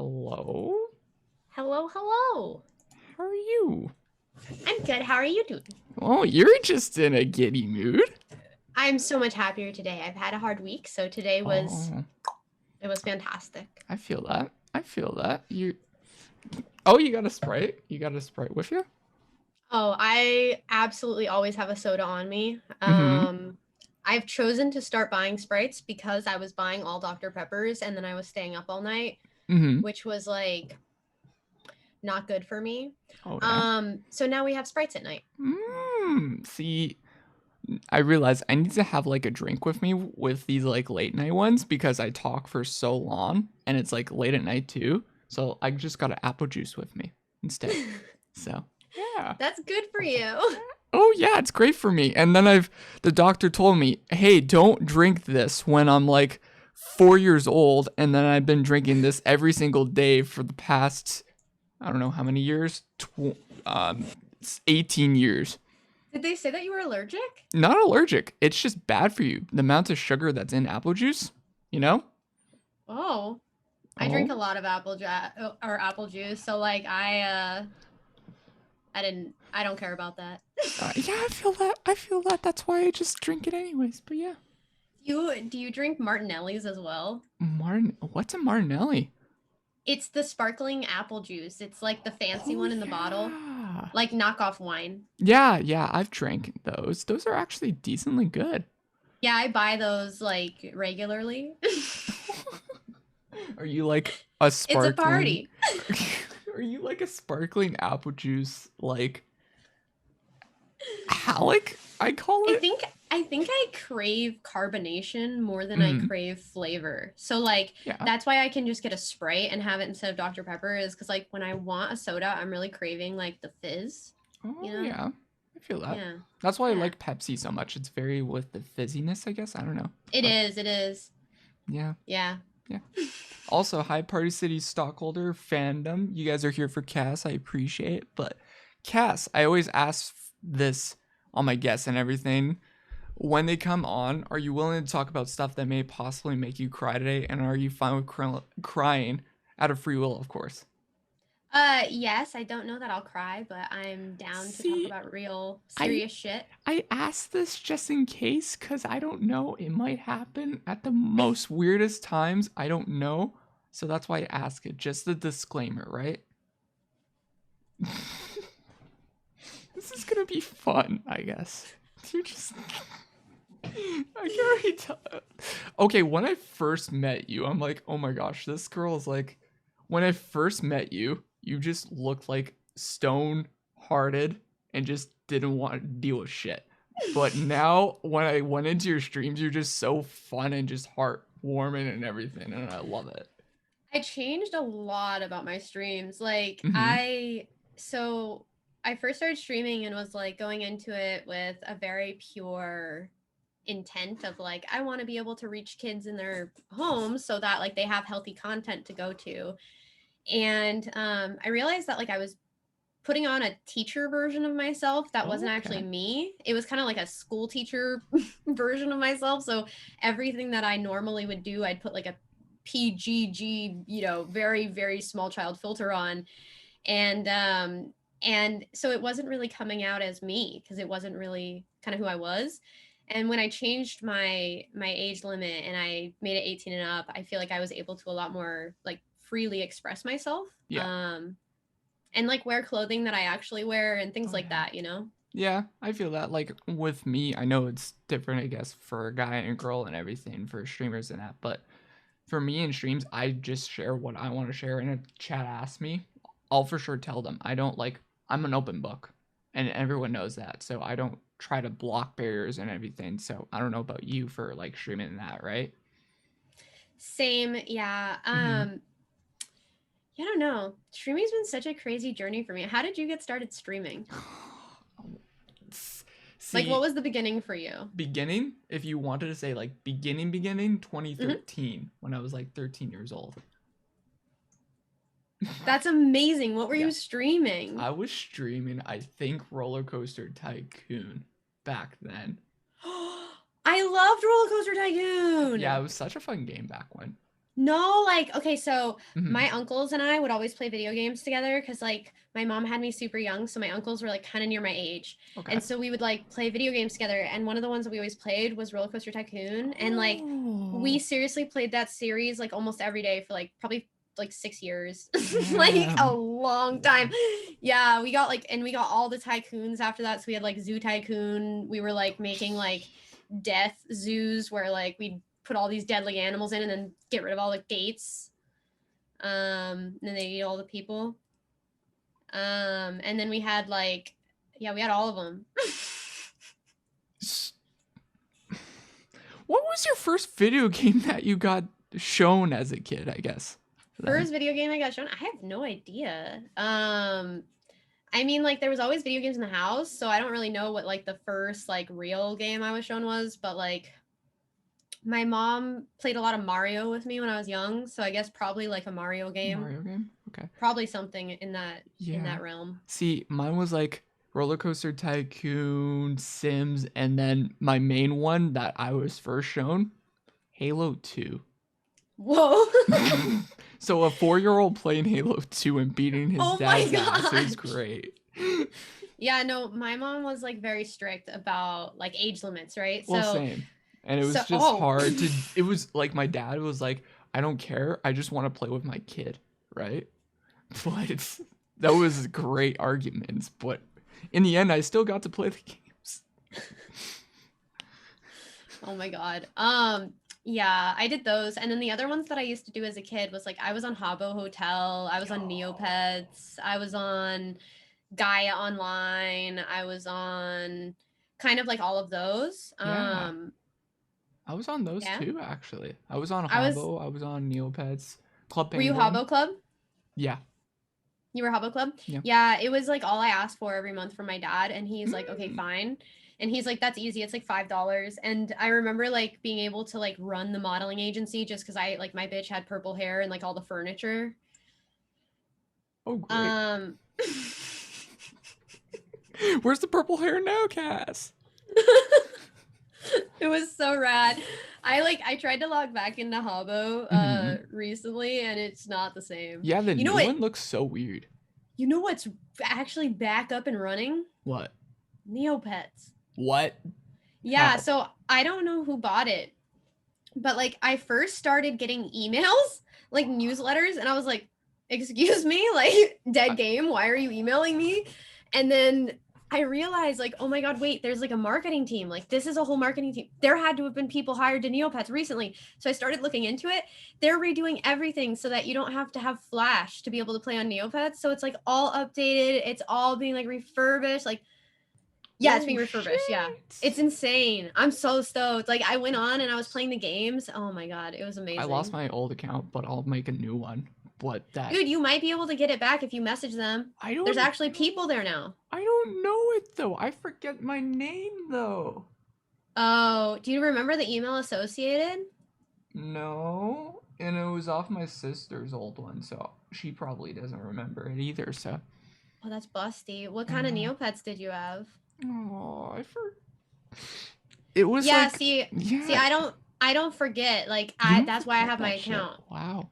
Hello? Hello, hello. How are you? I'm good. How are you doing? Oh, you're just in a giddy mood. I'm so much happier today. I've had a hard week, so today was Oh, it was fantastic. I feel that. I feel that. You got a Sprite? You got a Sprite with you? Oh, I absolutely always have a soda on me. Mm-hmm. I've chosen to start buying Sprites because I was buying all Dr. Peppers and then I was staying up all night, Mm-hmm. which was like not good for me. Oh, yeah. So now we have Sprites at night. See, I realize I need to have like a drink with me with these like late night ones because I talk for so long and it's like late at night too. So I just got an apple juice with me instead. So, yeah. That's good for you. Oh yeah, it's great for me. And then the doctor told me, "Hey, don't drink this when I'm like 4 years old." And then I've been drinking this every single day for the past I don't know how many years, 18 years. Did they say that you were allergic? Not allergic. It's just bad for you. The amount of sugar that's in apple juice, you know? Oh, I drink Oh, a lot of apple juice, so like I don't care about that. yeah, I feel that. I feel that. That's why I just drink it anyways. But yeah, Do you drink Martinelli's as well? What's a Martinelli? It's the sparkling apple juice. It's like the fancy Oh one in the bottle, yeah. like knockoff wine. Yeah, I've drank those. Those are actually decently good. Yeah, I buy those like regularly. Are you like a It's a sparkling? party. Are you like a sparkling apple juice like Halleck? I call I it. think I think I crave carbonation more than I Mm, crave flavor. So like yeah. that's why I can just get a Sprite and have it instead of Dr. Pepper is because like when I want a soda, I'm really craving like the fizz, you Oh know? yeah. I feel that. Yeah. That's why I Yeah. like Pepsi so much. It's very with the fizziness, I guess. I don't know. It But is, it is. yeah, Yeah. yeah. Also, hi Party City stockholder fandom. You guys are here for Cass. I appreciate it. But Cass, I always ask this on my guests and everything. When they come on, are you willing to talk about stuff that may possibly make you cry today? And are you fine with crying out of free will, of course? Yes, I don't know that I'll cry, but I'm down to talk See, about real I serious shit. I asked this just in case because I don't know. It might happen at the most weirdest times. I don't know. So that's why I ask it. Just a disclaimer, right? This is gonna be fun, I guess. You just. I can already tell. Okay, when I first met you, I'm like, oh my gosh, this girl is like. When I first met you, you just looked like stone hearted and just didn't want to deal with shit. But now, when I went into your streams, you're just so fun and just heartwarming and everything, and I love it. I changed a lot about my streams. Like Mm-hmm. so I first started streaming and was like going into it with a very pure intent of like I want to be able to reach kids in their homes so that like they have healthy content to go to. And I realized that like I was putting on a teacher version of myself that wasn't actually Okay. me. It was kind of like a school teacher version of myself. So everything that I normally would do, I'd put like a PGG, very, very small child filter on. And so it wasn't really coming out as me because it wasn't really kind of who I was. And when I changed my age limit and I made it 18 and up, I feel like I was able to a lot more like freely express myself. Yeah. And like wear clothing that I actually wear and things Oh like yeah. that. Yeah, I feel that. Like with me, I know it's different, I guess, for a guy and a girl and everything for streamers and that. But for me in streams, I just share what I want to share. And if chat asks me, I'll for sure tell them. I don't like. I'm an open book, and everyone knows that. So I don't try to block barriers and everything. So I don't know about you for like streaming that, right? Same, yeah. Mm-hmm. I don't know. Streaming's been such a crazy journey for me. How did you get started streaming? Like, what See, was the beginning for you? beginning, if you wanted to say like beginning, Hmm. 2013, when I was like 13 years old. That's amazing. What were Yeah. you streaming? I was streaming, I think, Roller Coaster Tycoon back then. I loved Roller Coaster Yeah, it Tycoon. was such a fun game back when. No, like, okay, so Mhm. my uncles and I would always play video games together because, like, my mom had me super young, so my uncles were, like, kind of near my age. Okay. And so we would, like, play video games together. And one of the ones that we always played was Roller Coaster Tycoon. And, like, we Oh, seriously played that series, like, almost every day for, like, probably like 6 years, like a damn. long time. Yeah, we got like, and we got all the tycoons after that. So we had like Zoo Tycoon. We were like making like death zoos where like we'd put all these deadly animals in and then get rid of all the gates. And then they eat all the people. And then we had like, yeah, we had all of them. S- What was your first video game that you got shown as a kid, I guess? Then. First video game I got shown, I have no idea. I mean, like there was always video games in the house, so I don't really know what like the first like real game I was shown was, but like my mom played a lot of Mario with me when I was young, so I guess probably like a Mario game. Mario game? Okay. Probably something in Yeah. that realm. See, mine was like Roller Coaster Tycoon, Sims, and then my main one that I was first shown, Halo 2. Whoa. So a 4-year-old playing Halo 2 and beating his Oh my dad's ass, it was gosh. great. Yeah, no, my mom was like very strict about like age limits, right? Well, So same. And it was so just oh. hard to, it was like my dad was like, I don't care. I just want to play with my kid, right? But that was great arguments. But in the end, I still got to play the games. Oh my god. Yeah, I did those. And then the other ones that I used to do as a kid was like I was on Habbo Hotel, I was on Oh, Neopets, I was on Gaia Online, I was on kind of like all of those. yeah. I was on those Yeah. too, actually. I was on I was Habbo. I was on Neopets. Club Were you Penguin. Habbo Club? Yeah. You were Habbo Club? Yeah. Yeah, it was like all I asked for every month from my dad, and he's like, "Okay, Mm. fine." And he's like, "That's easy. It's like $5." And I remember like being able to like run the modeling agency just because I like my bitch had purple hair and like all the furniture. Oh, great. Um Where's the purple hair now, Cass? It was so rad. I tried to log back into Habbo Hmm. recently and it's not the same. Yeah, the You know new what? one looks so weird. You know what's actually back up and running? What? Neopets. What? Yeah, How? so I don't know who bought it, but like I first started getting emails, like newsletters, and I was like, "Excuse me, like dead I, game, why are you emailing me?" And then I realized like, "Oh my god, wait, there's like a marketing team. Like this is a whole marketing team. There had to have been people hired to Neopets recently." So I started looking into it. They're redoing everything so that you don't have to have Flash to be able to play on Neopets. So it's like all updated, it's all being like refurbished, like yeah, it's oh, being refurbished. Yeah. shit. It's insane. I'm so stoked. Like I went on and I was playing the games. Oh my god, it was I lost amazing. my old account, but I'll make a new one. But that Dude, you might be able to get it back if you message them. I There's don't actually people there now. I don't know it though. I forget my name though. Oh, do you remember the email associated? No, and it was off my sister's old one, so she probably doesn't remember it either. So Oh, that's busty. What I kind of know. Neopets did you have? Oh, I for it was Yeah, like see, yeah. I don't forget. Like You I don't that's why I forget have my that shit. account. Wow.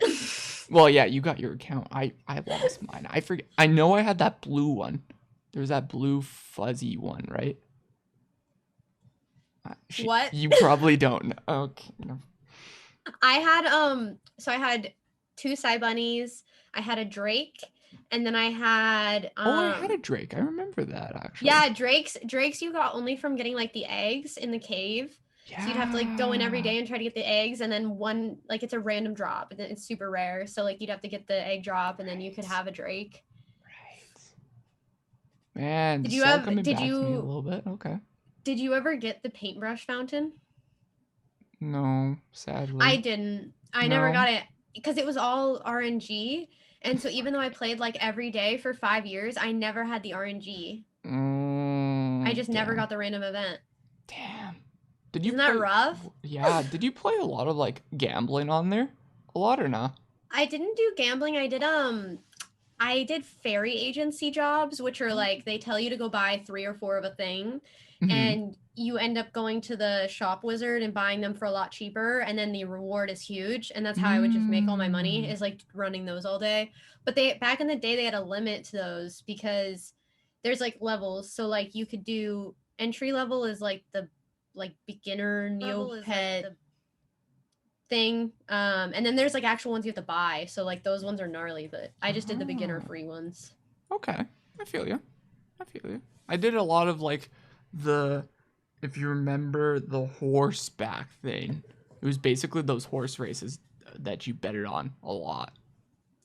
Well, yeah, you got your account. I lost mine. I forget. I know I had that blue one. There was that blue fuzzy one, right? What? You probably don't know. Okay. No. I had so I had two Psy bunnies, I had a Drake, and then I had Oh, I had a Drake. I remember that actually. yeah, Drakes you got only from getting like the eggs in the cave. So you'd have to like go in every Yeah. day and try to get the eggs, and then one like it's a random drop and then it's super rare. So like you'd have to get the egg drop and then you could Right. have a Drake. Right. Man, Did this you is all have coming back to me a little bit. Okay. did you ever get the paintbrush fountain? No, I sadly. didn't. I never No. got it because it was all RNG. And so even though I played like every day for 5 years, I never had the RNG. I just never Damn. got the random event. Damn. Did you Isn't that play? rough? Yeah. Did you play a lot of like gambling on there? A lot or not? I didn't do gambling. I did fairy agency jobs, which are like they tell you to go buy 3 or 4 of a thing. Mhm. and you end up going to the shop wizard and buying them for a lot cheaper, and then the reward is huge, and that's how I would just make all my money, Mm. is like running those all day. But they, back in the day, they had a limit to those because there's like levels. So like you could do entry level is like the like beginner Neopet thing. And then there's like actual ones you have to buy. So like those ones are gnarly, but I just did the beginner Oh. free ones. Okay. I feel you. I feel you. I did a lot of like the, if you remember the horseback thing, it was basically those horse races that you betted on a lot.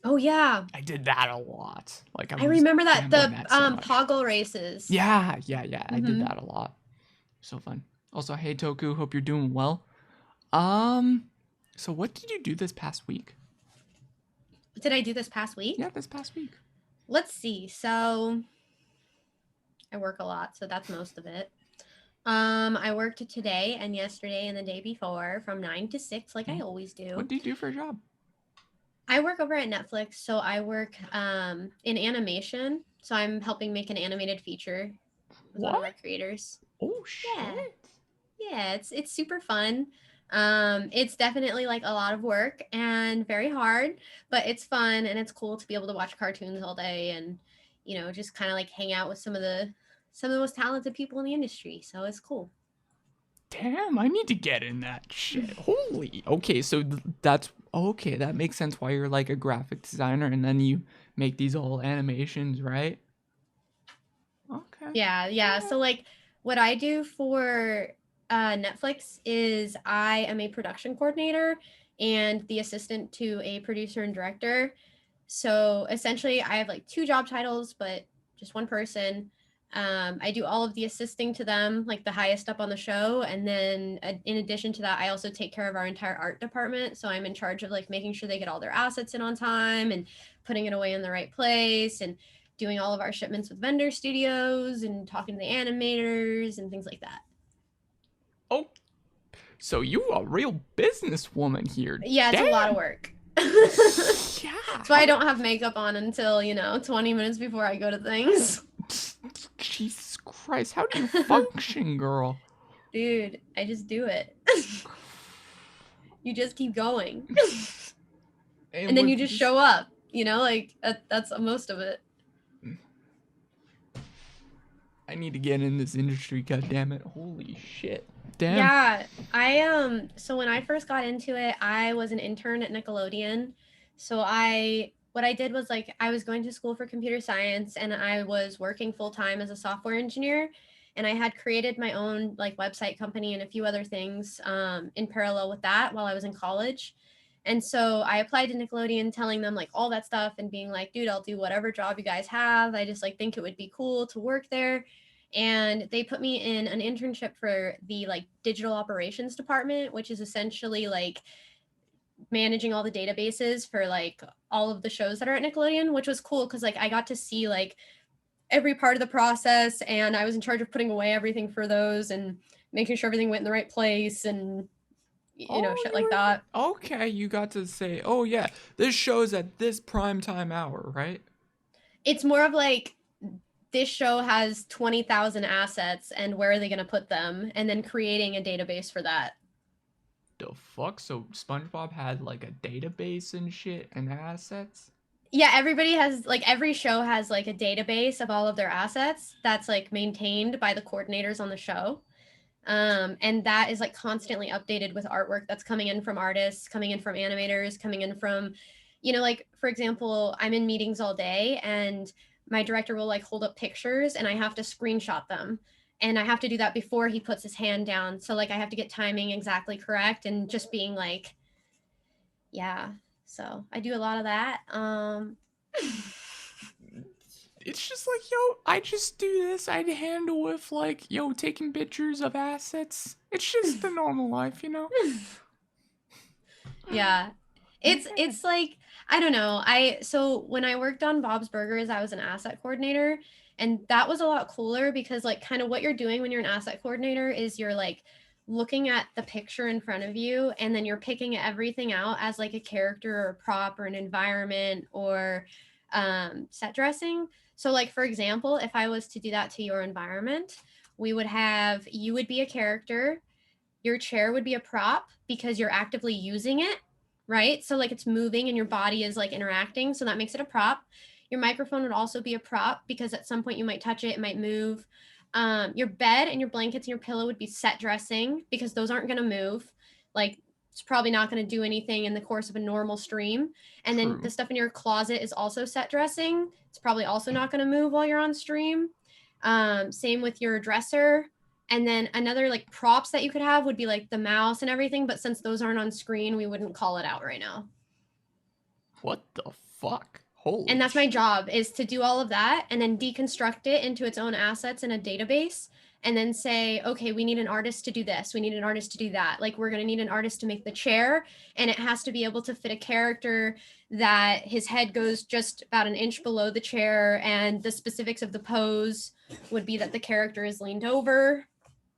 Oh yeah. I did that a lot. Like I I was remember that, gambling the that so much. toggle races. Yeah, yeah, yeah. I did Mm-hmm. that a lot. So fun. Also, hey Toku, hope you're doing well. Um, so what did you do this past week? What did I do this past week? Yeah, this past week. Let's see. So I work a lot, so that's most of it. I worked today and yesterday and the day before from 9 to 6, like I always do. What do you do for a job? I work over at Netflix, so I work in animation. So I'm helping make an animated feature with one of our creators. Oh shit. Yeah. Yeah, it's super fun. It's definitely like a lot of work and very hard, but it's fun and it's cool to be able to watch cartoons all day and, you know, just kind of like hang out with some of the most talented people in the industry. So it's cool. Damn, I need to get in that shit. Holy. Okay, so that's okay. That makes sense why you're like a graphic designer and then you make these all animations, right? Okay. Yeah. So like what I do for Netflix is I am a production coordinator and the assistant to a producer and director. So essentially, I have like two job titles, but just one person. I do all of the assisting to them, like the highest up on the show. And then in addition to that, I also take care of our entire art department. So I'm in charge of like making sure they get all their assets in on time and putting it away in the right place and doing all of our shipments with vendor studios and talking to the animators and things like that. Oh, so you a real businesswoman here. Yeah, it's Damn. a lot of work. Yeah. That's why I don't have makeup on until, 20 minutes before I go to things. Jesus Christ, how do you function, girl? Dude, I just do it. You just keep going. And then you just show up, like that's most of it. I need to get in this industry, god damn it. Holy shit. Damn. Yeah, I so when I first got into it, I was an intern at Nickelodeon. So what I did was like I was going to school for computer science and I was working full time as a software engineer, and I had created my own like website company and a few other things in parallel with that while I was in college. And so I applied to Nickelodeon telling them like all that stuff and being like, dude, I'll do whatever job you guys have. I just like think it would be cool to work there. And they put me in an internship for the like digital operations department, which is essentially like managing all the databases for like all of the shows that are at Nickelodeon, which was cool because like I got to see like every part of the process, and I was in charge of putting away everything for those and making sure everything went in the right place and shit like that. Okay, you got to say, oh yeah, this show's at this prime time hour, right? It's more of like this show has 20,000 assets and where are they going to put them, and then creating a database for that. The fuck? So SpongeBob had like a database and shit and assets? Yeah, everybody has like every show has like a database of all of their assets that's like maintained by the coordinators on the show. And that is like constantly updated with artwork that's coming in from artists, coming in from animators, coming in from, like for example, I'm in meetings all day and my director will like hold up pictures and I have to screenshot them. And I have to do that before he puts his hand down. So like I have to get timing exactly correct and just being like, yeah. So I do a lot of that. It's just like, yo, I just do this. I'd handle with like, yo, taking pictures of assets. It's just the normal life, you know? Yeah. It's like I don't know. So when I worked on Bob's Burgers, I was an asset coordinator, and that was a lot cooler because like kind of what you're doing when you're an asset coordinator is you're like looking at the picture in front of you and then you're picking everything out as like a character or a prop or an environment or set dressing. So like for example, if I was to do that to your environment, you would be a character. Your chair would be a prop because you're actively using it, right? So like it's moving and your body is like interacting. So that makes it a prop. Your microphone would also be a prop because at some point you might touch it, it might move. Your bed and your blankets and your pillow would be set dressing because those aren't going to move. Like it's probably not going to do anything in the course of a normal stream. And then True. the stuff in your closet is also set dressing. It's probably also not going to move while you're on stream. Same with your dresser. And then another like props that you could have would be like the mouse and everything. But since those aren't on screen, we wouldn't call it out right now. What the fuck? Holy And that's my shit. job, is to do all of that and then deconstruct it into its own assets in a database and then say, okay, we need an artist to do this. We need an artist to do that. Like we're going to need an artist to make the chair, and it has to be able to fit a character that his head goes just about an inch below the chair. And the specifics of the pose would be that the character is leaned over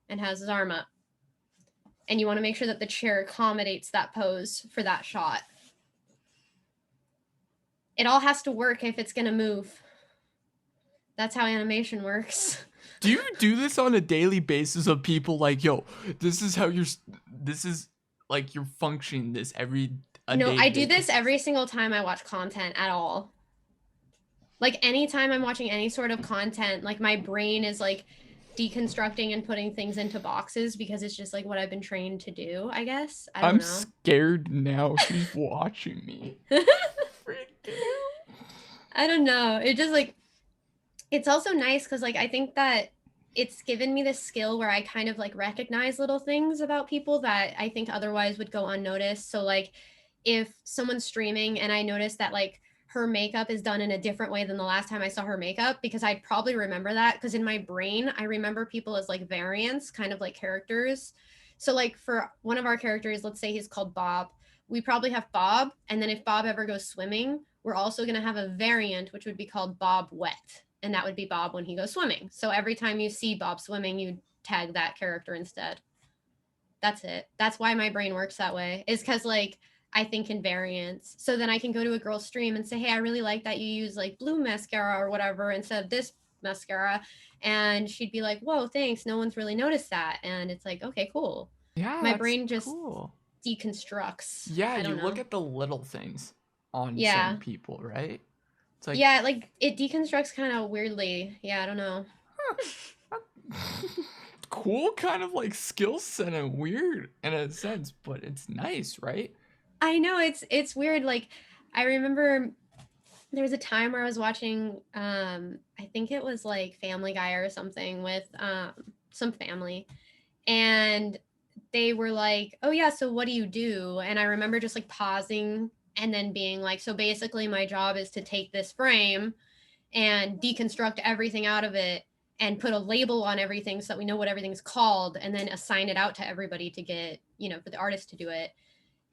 and has his arm up. And you want to make sure that the chair accommodates that pose for that shot. It all has to work if it's going to move. That's how animation works. Do you do this on a daily basis of people like, yo, this is like you're functioning this No, I do day-to-day this every single time I watch content at all. Like anytime I'm watching any sort of content, like my brain is like deconstructing and putting things into boxes because it's just like what I've been trained to do, I guess. I don't I'm know. scared now. She's watching me. Freaking I don't know. It just like, it's also nice because like I think that it's given me this skill where I kind of like recognize little things about people that I think otherwise would go unnoticed. So like if someone's streaming and I notice that like her makeup is done in a different way than the last time I saw her makeup, because I'd probably remember that because in my brain I remember people as like variants, kind of like characters. So like for one of our characters, let's say he's called Bob, we probably have Bob, and then if Bob ever goes swimming, we're also going to have a variant which would be called Bob Wet, and that would be Bob when he goes swimming. So every time you see Bob swimming, you tag that character instead. That's it. That's why my brain works that way, is because like I think in variants. So then I can go to a girl's stream and say, hey, I really like that you use like blue mascara or whatever instead of this mascara. And she'd be like, whoa, thanks. No one's really noticed that. And it's like, okay, cool. Yeah, My that's brain just cool. deconstructs. Yeah, I you don't know. look at the little things on Yeah. some people, right? It's like, Yeah, like it deconstructs kind of weirdly. Yeah, I don't know. cool kind of like skill set and weird in a sense, but it's nice, right? I know it's weird. Like I remember there was a time where I was watching I think it was like Family Guy or something with some family, and they were like, oh yeah, so what do you do? And I remember just like pausing and then being like, so basically my job is to take this frame and deconstruct everything out of it and put a label on everything so that we know what everything's called, and then assign it out to everybody to get, for the artist to do it.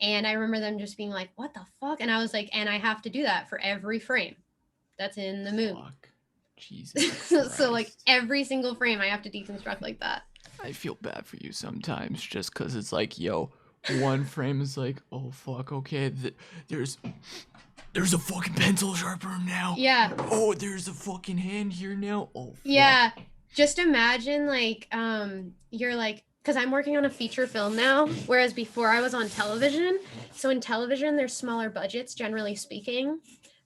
And I remember them just being like, what the fuck? And I was like, and I have to do that for every frame that's in the movie. Fuck. Jesus Christ. So like every single frame I have to deconstruct like that. I feel bad for you sometimes just because it's like, yo, one frame is like, oh fuck, okay, there's a fucking pencil sharpener now. Yeah. Oh, there's a fucking hand here now. Oh fuck. Yeah. Just imagine like you're like, because I'm working on a feature film now, whereas before I was on television. So in television, there's smaller budgets, generally speaking.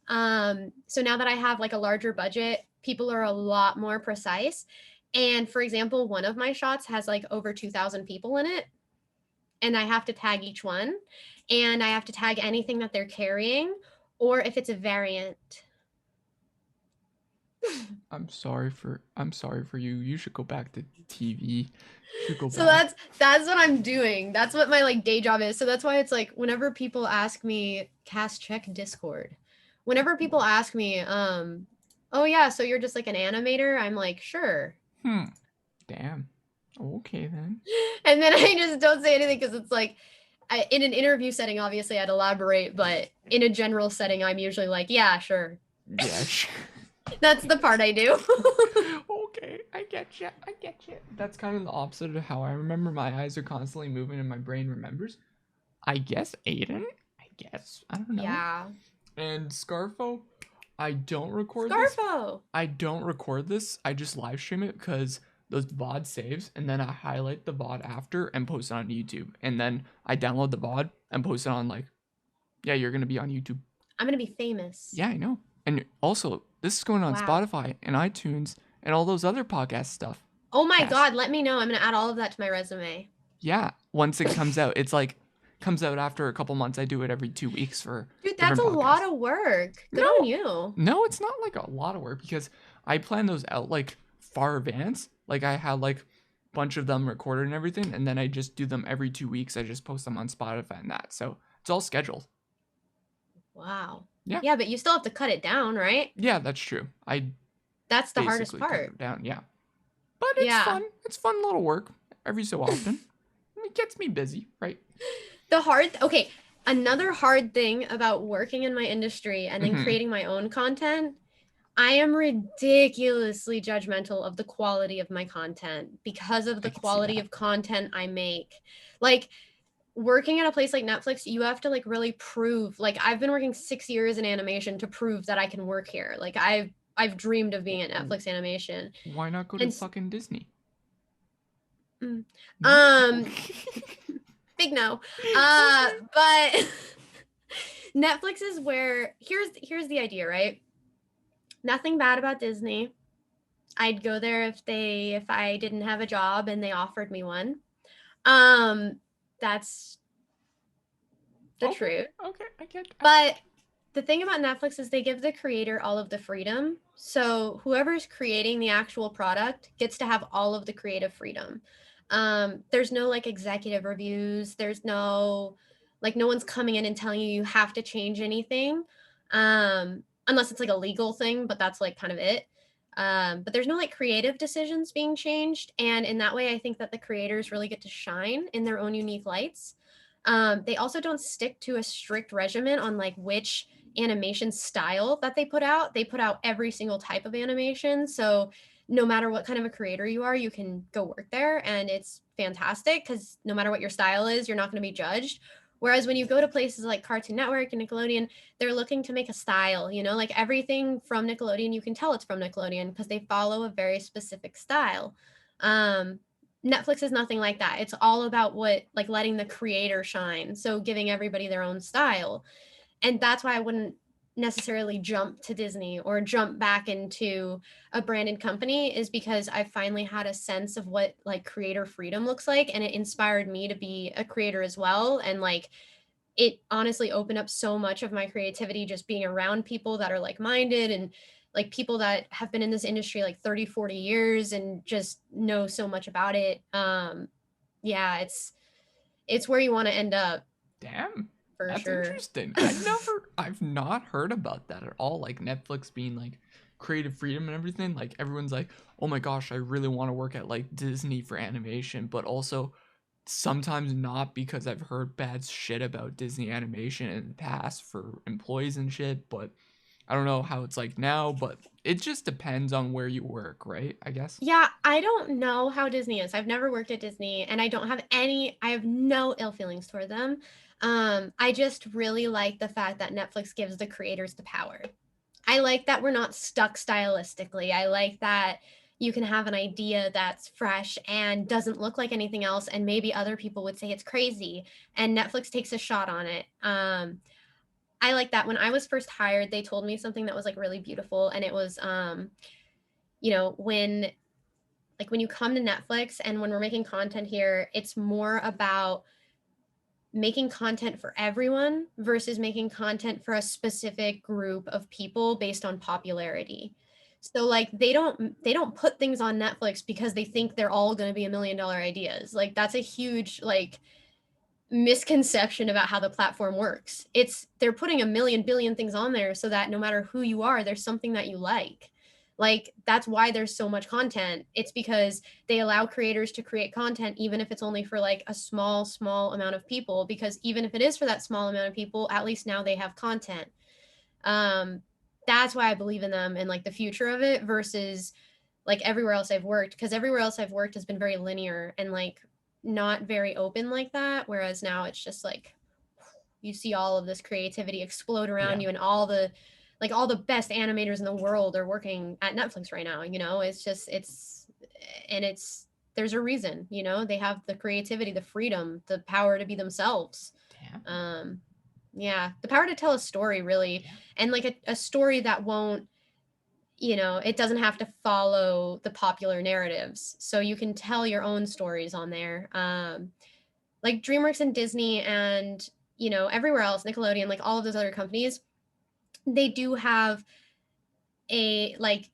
So now that I have like a larger budget, people are a lot more precise. And for example, one of my shots has like over 2,000 people in it, and I have to tag each one, and I have to tag anything that they're carrying, or if it's a variant. I'm sorry for you. You should go back to TV. You should go So back. that's what I'm doing. That's what my like day job is. So that's why it's like whenever people ask me, Cass, check Discord. Whenever people ask me, oh yeah, so you're just like an animator, I'm like, sure. Damn. Okay then. And then I just don't say anything because it's like, in an interview setting, obviously I'd elaborate, but in a general setting, I'm usually like, yeah, sure. Yeah, sure. That's the part I do. Okay, I get you. That's kind of the opposite of how I remember. My eyes are constantly moving and my brain remembers. I guess Aiden? I don't know. Yeah. And Scarfo, I don't record Scarfo! I don't record this. I just live stream it because those VOD saves, and then I highlight the VOD after and post it on YouTube. And then I download the VOD and post it on like, yeah, you're gonna be on YouTube. I'm gonna be famous. Yeah, I know. And also, this is going on Wow. Spotify and iTunes and all those other podcast stuff. Oh my Cash. God, let me know. I'm gonna add all of that to my resume. Yeah, once it comes out, it's like comes out after a couple months. I do it every 2 weeks for Dude, that's different a podcasts. lot of work. Good on you. No, it's not like a lot of work because I plan those out like far advance. Like I had like a bunch of them recorded and everything, and then I just do them every 2 weeks. I just post them on Spotify and that. So it's all scheduled. Wow. Yeah. Yeah, but you still have to cut it down, right? Yeah, that's true. That's the hardest basically cut part. it down. Yeah. But it's Yeah. fun. It's fun little work every so often. It gets me busy, right? Okay, another hard thing about working in my industry and then Mhm. creating my own content, I am ridiculously judgmental of the quality of my content because of the I can see quality that. of content I make. Like working at a place like Netflix, you have to like really prove, like I've been working 6 years in animation to prove that I can work here. Like I've dreamed of being at Netflix animation. Why not go to fucking Disney? Mm. No? Big no. But Netflix is where here's the idea, right? Nothing bad about Disney. I'd go there if I didn't have a job and they offered me one. That's the truth. Okay, I get that. But the thing about Netflix is they give the creator all of the freedom. So whoever's creating the actual product gets to have all of the creative freedom. There's no like executive reviews. There's no like no one's coming in and telling you have to change anything. Unless it's like a legal thing, but that's like kind of it. But there's no like creative decisions being changed. And in that way, I think that the creators really get to shine in their own unique lights. They also don't stick to a strict regimen on like which animation style that they put out. They put out every single type of animation. So no matter what kind of a creator you are, you can go work there. And it's fantastic because no matter what your style is, you're not going to be judged. Whereas when you go to places like Cartoon Network and Nickelodeon, they're looking to make a style, you know, like everything from Nickelodeon, you can tell it's from Nickelodeon because they follow a very specific style. Netflix is nothing like that. It's all about what like letting the creator shine. So giving everybody their own style. And that's why I wouldn't necessarily jump to Disney or jump back into a branded company is because I finally had a sense of what like creator freedom looks like and it inspired me to be a creator as well and like it honestly opened up so much of my creativity just being around people that are like-minded and like people that have been in this industry like 30-40 years and just know so much about it. Yeah, it's where you want to end up. Damn. For That's sure. interesting. I've not heard about that at all. Like Netflix being like creative freedom and everything. Like everyone's like, oh my gosh, I really want to work at like Disney for animation, but also sometimes not because I've heard bad shit about Disney animation in the past for employees and shit, but I don't know how it's like now, but it just depends on where you work, right? I guess. Yeah, I don't know how Disney is. I've never worked at Disney and I have no ill feelings toward them. I just really like the fact that Netflix gives the creators the power. I like that we're not stuck stylistically. I like that you can have an idea that's fresh and doesn't look like anything else and maybe other people would say it's crazy and Netflix takes a shot on it. I like that. When I was first hired, they told me something that was like really beautiful and it was you know, when you come to Netflix and when we're making content here, it's more about making content for everyone versus making content for a specific group of people based on popularity. So like they don't put things on Netflix because they think they're all going to be $1 million ideas. Like that's a huge like misconception about how the platform works. It's they're putting a million billion things on there so that no matter who you are, there's something that you like. Like that's why there's so much content. It's because they allow creators to create content even if it's only for like a small amount of people because even if it is for that small amount of people, at least now they have content. Um that's why I believe in them and like the future of it versus like everywhere else I've worked because everywhere else I've worked has been very linear and like not very open like that whereas now it's just like you see all of this creativity explode around Yeah. you and all the like all the best animators in the world are working at Netflix right now. It's there's a reason. They have the creativity, the freedom, the power to be themselves. Damn. Yeah, the power to tell a story, really. Yeah. And like a story that won't, it doesn't have to follow the popular narratives, so you can tell your own stories on there. Like DreamWorks and Disney and everywhere else, Nickelodeon, like all of those other companies, they do have a like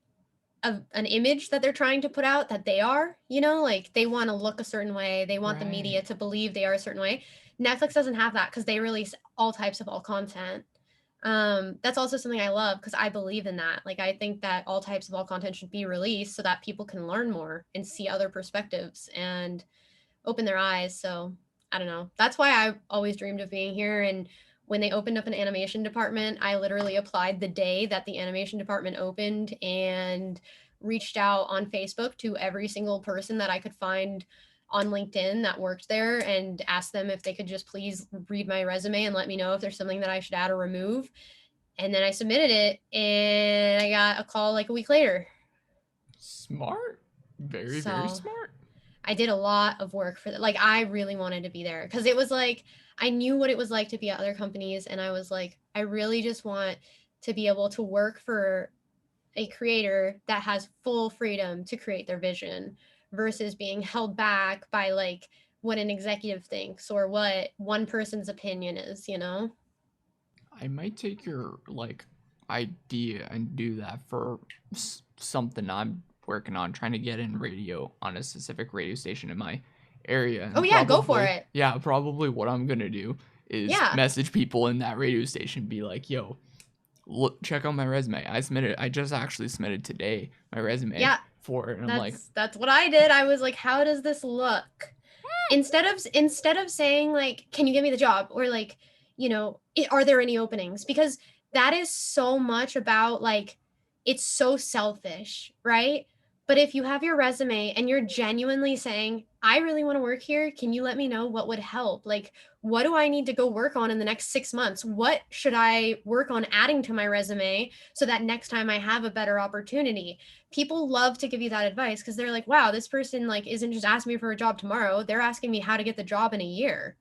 an image that they're trying to put out, that they are, like they want to look a certain way, they want the media Right. to believe they are a certain way. Netflix doesn't have that because they release all types of all content. That's also something I love because I believe in that. Like, I think that all types of all content should be released so that people can learn more and see other perspectives and open their eyes. So I don't know. That's why I always dreamed of being here. And when they opened up an animation department, I literally applied the day that the animation department opened and reached out on Facebook to every single person that I could find on LinkedIn that worked there and asked them if they could just please read my resume and let me know if there's something that I should add or remove. And then I submitted it and I got a call like a week later. Smart. Very, very So smart. I did a lot of work for that. Like, I really wanted to be there because it was like I knew what it was like to be at other companies, and I was like, I really just want to be able to work for a creator that has full freedom to create their vision versus being held back by like what an executive thinks or what one person's opinion is. I might take your like idea and do that for something I'm working on, trying to get in radio on a specific radio station in my area, Oh and yeah, go for probably it. yeah, probably what I'm gonna do is Yeah. message people in that radio station, be like, "Yo, look, check out my resume. I just actually submitted today my resume Yeah. for it," and I'm like, That's what I did. I was like, how does this look? Instead of saying like, can you give me the job, or like, are there any openings? Because that is so much about like, it's so selfish, right? But if you have your resume and you're genuinely saying, I really want to work here, can you let me know what would help? Like, what do I need to go work on in the next 6 months? What should I work on adding to my resume so that next time I have a better opportunity? People love to give you that advice because they're like, wow, this person like isn't just asking me for a job tomorrow, they're asking me how to get the job in a year.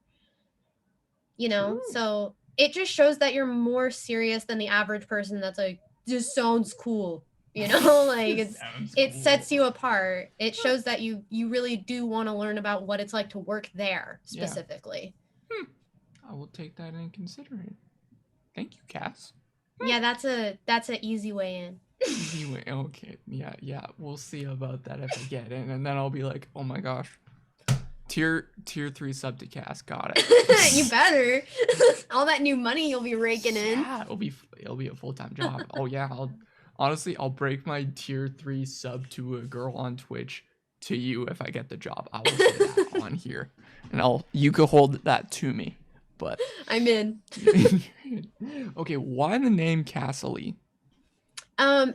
"True." So it just shows that you're more serious than the average person that's like, this sounds cool. Like Sounds it cool. sets you apart. It shows that you really do want to learn about what it's like to work there Yeah. specifically. I will take that in consideration. Thank you, Cass. Yeah, that's a easy way in. Easy way. Okay. Yeah, yeah. We'll see about that if I get in, and then I'll be like, oh my gosh, tier 3 sub to Cass. Got it. You better. All that new money you'll be raking in. Yeah, it'll be a full time job. Oh yeah, I'll break my tier 3 sub to a girl on Twitch to you if I get the job. I will say that on here, and you can hold that to me. But I'm in. okay, why the name Cassilly?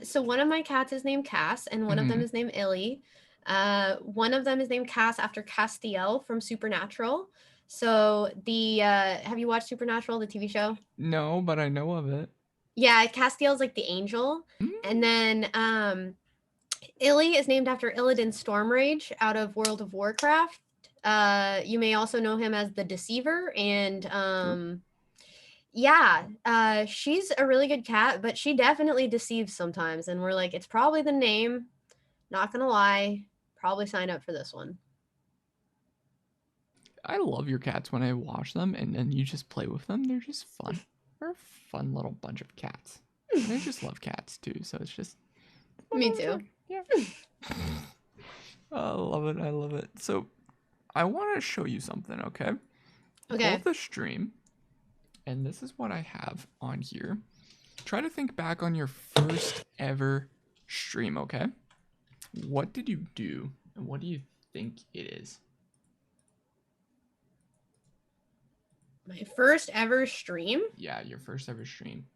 So one of my cats is named Cass, and one of them Mm-hmm. is named Illy. One of them is named Cass after Castiel from Supernatural. So have you watched Supernatural, the TV show? No, but I know of it. Yeah, Castiel's like the angel, and Mm, then Illy is named after Illidan Stormrage out of World of Warcraft. You may also know him as the Deceiver, and true. yeah, she's a really good cat, but she definitely deceives sometimes, and we're like, it's probably the name. Not gonna lie, probably sign up for this one. I love your cats when I watch them, and then you just play with them. They're just fun. They're a fun little bunch of cats. And I just love cats too, so it's just fun Me little too. thing. Yeah. I love it. I love it. So I want to show you something, okay? Pull Okay. up the stream, and this is what I have on here. Try to think back on your first ever stream, okay? What did you do, and what do you think it is? My first ever stream? Yeah, your first ever stream.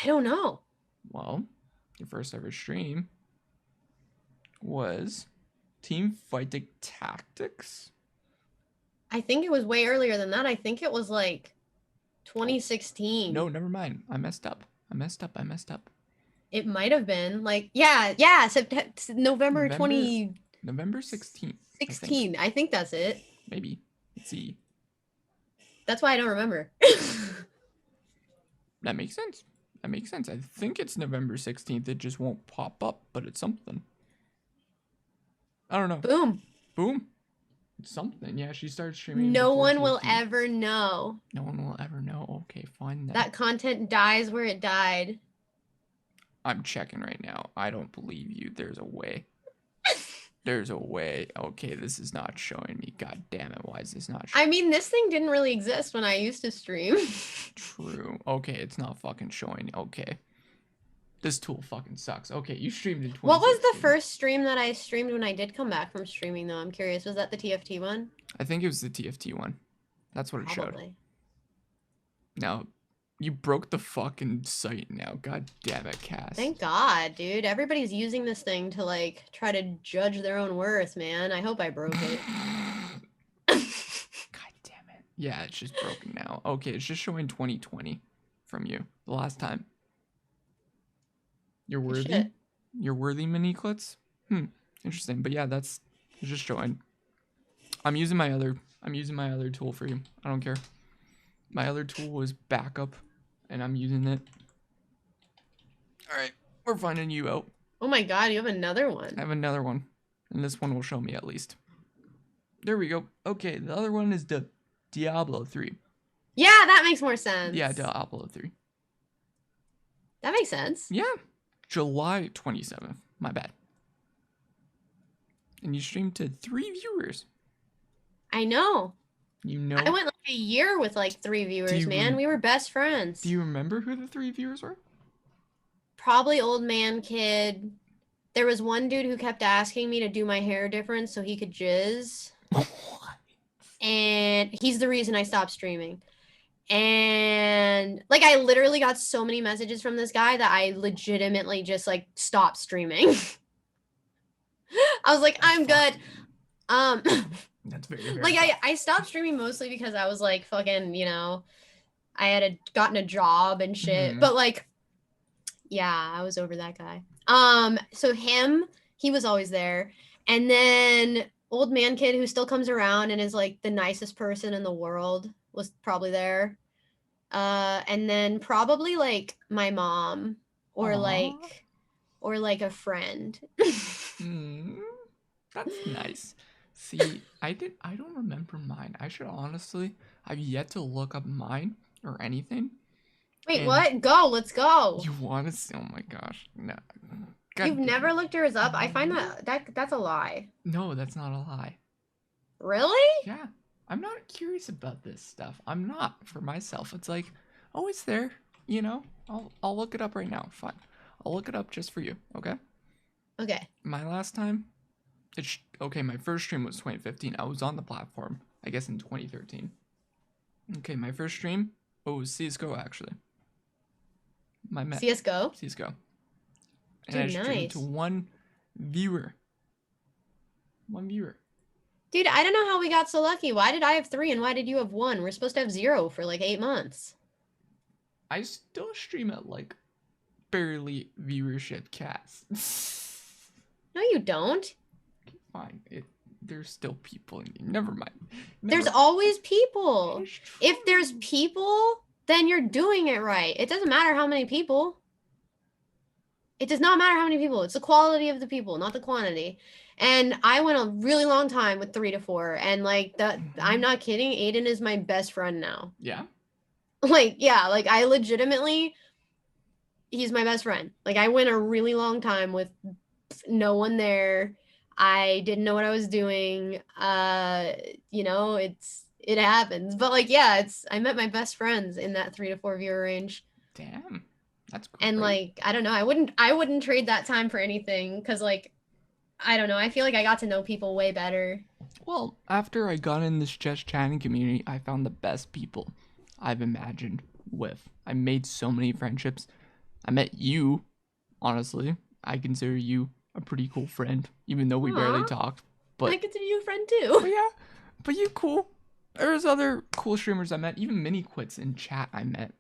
I don't know. Well, your first ever stream was Team Fighting Tactics. I think it was way earlier than that. I think it was like 2016. No, never mind. I messed up. It might have been like November November 16th. 2016. I think that's it. Maybe. Let's see. That's why I don't remember. That makes sense. I think it's November 16th. It just won't pop up, but it's something. I don't know. Boom. It's something. Yeah, she started streaming. No one will ever know. No one will ever know. Okay, fine then. That content dies where it died. I'm checking right now. I don't believe you. There's a way. There's a way. Okay, this is not showing me. God damn it. Why is this not showing? I mean, this thing didn't really exist when I used to stream. True. Okay, it's not fucking showing. Okay. This tool fucking sucks. Okay, you streamed in 2016. What was the first stream that I streamed when I did come back from streaming, though? I'm curious. Was that the TFT one? I think it was the TFT one. That's what it showed. Now, you broke the fucking site now. God damn it, Cass. Thank God, dude. Everybody's using this thing to, like, try to judge their own worth, man. I hope I broke it. God damn it. Yeah, it's just broken now. Okay, it's just showing 2020 from you. The last time. You're worthy? Shit. You're worthy, Miniclits? Interesting. But yeah, it's just showing. I'm using my other tool for you. I don't care. My other tool was backup, and I'm using it. Alright, we're finding you out. Oh my God, you have another one. I have another one. And this one will show me at least. There we go. Okay, the other one is the Diablo 3. Yeah, that makes more sense. Yeah, Diablo 3. That makes sense. Yeah. July 27th. My bad. And you streamed to 3 viewers. I know. You know. I went like a year with like 3 viewers, man. We were best friends. Do you remember who the 3 viewers were? Probably Old Man Kid. There was one dude who kept asking me to do my hair different so he could jizz. What? And he's the reason I stopped streaming. And like I literally got so many messages from this guy that I legitimately just like stopped streaming. I was like, I'm good. That's very, very like I stopped streaming mostly because I was like fucking, you know, I had gotten a job and shit. Mhm. But like, yeah, I was over that guy. So he was always there. And then Old Man Kid, who still comes around and is like the nicest person in the world, was probably there. And then probably like my mom or Aww. like a friend. That's nice. See, I don't remember mine. I've yet to look up mine or anything. Wait, And what? Go, let's go. You want to see? Oh my gosh. No. You've never looked yours up? I find that's a lie. No, that's not a lie. Really? Yeah. I'm not curious about this stuff. I'm not for myself. It's like, oh, it's there. You know, I'll look it up right now. Fine. I'll look it up just for you. Okay. Okay. My last time, okay. My first stream was 2015. I was on the platform, I guess, in 2013. Okay, my first stream, it was CS:GO actually. CS:GO. CS:GO. And Dude, I streamed nice. to 1 viewer. 1 viewer. Dude, I don't know how we got so lucky. Why did I have 3 and why did you have 1? We're supposed to have 0 for like 8 months. I still stream at like barely viewership cast. No, you don't. Fine. There's still people in here. Never mind. There's always people. If there's people, then you're doing it right. It doesn't matter how many people. It does not matter how many people. It's the quality of the people, not the quantity. And I went a really long time with 3 to 4. And like that, I'm not kidding. Aiden is my best friend now. Yeah. Like, yeah, like I legitimately, he's my best friend. Like I went a really long time with no one there. I didn't know what I was doing. You know, it happens. But like, yeah, I met my best friends in that 3 to 4 viewer range. Damn. That's great. And like, I don't know, I wouldn't trade that time for anything because like, I don't know, I feel like I got to know people way better. Well, after I got in this just chatting community, I found the best people I've imagined with. I made so many friendships. I met you, honestly. I consider you a pretty cool friend, even though we barely talked. But I consider you a friend too. But yeah, but you cool. there's other cool streamers I met, even mini quits in chat I met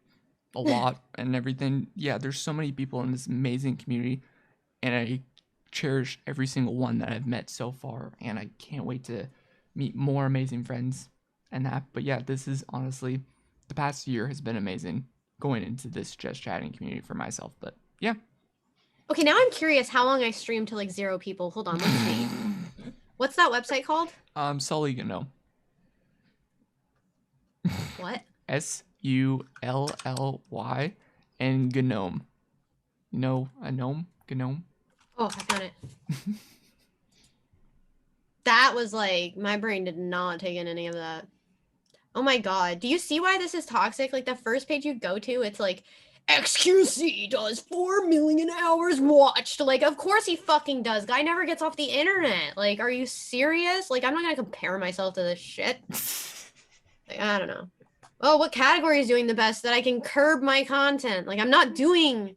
a lot and everything. Yeah, there's so many people in this amazing community, and I cherish every single one that I've met so far, and I can't wait to meet more amazing friends and that. But yeah, this is honestly, the past year has been amazing going into this just chatting community for myself. But yeah. Okay, now I'm curious how long I streamed to like 0 people. Hold on, let's see. What's that website called? Sully Gnome. What? Sullly and Gnome. You know a gnome? Gnome? Oh, I found it. That was like, my brain did not take in any of that. Oh my god. Do you see why this is toxic? Like the first page you go to, it's like, XQC does 4 million hours watched. Like, of course he fucking does. Guy never gets off the internet. Like, are you serious? Like, I'm not gonna compare myself to this shit. Like, I don't know. Oh, what category is doing the best that I can curb my content? Like, I'm not doing...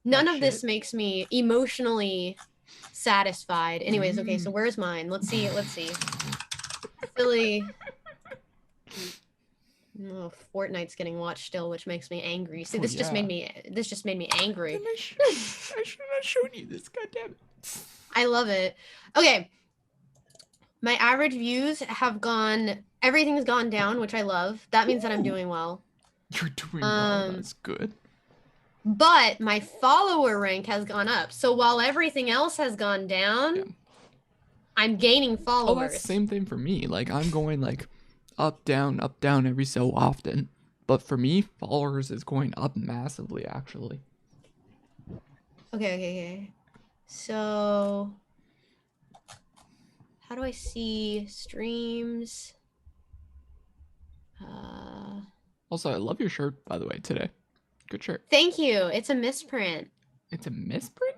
None of this makes me emotionally satisfied. Anyways, okay, so where's mine? Let's see. Silly. Oh, Fortnite's getting watched still, which makes me angry. See, this just made me angry. I should have shown you this, goddammit. I love it. Okay. My average views have gone, everything's gone down, which I love. That means that I'm doing well. You're doing well, that's good. But my follower rank has gone up. So while everything else has gone down, I'm gaining followers. Oh, that's the same thing for me. Like, I'm going like up, down every so often. But for me, followers is going up massively, actually. Okay. So, how do I see streams? Also, I love your shirt, by the way, today. Good shirt. Thank you. It's a misprint. It's a misprint?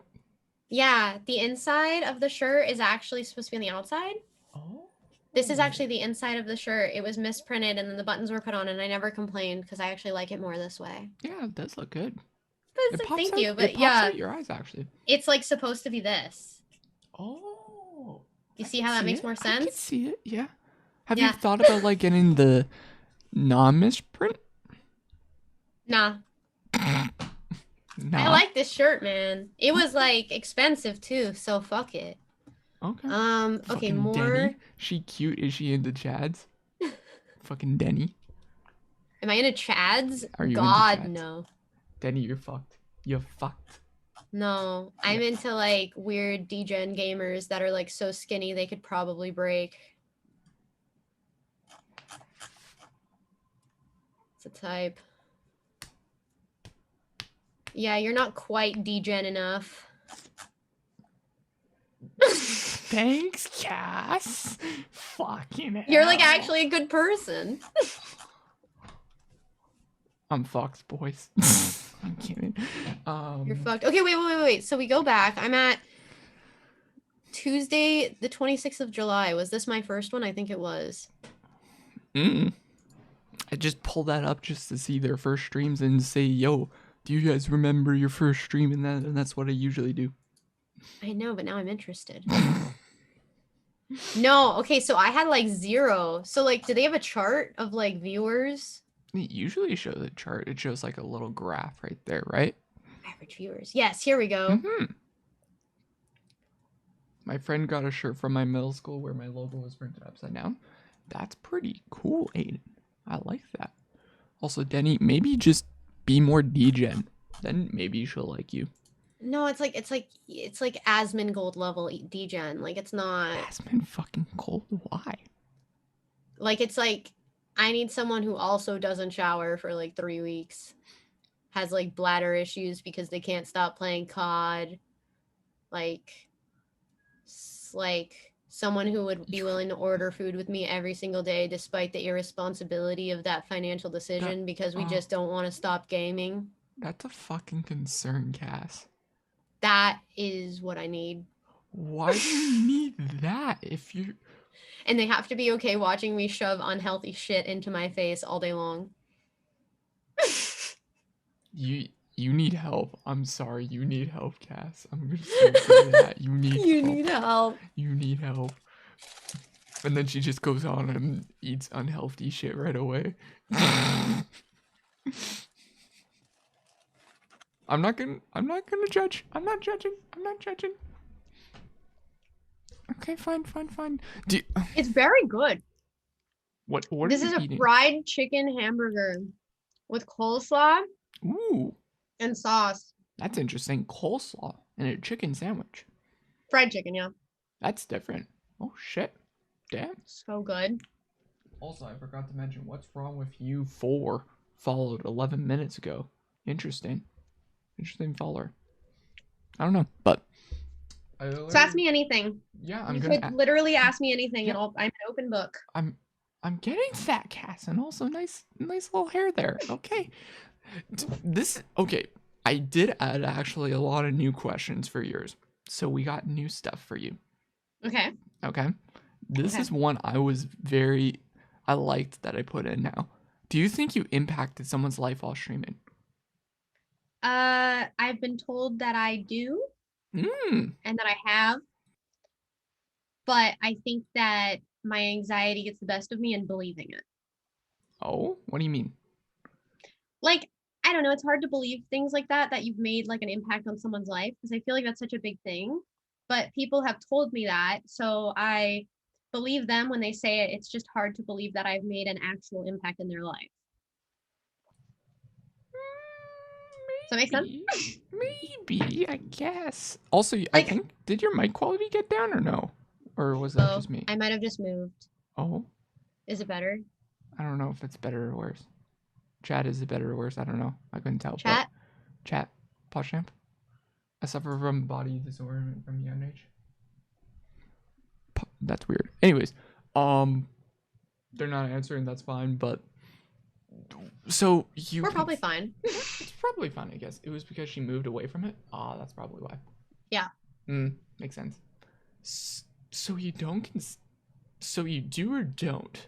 Yeah, the inside of the shirt is actually supposed to be on the outside. Oh. This is actually the inside of the shirt. It was misprinted and then the buttons were put on and I never complained because I actually like it more this way. Yeah, it does look good. Thank you, but it pops out your eyes, actually. It's like supposed to be this. Oh. You see how that makes more sense? I can see it, yeah. Have you thought about like getting the non-misprint? Nah. Nah. I like this shirt, man. It was like expensive too, so fuck it. Okay. Okay, fucking more. Denny. She cute. Is she into Chads? Fucking Denny. Am I into Chads? Are you God, into Chads? no. Denny, you're fucked. You're fucked. No, I'm into like weird degen gamers that are like so skinny they could probably break. It's a type. Yeah, you're not quite degen enough. Thanks, Cass. Fucking hell. You're like actually a good person. I'm fucked, boys. I'm kidding. You're fucked. Okay, wait. So we go back. I'm at Tuesday, the 26th of July. Was this my first one? I think it was. I just pulled that up just to see their first streams and say, yo, do you guys remember your first stream? And that's what I usually do. I know, but now I'm interested. No, okay, so I had like 0. So like, do they have a chart of like viewers? It usually shows a chart. It shows like a little graph right there, right? Average viewers. Yes, here we go. My friend got a shirt from my middle school where my logo was printed upside down. That's pretty cool, Aiden. I like that. Also, Denny, maybe just be more degen. Then maybe she'll like you. No, it's like Asmongold level degen. Like it's not Asmon fucking Gold? Why? Like it's like I need someone who also doesn't shower for like 3 weeks. Has like bladder issues because they can't stop playing COD. Like someone who would be willing to order food with me every single day despite the irresponsibility of that financial decision because we just don't want to stop gaming. That's a fucking concern, Cass. That is what I need. Why do you need that if you... And they have to be okay watching me shove unhealthy shit into my face all day long. You need help. I'm sorry. You need help, Cass. I'm just gonna say that. You need help. Need help. You need help. And then she just goes on and eats unhealthy shit right away. I'm not gonna judge. I'm not judging. Okay, fine. It's very good. What This are is you a eating? fried chicken hamburger with coleslaw Ooh, and sauce. that's interesting. Coleslaw and a chicken sandwich. Fried chicken, yeah. That's different. Oh shit. Damn. So good. Also, I forgot to mention what's wrong with you 4 followed 11 minutes ago. Interesting follower. I don't know, but So ask me anything. yeah, You could literally ask me anything, and I'm an open book. I'm getting fat, Cass, and also nice little hair there. Okay, okay. I did add actually a lot of new questions for yours, so we got new stuff for you. Okay. This is one I liked that I put in now. Do you think you impacted someone's life while streaming? I've been told that I do, and that I have, but I think that my anxiety gets the best of me in believing it. Oh, what do you mean? Like, I don't know, it's hard to believe things like that you've made like an impact on someone's life, because I feel like that's such a big thing. But people have told me that, so I believe them when they say it. It's just hard to believe that I've made an actual impact in their life. Does that make sense? Maybe, I guess. Also, I think, did your mic quality get down or no? Or was that just me? I might have just moved. Oh. Is it better? I don't know if it's better or worse. Chat, is it better or worse? I don't know. I couldn't tell. Chat? Chat. Podchamp. I suffer from body disorder from young age. That's weird. Anyways, they're not answering. That's fine. But so we're probably fine. It's probably fine, I guess. It was because she moved away from it. That's probably why. Yeah. Makes sense. So you don't. So you do or don't?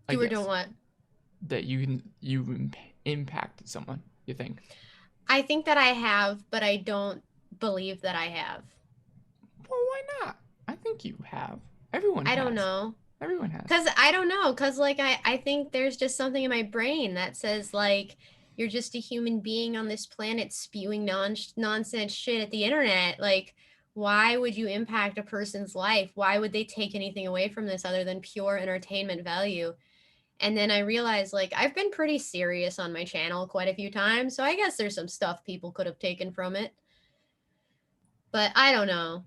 Do or don't what? That you impacted someone. You think? I think that I have, but I don't believe that I have. Well, why not? I think you have. Everyone has. I don't know. Everyone has. Because I don't know. Because, like, I think there's just something in my brain that says, like, you're just a human being on this planet spewing nonsense shit at the internet. Like, why would you impact a person's life? Why would they take anything away from this other than pure entertainment value? And then I realized, like, I've been pretty serious on my channel quite a few times. So I guess there's some stuff people could have taken from it. But I don't know.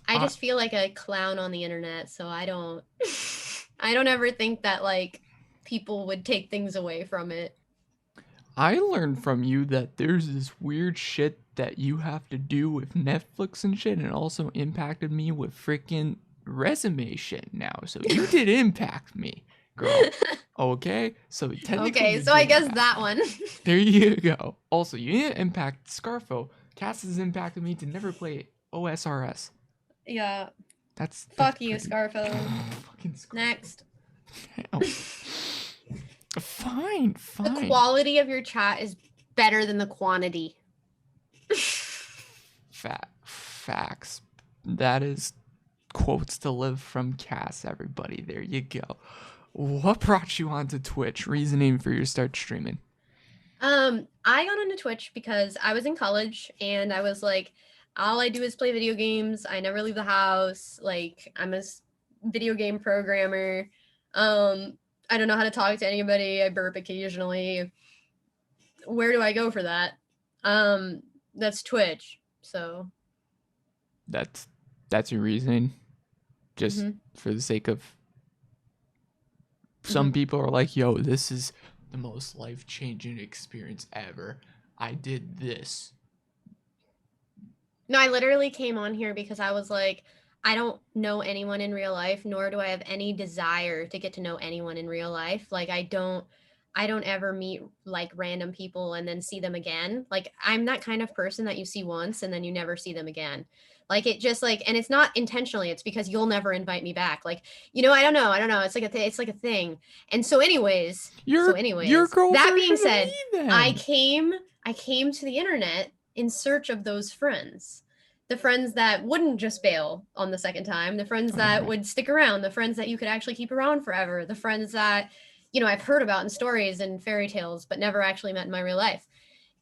I just feel like a clown on the internet, so I don't ever think that like people would take things away from it. I learned from you that there's this weird shit that you have to do with Netflix and shit, and it also impacted me with freaking resume shit now. So you did impact me, girl. Okay? So okay, so I guess that one. There you go. Also, you didn't impact Scarfo. Cass has impacted me to never play OSRS. Yeah. That's fuck you, Scarfo. Fucking Scarfo. Next. Fine. The quality of your chat is better than the quantity. Facts. That is quotes to live from Cass, everybody. There you go. What brought you onto Twitch? Reasoning for your start streaming? I got onto Twitch because I was in college and I was like, all I do is play video games. I never leave the house. Like, I'm a video game programmer. I don't know how to talk to anybody. I burp occasionally. Where do I go for that? That's Twitch. So that's your reasoning, just for the sake of some people are like, yo, this is the most life-changing experience ever. I did this. No, I literally came on here because I was like, I don't know anyone in real life, nor do I have any desire to get to know anyone in real life. Like, I don't ever meet like random people and then see them again. Like, I'm that kind of person that you see once and then you never see them again. Like, it just like, and it's not intentionally, it's because you'll never invite me back. Like, you know, I don't know. It's like a thing. And so anyways, your that being said, I came to the internet in search of those friends. the friends that wouldn't just bail on the second time, the friends that would stick around, the friends that you could actually keep around forever, the friends that, you know, I've heard about in stories and fairy tales, but never actually met in my real life.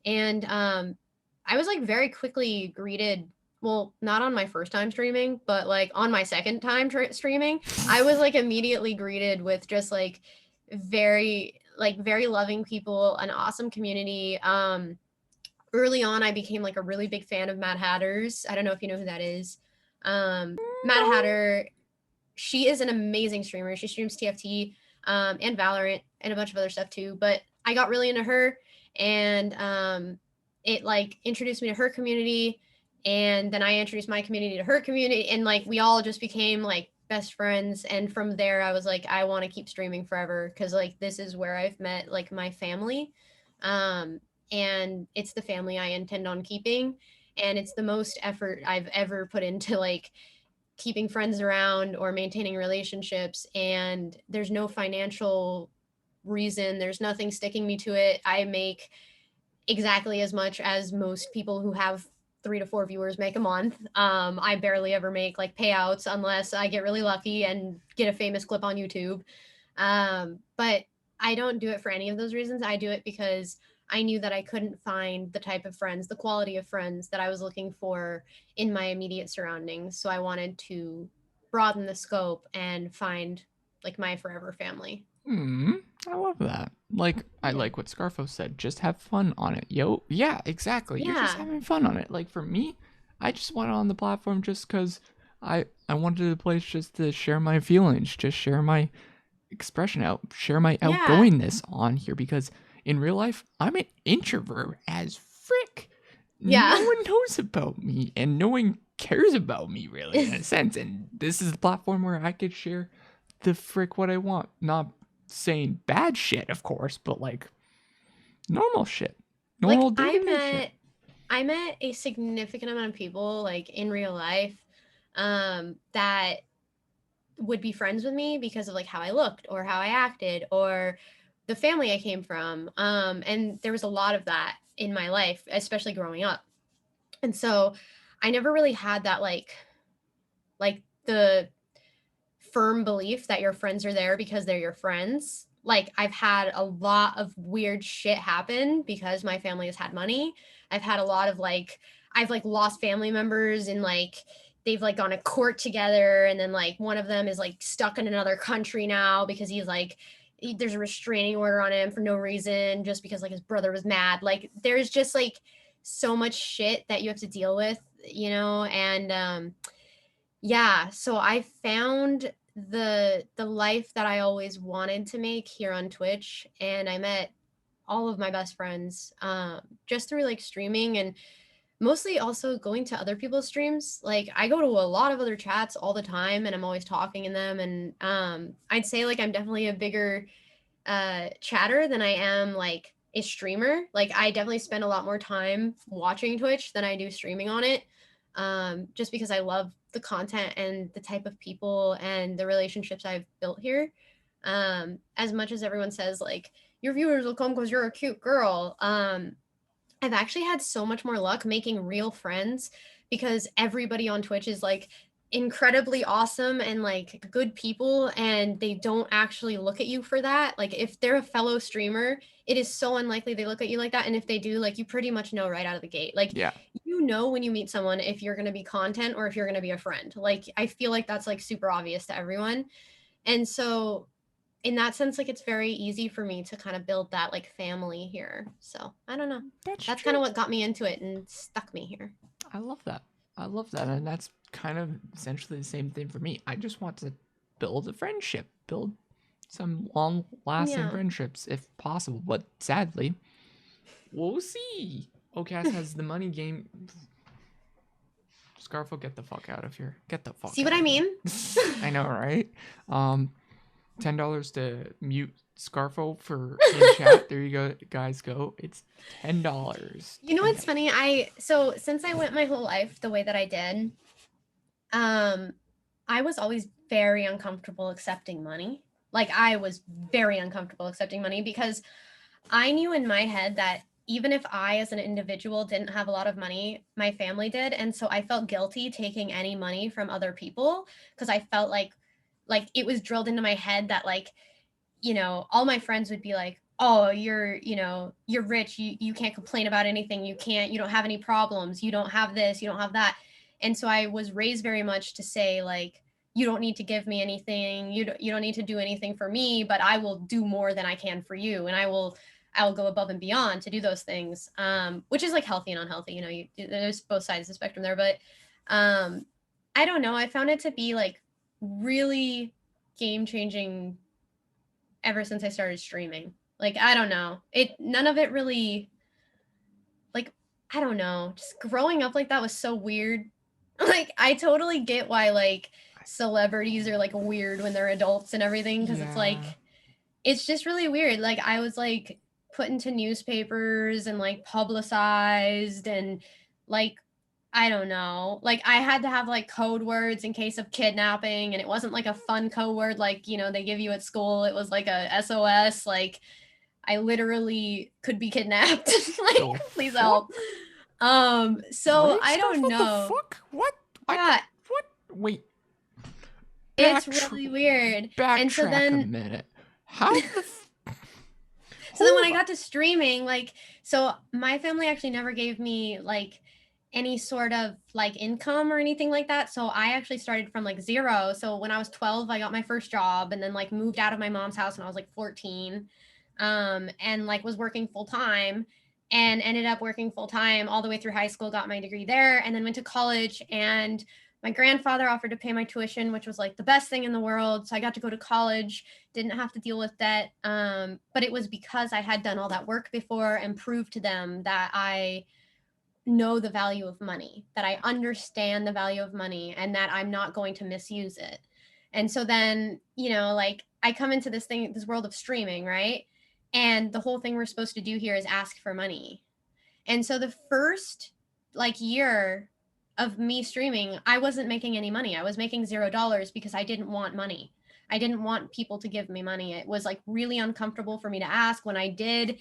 And I was like very quickly greeted. Well, not on my first time streaming, but like on my second time streaming, I was like immediately greeted with just like very loving people, an awesome community. Early on, I became like a really big fan of Mad Hatters. I don't know if you know who that is. Mad No. Hatter, she is an amazing streamer. She streams TFT and Valorant and a bunch of other stuff too. But I got really into her, and it like introduced me to her community, and then I introduced my community to her community, and like we all just became like best friends. And from there, I was like, I want to keep streaming forever because like this is where I've met like my family, um, and it's the family I intend on keeping, and it's the most effort I've ever put into like keeping friends around or maintaining relationships, and there's no financial reason, there's nothing sticking me to it. I make exactly as much as most people who have 3 to 4 viewers make a month. I barely ever make like payouts unless I get really lucky and get a famous clip on YouTube. But I don't do it for any of those reasons. I do it because I knew that I couldn't find the type of friends, the quality of friends that I was looking for in my immediate surroundings. So I wanted to broaden the scope and find like my forever family. I love that. Like, I Yeah. like what Scarfo said. Just have fun on it, yo. Yeah, exactly. You're just Yeah. having fun on it. Like for me, I just went on the platform just because I wanted a place just to share my feelings, just share my expression out, share my Yeah. outgoingness on here because in real life I'm an introvert as frick. Yeah. No one knows about me and no one cares about me really in a sense. And this is the platform where I could share the frick what I want. Not saying bad shit, of course, but like normal shit. Like Normal day-to-day shit. I met a significant amount of people like in real life that would be friends with me because of like how I looked or how I acted or the family I came from. And there was a lot of that in my life, especially growing up. And so I never really had that like the firm belief that your friends are there because they're your friends. Like I've had a lot of weird shit happen because my family has had money. I've had a lot of like I've like lost family members and like they've like gone to court together, and then like one of them is like stuck in another country now because he's like there's a restraining order on him for no reason just because like his brother was mad. Like there's just like so much shit that you have to deal with, you know, and yeah, so I found the life that I always wanted to make here on Twitch, and I met all of my best friends just through like streaming and mostly also going to other people's streams. Like I go to a lot of other chats all the time and I'm always talking in them, and I'd say like I'm definitely a bigger chatter than I am like a streamer. Like I definitely spend a lot more time watching Twitch than I do streaming on it. Just because I love the content and the type of people and the relationships I've built here. As much as everyone says like your viewers will come because you're a cute girl. I've actually had so much more luck making real friends because everybody on Twitch is like incredibly awesome and like good people, and they don't actually look at you for that. Like if they're a fellow streamer, it is so unlikely they look at you like that, and if they do, like you pretty much know right out of the gate. Like Yeah. you know when you meet someone if you're going to be content or if you're going to be a friend. Like I feel like that's like super obvious to everyone. And so in that sense, like it's very easy for me to kind of build that like family here. So I don't know. That's That's kind of true. what got me into it and stuck me here. I love that. I love that. And that's kind of essentially the same thing for me. I just want to build a friendship, build some long lasting Yeah. friendships if possible. But sadly, we'll see. Ocas has the money game. Scarfo, get the fuck out of here. Get the fuck See what out I of here. mean? I know, right? $10 to mute Scarfo for in chat. There you go, guys. Go. It's $10. You know what's funny? So since I went my whole life the way that I did, I was always very uncomfortable accepting money. Like I was very uncomfortable accepting money because I knew in my head that even if I as an individual didn't have a lot of money, my family did, and so I felt guilty taking any money from other people because I felt like it was drilled into my head that like, all my friends would be like, "Oh, you're rich. You can't complain about anything. You don't have any problems. You don't have this, you don't have that." And so I was raised very much to say like, "You don't need to give me anything. You don't need to do anything for me, but I will do more than I can for you, and I will go above and beyond to do those things." Which is like healthy and unhealthy, there's both sides of the spectrum there, but um I don't know, I found it to be like really game changing ever since I started streaming. Like, I don't know. None of it really, like, I don't know. Just growing up like that was so weird. Like, I totally get why, like, celebrities are, like, weird when they're adults and everything, because it's Yeah. like, it's just really weird. Like, I was, like, put into newspapers and, like, publicized and, like, I don't know. Like, I had to have, like, code words in case of kidnapping, and it wasn't, like, a fun code word like, they give you at school. It was, like, a SOS, like, I literally could be kidnapped. Like, The please fuck? help. So Rape I stuff? don't What the know. fuck? What? Yeah, What? Wait. it's really weird. And so Backtrack a then minute. How the so then when Hold I on. got to streaming, like, so my family actually never gave me like any sort of like income or anything like that. So I actually started from like zero. So when I was 12, I got my first job and then like moved out of my mom's house when I was like 14. And like was working full time and ended up working full time all the way through high school, got my degree there, and then went to college. And my grandfather offered to pay my tuition, which was like the best thing in the world. So I got to go to college, didn't have to deal with debt. But it was because I had done all that work before and proved to them that I know the value of money, that I understand the value of money, and that I'm not going to misuse it. And so then, like I come into this world of streaming, right? And the whole thing we're supposed to do here is ask for money. And so the first like year of me streaming, I wasn't making any money. I was making $0 because I didn't want money. I didn't want people to give me money. It was like really uncomfortable for me to ask. When I did,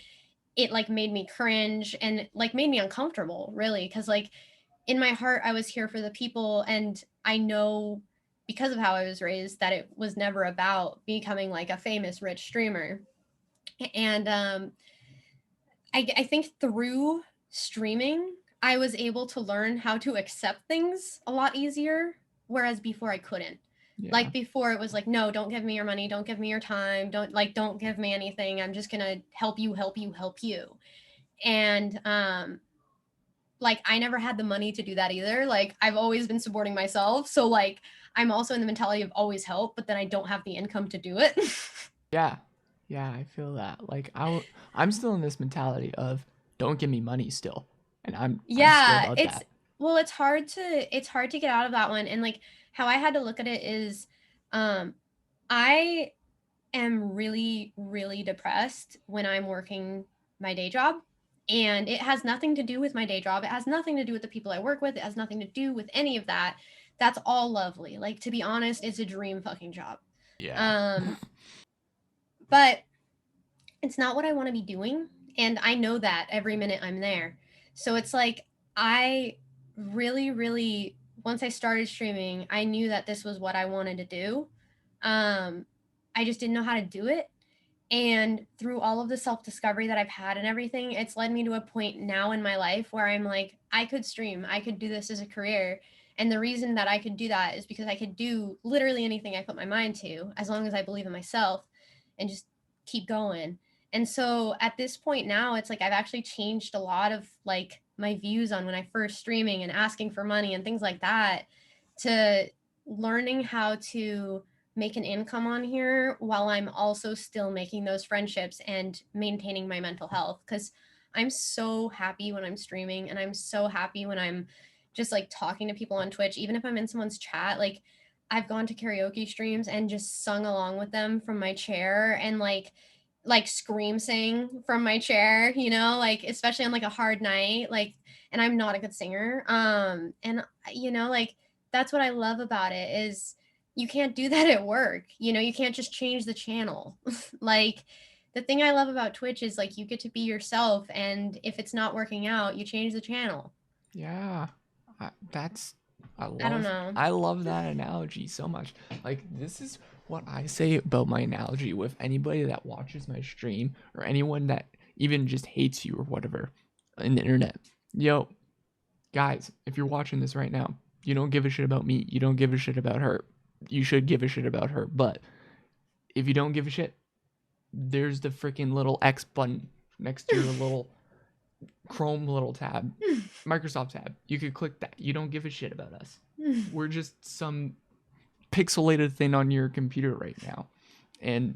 it like made me cringe and like made me uncomfortable, really, because like in my heart I was here for the people, and I know because of how I was raised that it was never about becoming like a famous rich streamer. And I think through streaming, I was able to learn how to accept things a lot easier, whereas before I couldn't. Yeah. Like before, it was like, no, don't give me your money, don't give me your time, don't give me anything. I'm just gonna help you, help you, help you. And like I never had the money to do that either. Like I've always been supporting myself, so like I'm also in the mentality of always help, but then I don't have the income to do it. Yeah. Yeah, I feel that. Like I'm still in this mentality of don't give me money still. And I'm still Yeah, about it's that. well, it's hard to get out of that one. And like how I had to look at it is um I am really really depressed when I'm working my day job, and it has nothing to do with my day job. It has nothing to do with the people I work with. It has nothing to do with any of that. That's all lovely. Like, to be honest, it's a dream fucking job. Yeah. Um but it's not what I want to be doing. And I know that every minute I'm there. So it's like, I really, really, once I started streaming, I knew that this was what I wanted to do. Um, I just didn't know how to do it. And through all of the self discovery that I've had and everything, it's led me to a point now in my life where I'm like, I could stream, I could do this as a career. And the reason that I could do that is because I could do literally anything I put my mind to, as long as I believe in myself and just keep going. And so at this point now, it's like I've actually changed a lot of like my views on when I first streaming and asking for money and things like that, to learning how to make an income on here while I'm also still making those friendships and maintaining my mental health. Because I'm so happy when I'm streaming, and I'm so happy when I'm just like talking to people on Twitch, even if I'm in someone's chat. Like, I've gone to karaoke streams and just sung along with them from my chair, and like scream sing from my chair, like especially on like a hard night, like, and I'm not a good singer. And like that's what I love about it is you can't do that at work. You can't just change the channel. Like the thing I love about Twitch is like you get to be yourself, and if it's not working out, you change the channel. Yeah, that's I don't know. I love that analogy so much. Like this is what I say about my analogy with anybody that watches my stream or anyone that even just hates you or whatever in the internet. Yo, guys, if you're watching this right now, you don't give a shit about me. You don't give a shit about her. You should give a shit about her. But if you don't give a shit, there's the freaking little X button next to your little Chrome little tab, Microsoft tab. You could click that. You don't give a shit about us. We're just some pixelated thing on your computer right now. And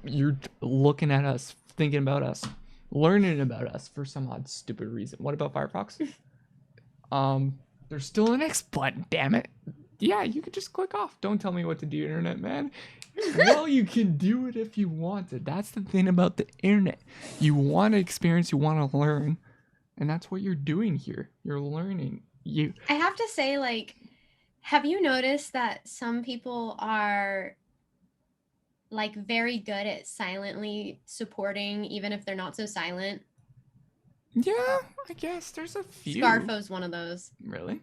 you're looking at us, thinking about us, learning about us for some odd stupid reason. What about Firefox? There's still an X button, damn it. Yeah, you could just click off. Don't tell me what to do, internet man. Well, you can do it if you want to. That's the thing about the internet. You want to experience, you want to learn, and that's what you're doing here. You're learning. I have to say, like, have you noticed that some people are like very good at silently supporting even if they're not so silent? Yeah, I guess there's a few. Scarfo's one of those. Really?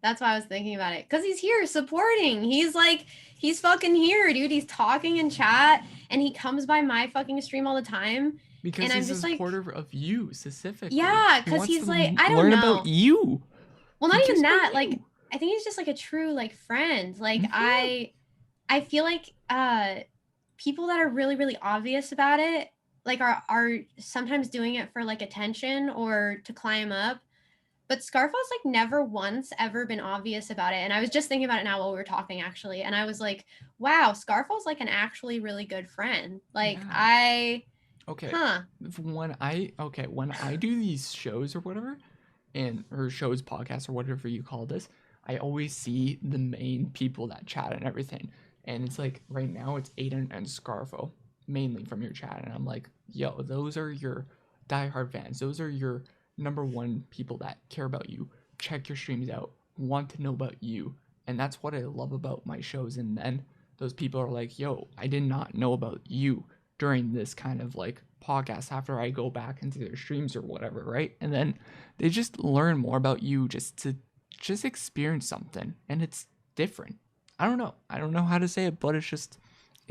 That's why I was thinking about it. Because he's here supporting. He's like, he's fucking here, dude. He's talking in chat and he comes by my fucking stream all the time. Because and he's I'm just a supporter of you specifically. Yeah, because he's like, I don't learn know. about you. Well, not even that. Like, I think he's just like a true like friend. Like I feel like people that are really, really obvious about it, like are sometimes doing it for like attention or to climb up. But Scarfo's like never once ever been obvious about it. And I was just thinking about it now while we were talking actually. And I was like, wow, Scarfo's like an actually really good friend. Like Okay. Huh. When I do these shows or whatever, or shows, podcasts, or whatever you call this, I always see the main people that chat and everything. And it's like right now it's Aiden and Scarfo mainly from your chat. And I'm like, yo, those are your diehard fans. Those are your number one people that care about you, check your streams out, want to know about you. And that's what I love about my shows. And then those people are like, yo, I did not know about you during this kind of like podcast after I go back into their streams or whatever, right? And then they just learn more about you just to just experience something, and it's different. I don't know how to say it, but it's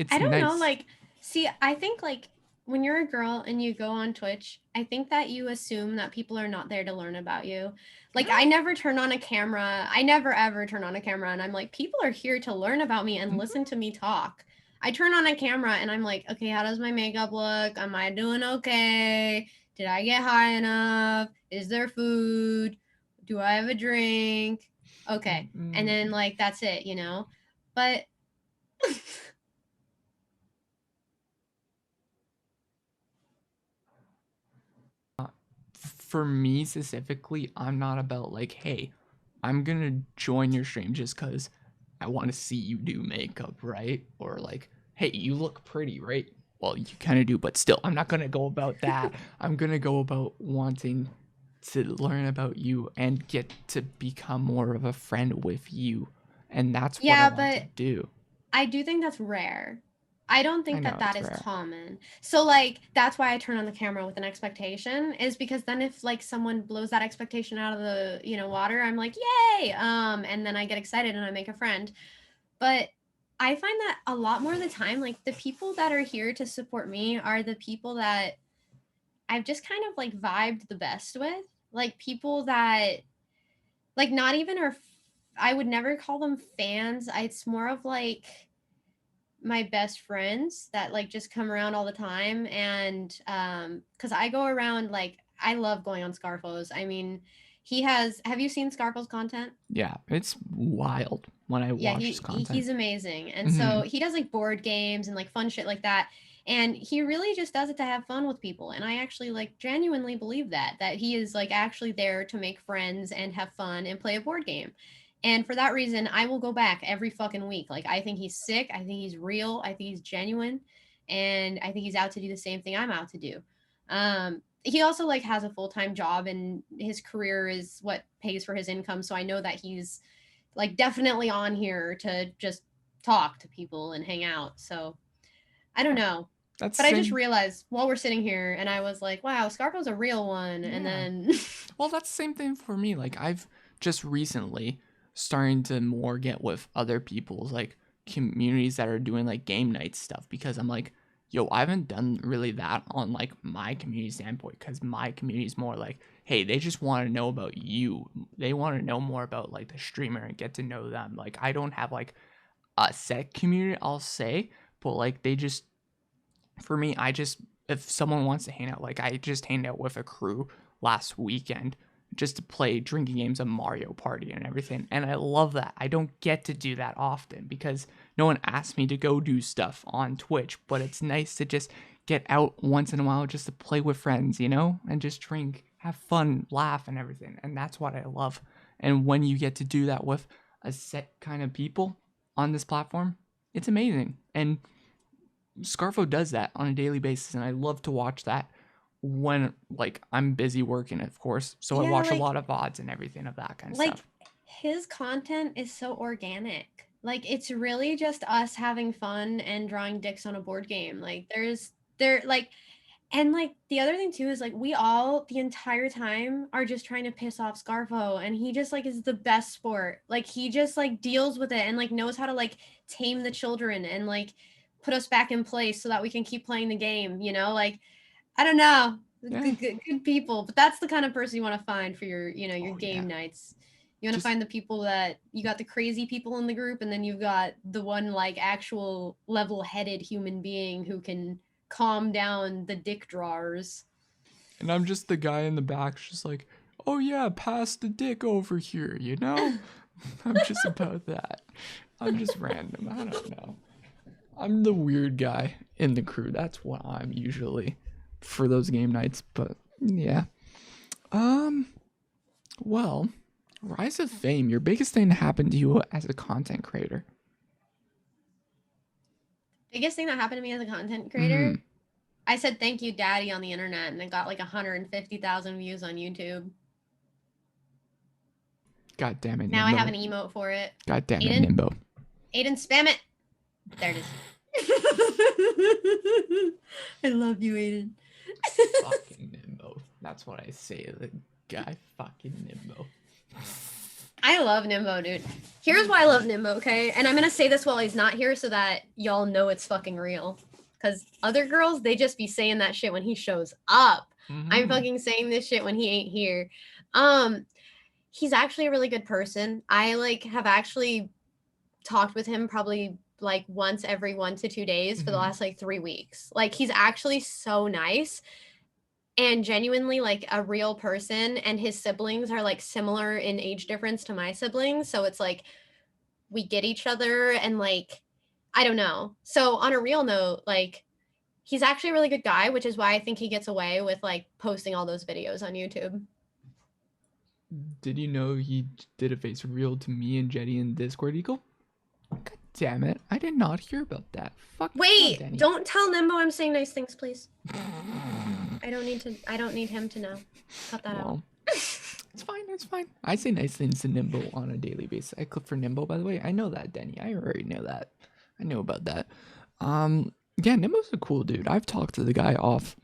I don't know, like, see, I think like when you're a girl and you go on Twitch, I think that you assume that people are not there to learn about you. Like, I never turn on a camera. I never ever turn on a camera and I'm like, people are here to learn about me and listen to me talk. I turn on a camera and I'm like, okay, how does my makeup look? Am I doing okay? Did I get high enough? Is there food? Do I have a drink? Okay. And then like that's it, you know? But for me specifically, I'm not about like, hey, I'm gonna join your stream just because I want to see you do makeup, right? Or like, hey, you look pretty, right? Well, you kind of do, but still, I'm not gonna go about that. I'm gonna go about wanting to learn about you and get to become more of a friend with you, and that's what I want to do. I do think that's rare. I don't think that is common. So like that's why I turn on the camera with an expectation, is because then if like someone blows that expectation out of the, you know, water, I'm like, yay. And then I get excited and I make a friend. But I find that a lot more of the time, like the people that are here to support me are the people that I've just kind of like vibed the best with. Like people that like not even are, I would never call them fans. It's more of like my best friends that like just come around all the time. And because I go around, like I love going on Scarfo's. I mean, have you seen Scarfo's content? Yeah, it's wild when I watch his content. He's amazing. And so he does like board games and like fun shit like that. And he really just does it to have fun with people. And I actually like genuinely believe that he is like actually there to make friends and have fun and play a board game. And for that reason, I will go back every fucking week. Like, I think he's sick. I think he's real. I think he's genuine. And I think he's out to do the same thing I'm out to do. He also like has a full-time job and his career is what pays for his income. So I know that he's like definitely on here to just talk to people and hang out. So I don't know. That's But I just same. realized while we're sitting here, and I was like, wow, Scarfo's a real one. And Yeah. then Well, that's the same thing for me. Like I've just recently starting to more get with other people's like communities that are doing like game night stuff because I'm like, yo, I haven't done really that on like my community standpoint because my community is more like, hey, they just want to know about you. They want to know more about like the streamer and get to know them. Like I don't have like a set community, I'll say, but like they just for me, I just if someone wants to hang out, like I just hanged out with a crew last weekend just to play drinking games of Mario Party and everything. And I love that. I don't get to do that often because no one asks me to go do stuff on Twitch, but it's nice to just get out once in a while just to play with friends, you know, and just drink, have fun, laugh and everything. And that's what I love. And when you get to do that with a set kind of people on this platform, it's amazing. And Scarfo does that on a daily basis, and I love to watch that when like I'm busy working, of course. So I yeah, watch a lot of VODs and everything of that kind of like stuff. his content is so organic. Like it's really just us having fun and drawing dicks on a board game. Like there like and like the other thing too is like we all the entire time are just trying to piss off Scarfo and he just like is the best sport. Like he just like deals with it and like knows how to like tame the children and like put us back in place so that we can keep playing the game, you know? Like I don't know. Yeah. Good people, but that's the kind of person you want to find for your, you know, your Oh yeah. game nights. You want to Just find the people that you got the crazy people in the group, and then you've got the one like actual level-headed human being who can calm down the dick drawers. and I'm just the guy in the back, just like, oh yeah, pass the dick over here, you know? I'm just about that. I'm just random. I don't know. I'm the weird guy in the crew. That's what I'm usually for those game nights. But yeah. Um. Well, rise of fame. Your biggest thing to happen to you as a content creator. Biggest thing that happened to me as a content creator, Hmm. I said thank you, daddy, on the internet, and it got like 150,000 views on YouTube. God damn it, Now I have Nimbo. an emote for it. God damn it, Aiden, Nimbo. Aiden, spam it. There it is. I love you, Aiden. Fucking Nimbo. That's what I say. The guy fucking Nimbo. I love Nimbo, dude. Here's why I love Nimbo, okay? And I'm gonna say this while he's not here so that y'all know it's fucking real. Because other girls, they just be saying that shit when he shows up. I'm fucking saying this shit when he ain't here. He's actually a really good person. I like have actually talked with him probably like once every 1 to 2 days for the last like 3 weeks. Like he's actually so nice and genuinely like a real person, and his siblings are like similar in age difference to my siblings, so it's like we get each other and like I don't know. So on a real note, like he's actually a really good guy, which is why I think he gets away with like posting all those videos on YouTube. Did you know he did a face reveal to me and Jetty in Discord Eagle? God damn it. I did not hear about that. Fuck yeah, Wait, Denny. don't tell Nimbo I'm saying nice things, please. I don't need him to know. Cut that out. It's fine, it's fine. I say nice things to Nimbo on a daily basis. I clip for Nimbo, by the way. I know that, Denny. I already know that. I know about that. Yeah, Nimbo's a cool dude. I've talked to the guy off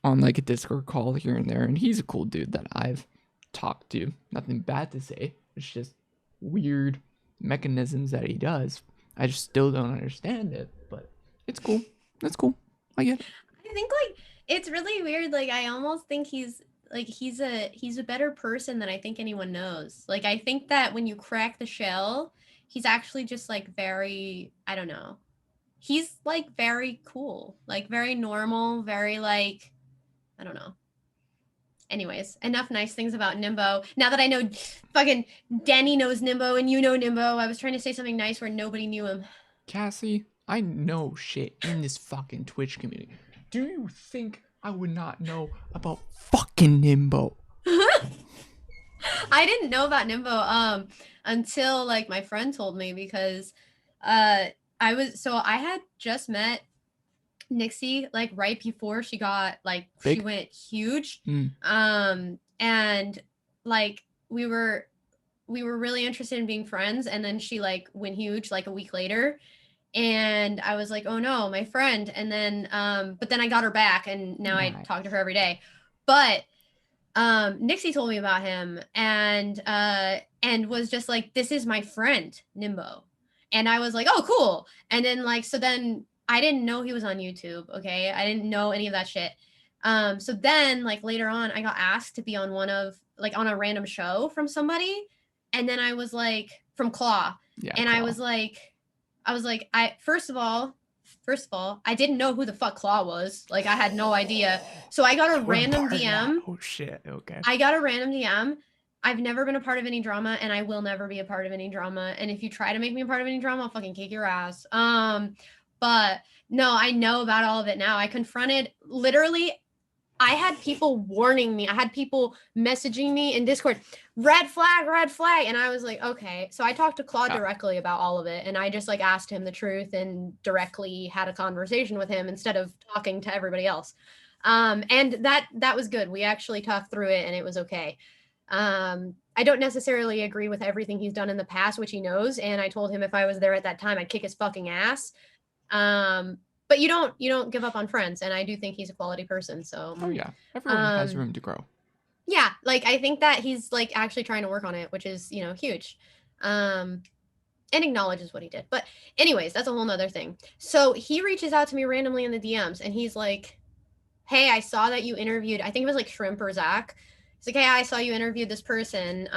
on like a Discord call here and there, and he's a cool dude that I've talked to. Nothing bad to say. It's just weird mechanisms that he does. I just still don't understand it, but it's cool. That's cool. I get it. I think like it's really weird. Like I almost think he's a better person than I think anyone knows. Like I think that when you crack the shell, he's actually just like very, I don't know. He's like very cool, like very normal, very like I don't know. Anyways, enough nice things about Nimbo. Now that I know fucking Danny knows Nimbo and you know Nimbo, I was trying to say something nice where nobody knew him. Cassie, I know shit in this fucking Twitch community. Do you think I would not know about fucking Nimbo? I didn't know about Nimbo until like my friend told me because I had just met Nixie like right before she got like Big? she went huge. Mm. And like we were really interested in being friends, and then she like went huge like a week later, And I was like, oh no, my friend. And then, but then I got her back, and now I Nice. talk to her every day. But Nixie told me about him, and was just like, this is my friend Nimbo. And I was like, oh cool. And then like, so then I didn't know he was on YouTube. Okay, I didn't know any of that shit. So then like later on I got asked to be on one of like on a random show from somebody, and then I was like, from Claw. Yeah, And Claw. I was like, I first of all, I didn't know who the fuck Claw was. Like I had no idea. So I got a You weren't random part of that. DM. Oh shit. Okay. I got a random DM. I've never been a part of any drama, and I will never be a part of any drama. And if you try to make me a part of any drama, I'll fucking kick your ass. But no, I know about all of it now. I confronted literally. I had people warning me. I had people messaging me in Discord, red flag, and I was like, okay. So I talked to Claude directly about all of it, and I just like asked him the truth and directly had a conversation with him instead of talking to everybody else. And that was good. We actually talked through it, and it was okay. I don't necessarily agree with everything he's done in the past, which he knows. And I told him if I was there at that time, I'd kick his fucking ass. But you don't give up on friends, and I do think he's a quality person. So Oh yeah, everyone has room to grow. Yeah, like I think that he's like actually trying to work on it, which is huge. And acknowledges what he did. But anyways, that's a whole nother thing. So he reaches out to me randomly in the DMs, and he's like, hey, I saw that you interviewed, I think it was like Shrimp or Zach. He's like, hey, I saw you interviewed this person.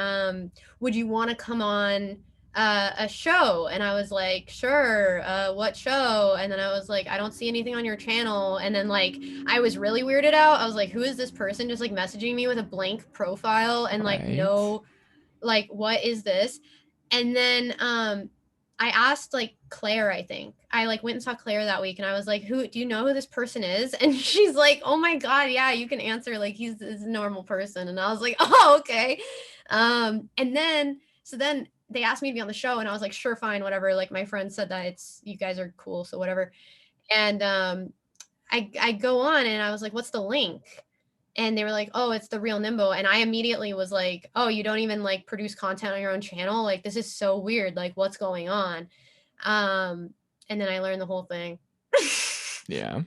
Would you want to come on a show? And I was like, sure. What show? And then I was like, I don't see anything on your channel. And then like I was really weirded out. I was like, who is this person just like messaging me with a blank profile and like no, like what is this? And then I asked like Claire, I think. I like went and saw Claire that week, and I was like, who do you know who this person is? And she's like, oh my God, yeah, you can answer. Like he's a normal person. And I was like, oh, okay. And then they asked me to be on the show, and I was like, sure, fine, whatever. Like my friend said that you guys are cool, so whatever. And I go on, and I was like, what's the link? And they were like, oh, it's the real Nimbo. And I immediately was like, oh, you don't even like produce content on your own channel? Like, this is so weird. Like, what's going on? And then I learned the whole thing. Yeah.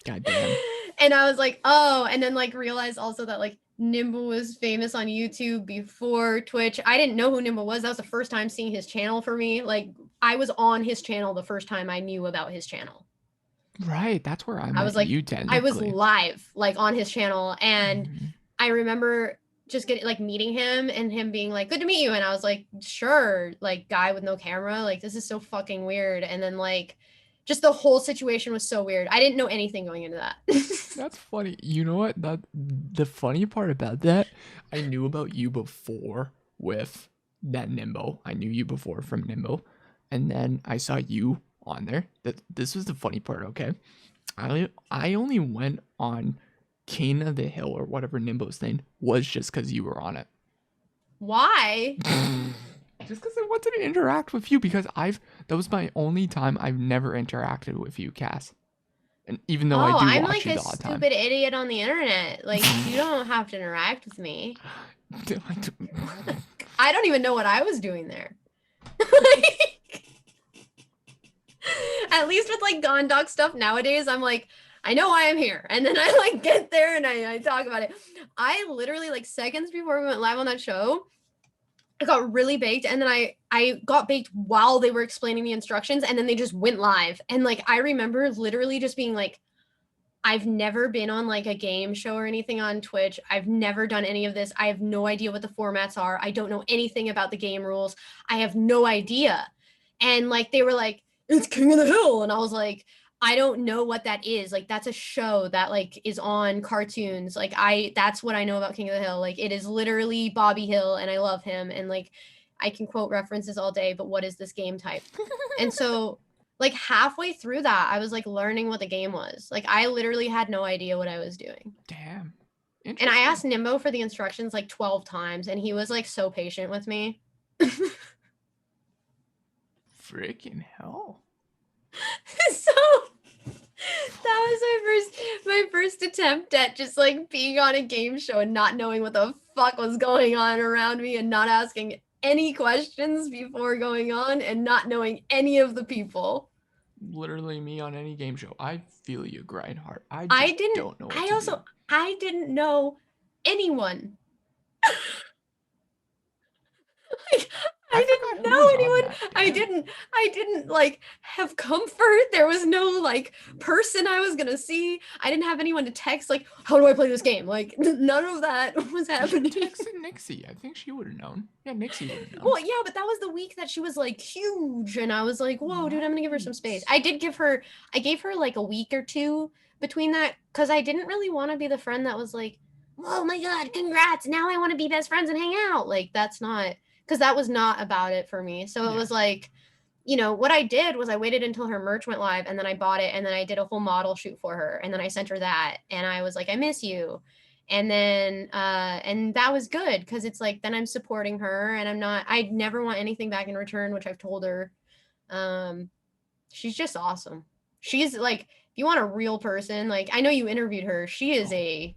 God damn. And I was like, oh, and then like realized also that like Nimbo was famous on YouTube before Twitch. I didn't know who Nimbo was. That was the first time seeing his channel for me. Like, I was on his channel the first time I knew about his channel. Right, that's where I was like, you technically. I was live like on his channel, and I remember just getting like meeting him and him being like, good to meet you. And I was like, sure, like guy with no camera, like this is so fucking weird. And then like just the whole situation was so weird. I didn't know anything going into that. That's funny. You know what? The funny part about that, I knew about you before with that Nimbo. I knew you before from Nimbo. And then I saw you on there. This was the funny part, okay? I only went on King of the Hill or whatever Nimbo's thing was just because you were on it. Why? Just because I wanted to interact with you, because that was my only time I've never interacted with you, Cass. And even though I do I'm watch like you a all the time. stupid idiot on the internet. Like you don't have to interact with me. I don't even know what I was doing there. At least with like Gondok stuff nowadays, I'm like, I know why I'm here. And then I like get there and I talk about it. I literally like seconds before we went live on that show, I got really baked. And then I got baked while they were explaining the instructions, and then they just went live. And like, I remember literally just being like, I've never been on like a game show or anything on Twitch. I've never done any of this. I have no idea what the formats are. I don't know anything about the game rules. I have no idea. And like, they were like, it's King of the Hill. And I was like, I don't know what that is. Like, that's a show that like is on cartoons. Like that's what I know about King of the Hill. Like, it is literally Bobby Hill, and I love him. And like, I can quote references all day, but what is this game type? And so like halfway through that, I was like learning what the game was. Like, I literally had no idea what I was doing. Damn. And I asked Nimbo for the instructions like 12 times, and he was like so patient with me. Freaking hell. So that was my first attempt at just like being on a game show and not knowing what the fuck was going on around me, and not asking any questions before going on, and not knowing any of the people. literally me on any game show. I feel you, Grindheart. I I just didn't. don't know what I to also do. I didn't know anyone. Like, I I forgot didn't who know was on anyone. that. Yeah. I didn't like have comfort. There was no like person I was gonna see. I didn't have anyone to text like, how do I play this game? Like none of that was You should have happening. texted Nixie. I think she would have known. Yeah, Nixie would have known. Well, yeah, but that was the week that she was like huge, and I was like, whoa, dude, I'm gonna give her some space. Nice. I gave her like a week or two between that because I didn't really want to be the friend that was like, oh my god, congrats, now I want to be best friends and hang out. Like that's not because that was not about it for me. So it was like, what I did was I waited until her merch went live and then I bought it and then I did a whole model shoot for her and then I sent her that and I was like, I miss you. And then and that was good because it's like then I'm supporting her and I never want anything back in return, which I've told her. Um she's just awesome. She's like, if you want a real person, like I know you interviewed her. She is a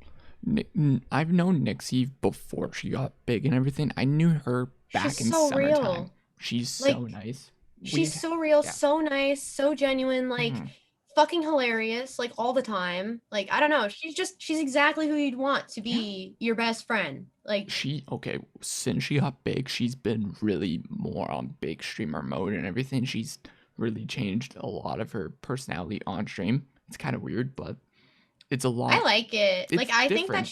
I've known Nixie before she got big and everything. I knew her she's back in so summertime. real. She's so Like nice. she's We've, so real, yeah. so nice, so genuine, like Mhm. fucking hilarious, like all the time. Like I don't know, she's exactly who you'd want to Yeah. be your best friend. Like Okay, since she got big, she's been really more on big streamer mode and everything. She's really changed a lot of her personality on stream. It's kind of weird, but it's a I lot. like it. Like It's different.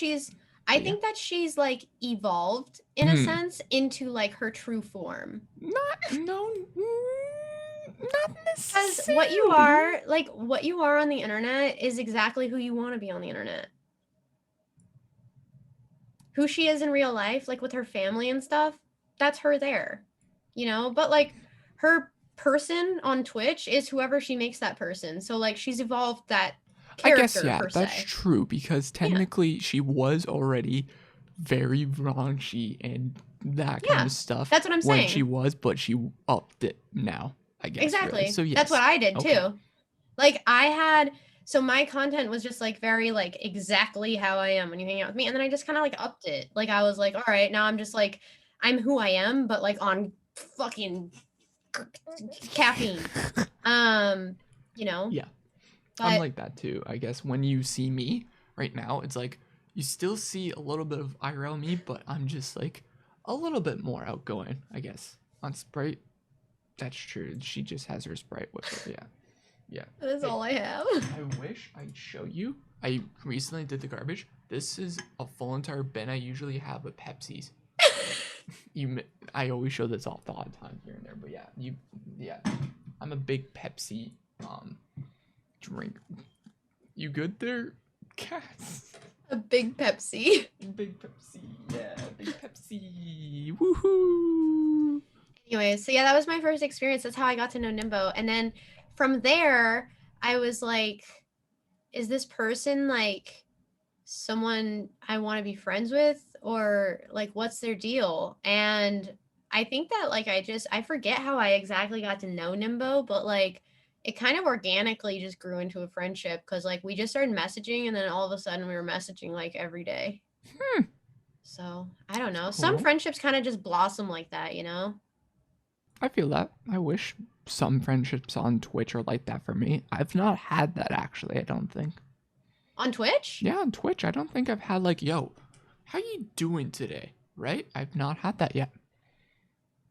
I But yeah. think that she's like evolved in a Hmm. sense into like her true form. Not, no, not Cuz necessarily. what you are on the internet is exactly who you want to be on the internet. Who she is in real life, like with her family and stuff, that's her there. But like her person on Twitch is whoever she makes that person. So like she's evolved that I guess, character yeah, per that's se. true because Yeah. technically she was already very raunchy and that kind Yeah. of stuff That's what I'm when she saying. was, but she upped it now, I guess, really. Exactly. So, That's what yes. I did Okay. too. Like I had so my content was just like very like exactly how I am when you hang out with me and then I just kind of like upped it. Like I was like, all right, now I'm just like I'm who I am but like on fucking caffeine. Um, you know, Yeah. I'm but like that too. I guess when you see me right now, it's like you still see a little bit of IRL me, but I'm just like a little bit more outgoing, I guess. On Sprite, that's true. She just has her Sprite with her. Yeah. Yeah. that is Hey, all I have. I wish I'd show you. I recently did the garbage. This is a full entire bin. I usually have a Pepsi's. I always show this off the odd time here and there, but yeah. I'm a big Pepsi drink. You good there, Cass? A big Pepsi. Big Pepsi, yeah, big Pepsi. Woohoo! Anyways, so yeah, that was my first experience. That's how I got to know Nimbo. And then from there, I was like, is this person like someone I want to be friends with or like what's their deal? And I think that like I forget how I exactly got to know Nimbo, but like it kind of organically just grew into a friendship because like we just started messaging and then all of a sudden we were messaging like every day. Hmm, So I don't that's know. Some cool. friendships kind of just blossom like that, you know? I feel that. I wish some friendships on Twitch are like that for me. I've not had that actually. I don't think. On Twitch? Yeah, on Twitch, I don't think I've had like, yo, how you doing today? Right? I've not had that yet.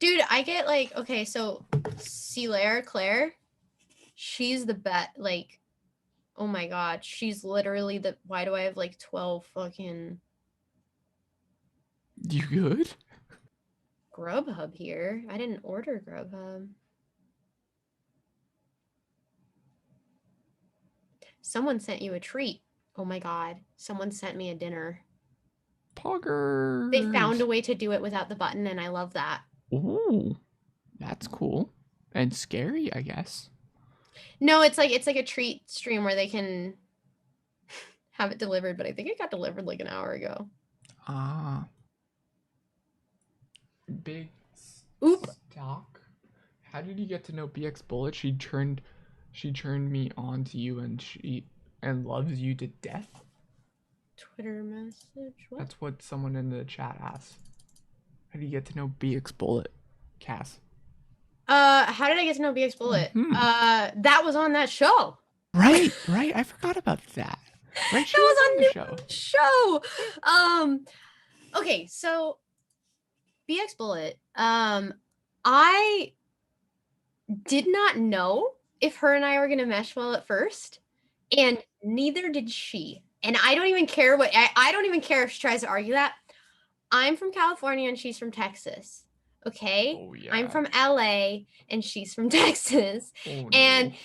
Dude, I get like, okay, so Claire, she's the bet. Like, oh my god, she's literally the. Why do I have like 12 fucking You good? Grubhub here? I didn't order Grubhub. Someone sent you a treat. Oh my god, someone sent me a dinner. They found Poggers. a way to do it without the button, and I love that. Ooh, that's cool and scary, I guess. No, it's like a treat stream where they can have it delivered, but I think it got delivered like an hour ago. Ah, big Oop. stock. How did you get to know BX Bullet? She turned me on to you, and loves you to death. Twitter message. What? That's what someone in the chat asked. How do you get to know BX Bullet, Cass? How did I get to know BX Bullet? Hmm. That was on that show. Right. I forgot about that. Right, she That was was on on the show. New show. Okay, so BX Bullet. I did not know if her and I were gonna mesh well at first, and neither did she. And I don't even care what I don't even care if she tries to argue that. I'm from California and she's from Texas. Okay? Oh yeah. I'm from LA and she's from Texas. Oh And no.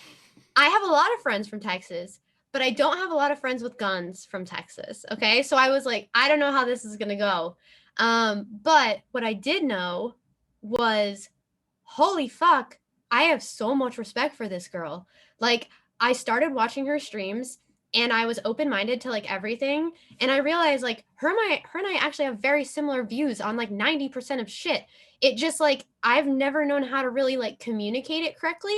I have a lot of friends from Texas, but I don't have a lot of friends with guns from Texas. Okay? So I was like, I don't know how this is going to go. But what I did know was, holy fuck, I have so much respect for this girl. Like, I started watching her streams and I was open-minded to like everything, and I realized like her and I actually have very similar views on like 90% of shit. It just like I've never known how to really like communicate it correctly,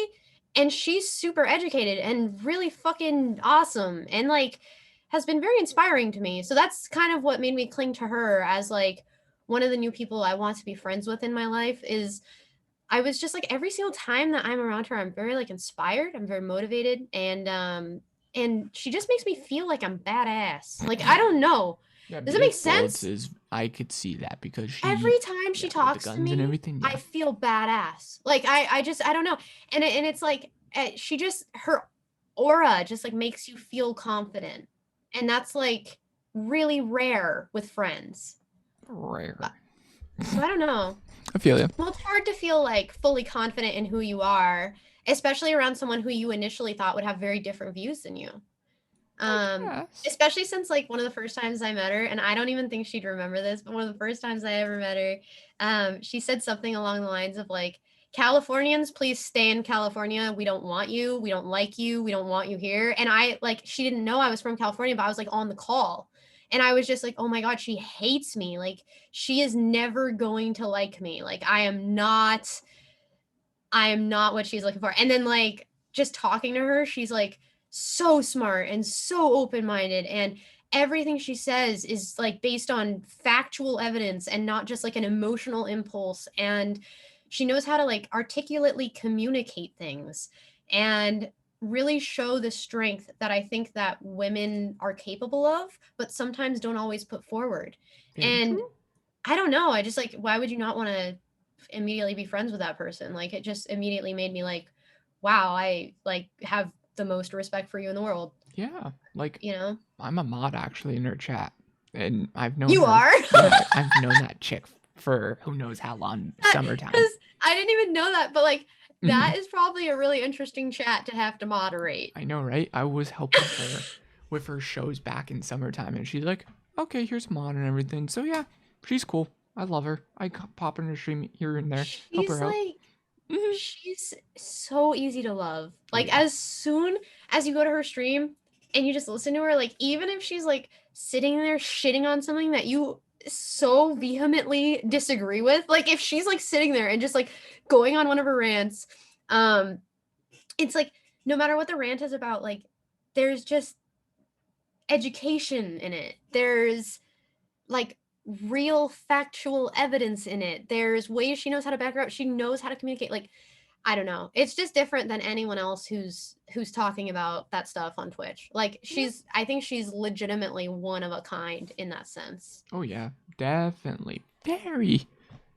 and she's super educated and really fucking awesome and like has been very inspiring to me. So that's kind of what made me cling to her as like one of the new people I want to be friends with in my life. Is I was just like every single time that I'm around her, I'm very like inspired. I'm very motivated, and she just makes me feel like I'm badass. Like I don't know. Yeah, Does it make BX Bullets sense? is I could see that because Every time yeah, she with the talks to guns and me, everything, I yeah. feel badass. Like I just I don't know. And it's like she just her aura just like makes you feel confident. And that's like really rare with friends. Rare. So I don't know. I feel you. Well, it's hard to feel like fully confident in who you are, especially around someone who you initially thought would have very different views than you. Yes. Especially since like one of the first times I met her, and I don't even think she'd remember this, but one of the first times I ever met her, she said something along the lines of like, Californians, please stay in California. We don't want you. We don't like you. We don't want you here. And I like, she didn't know I was from California, but I was like on the call. And I was just like, oh my God, she hates me. Like, she is never going to like me. Like, I am not what she's looking for. And then like just talking to her, she's like so smart and so open-minded, and everything she says is like based on factual evidence and not just like an emotional impulse, and she knows how to like articulately communicate things and really show the strength that I think that women are capable of but sometimes don't always put forward. Very And true. I don't know. I just like, why would you not want to immediately be friends with that person? Like, it just immediately made me like, wow, I like have the most respect for you in the world, Yeah. Like you know? I'm a mod actually in her chat. And I've known You her. are? Yeah, I've known that chick for who knows how long, summertime. Because I didn't even know that, but like, Mhm. that is probably a really interesting chat to have to moderate. I know, right? I was helping her with her shows back in summertime, and she's like, "Okay, here's mod and everything." So yeah, she's cool. I love her. I pop in her stream here and there, help She's her out. like, Hmm. she's so easy to love. Oh Like yeah. as soon as you go to her stream and you just listen to her, like even if she's like sitting there shitting on something that you so vehemently disagree with, like if she's like sitting there and just like going on one of her rants, um, it's like no matter what the rant is about, like there's just education in it. There's like real factual evidence in it. There's ways she knows how to back her up. She knows how to communicate. Like I don't know. It's just different than anyone else who's talking about that stuff on Twitch. Like Yeah. I think she's legitimately one of a kind in that sense. Oh yeah, definitely, very,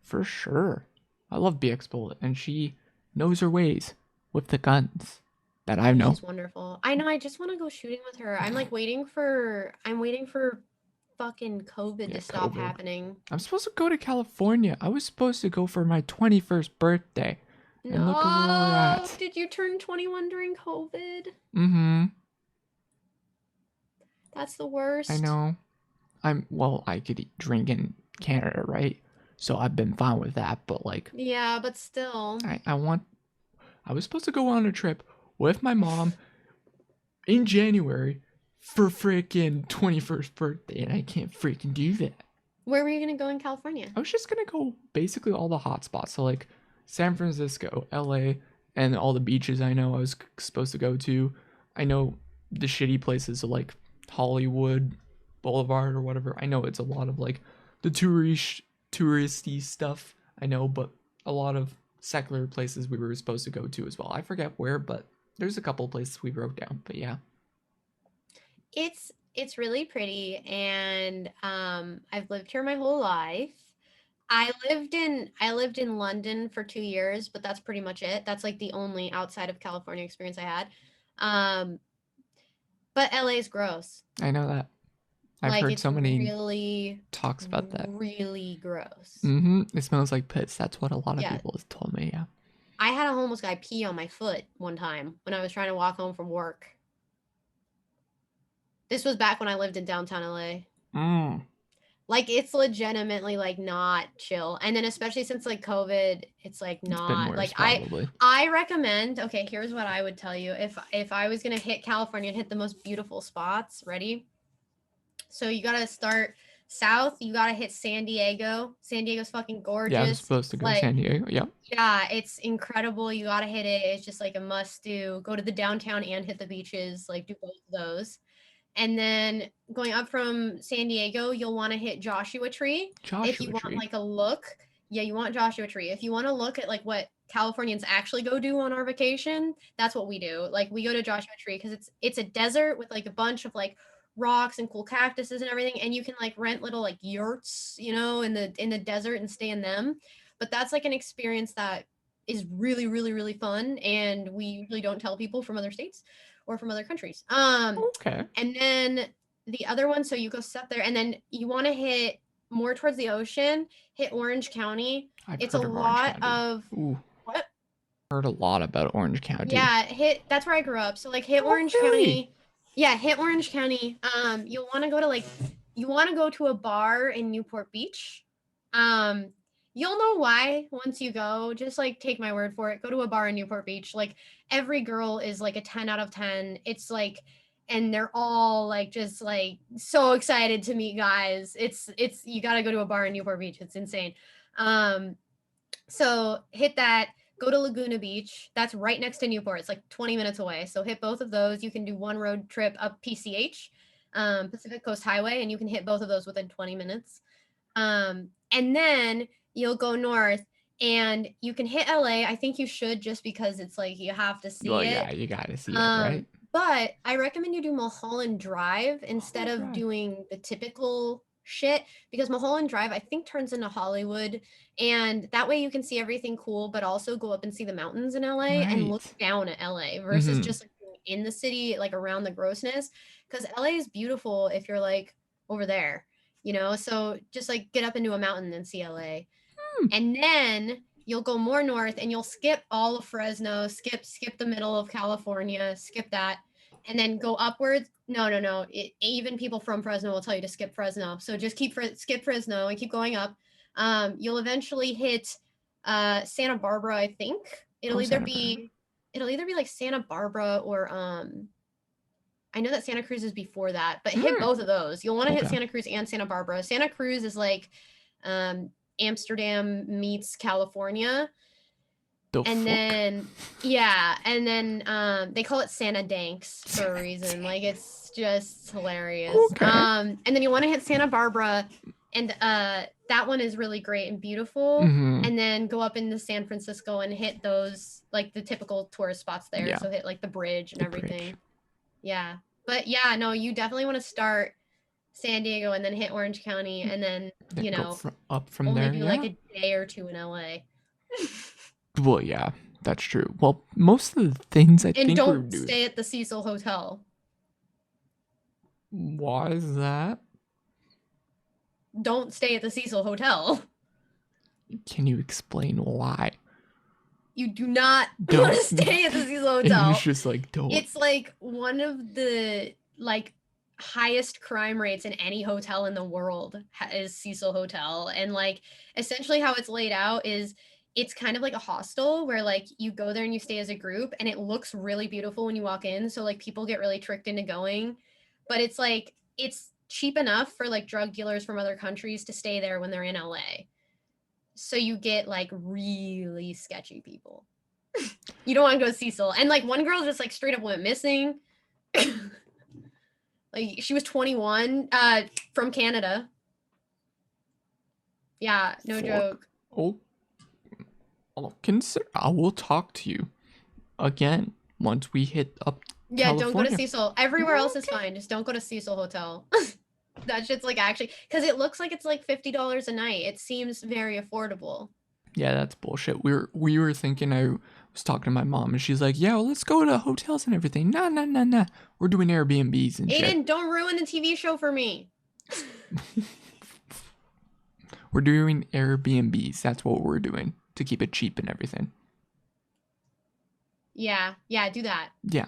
for sure. I love BX Bullet, and she knows her ways with the guns that I know. She's wonderful. I know, I just want to go shooting with her. I'm waiting for fucking COVID Yeah, to stop COVID. happening. I'm supposed to go to California. I was supposed to go for my 21st birthday. And look at where we're No, at. did you turn 21 during COVID? Mm-hmm. That's the I worst. know. Well, I could drink in Canada, right? So I've been fine with that, but like Yeah, but still. I was supposed to go on a trip with my mom in January for freaking 21st birthday, and I can't freaking do that. Where were you going to go in California? I was just gonna go basically all the hot spots. So like San Francisco, LA, and all the beaches I know I was supposed to go to. I know the shitty places of like Hollywood Boulevard or whatever. I know it's a lot of like the touristy stuff. I know, but a lot of secular places we were supposed to go to as well. I forget where, but there's a couple places we wrote down. But yeah. It's really pretty, and I've lived here my whole life. I lived in London for 2 years, but that's pretty much it. That's like the only outside of California experience I had. Um, but LA is gross. I know that. I've Like heard it's so many really, talks about that. really gross. It smells like piss. That's what a lot of Yeah. people have told me. Yeah. I had a homeless guy pee on my foot one time when I was trying to walk home from work. This was back when I lived in downtown LA. Like it's legitimately like not chill. And then especially since like COVID, it's like It's been not worse, like probably. I recommend, okay, here's what I would tell you. If I was gonna hit California and hit the most beautiful spots, ready? So you gotta start south, you gotta hit San Diego. San Diego's fucking gorgeous. Yeah, I was supposed to go to San Diego. Yeah. Yeah, it's incredible. You gotta hit it. It's just like a must do. Go to the downtown and hit the beaches. Like do both of those. And then going up from San Diego, you'll want to hit Joshua Tree. If you want like a look, yeah, you want Joshua Tree. If you want to look at like what Californians actually go do on our vacation, that's what we do. Like we go to Joshua Tree because it's a desert with like a bunch of like rocks and cool cactuses and everything, and you can like rent little like yurts, in the desert and stay in them. But that's like an experience that is really, really, really fun, and we usually don't tell people from other states or from other countries. Okay. And then the other one, so you go set there, and then you want to hit more towards the ocean, hit Orange County. It's a lot of what? Heard a lot about Orange County. Yeah, that's where I grew up. So like hit Orange County. Yeah, hit Orange County. You'll want to go to you want to go to a bar in Newport Beach. You'll know why once you go. Just like take my word for it. Go to a bar in Newport Beach. Like every girl is like a 10 out of 10. It's like, and they're all like just like so excited to meet guys. It's you got to go to a bar in Newport Beach. It's insane. So hit that. Go to Laguna Beach. That's right next to Newport. It's like 20 minutes away. So hit both of those. You can do one road trip up PCH, Pacific Coast Highway, and you can hit both of those within 20 minutes. And then you'll go north and you can hit LA. I think you should, just because it's like you have to see it. Yeah, you got to see it, right? But I recommend you do Mulholland Drive instead of doing the typical shit, because Mulholland Drive I think turns into Hollywood, and that way you can see everything cool but also go up and see the mountains in LA and look down at LA versus just like in the city, like around the grossness, because LA is beautiful if you're like over there, so just like get up into a mountain and see LA. And then you'll go more north and you'll skip all of Fresno, skip the middle of California, skip that, and then go upwards. No. Even people from Fresno will tell you to skip Fresno. So just skip Fresno and keep going up. You'll eventually hit Santa Barbara, I think. It'll either be like Santa Barbara or I know that Santa Cruz is before that, but hit both of those. You'll want to hit Santa Cruz and Santa Barbara. Santa Cruz is like Amsterdam meets California. Then they call it Santa Danks for a reason. Like it's just hilarious. And then you want to hit Santa Barbara, and that one is really great and beautiful. And then go up into San Francisco and hit those like the typical tourist spots there. So hit like the bridge and everything. Yeah. But yeah, no, you definitely want to start San Diego and then hit Orange County, and then up from only there. Do like a day or two in LA. Well, yeah, that's true. Well, most of the things I think we're doing. And don't stay at the Cecil Hotel. Why is that? Don't stay at the Cecil Hotel. Can you explain why? You do not want to stay at the Cecil Hotel. It's just like don't. It's like one of the like highest crime rates in any hotel in the world is Cecil Hotel. And like essentially how it's laid out is it's kind of like a hostel where like you go there and you stay as a group, and it looks really beautiful when you walk in. So like people get really tricked into going, but it's like it's cheap enough for like drug dealers from other countries to stay there when they're in LA. So you get like really sketchy people. You don't want to go to Cecil. And like one girl just like straight up went missing. Like she was 21, from Canada. Yeah, no joke. Oh. I will talk to you again once we hit up Yeah, don't go to California. Cecil. Everywhere else is Okay. fine. Just don't go to Cecil Hotel. That shit's like actually because it looks like it's like $50 a night. It seems very affordable. Yeah, that's bullshit. We were thinking. I was talking to my mom, and she's like, "Yeah, well, let's go to hotels and everything." Nah, nah, nah, nah. We're doing Airbnbs and shit. Aiden, don't ruin the TV show for me. We're doing Airbnbs. That's what we're doing to keep it cheap and everything. Yeah, do that. Yeah.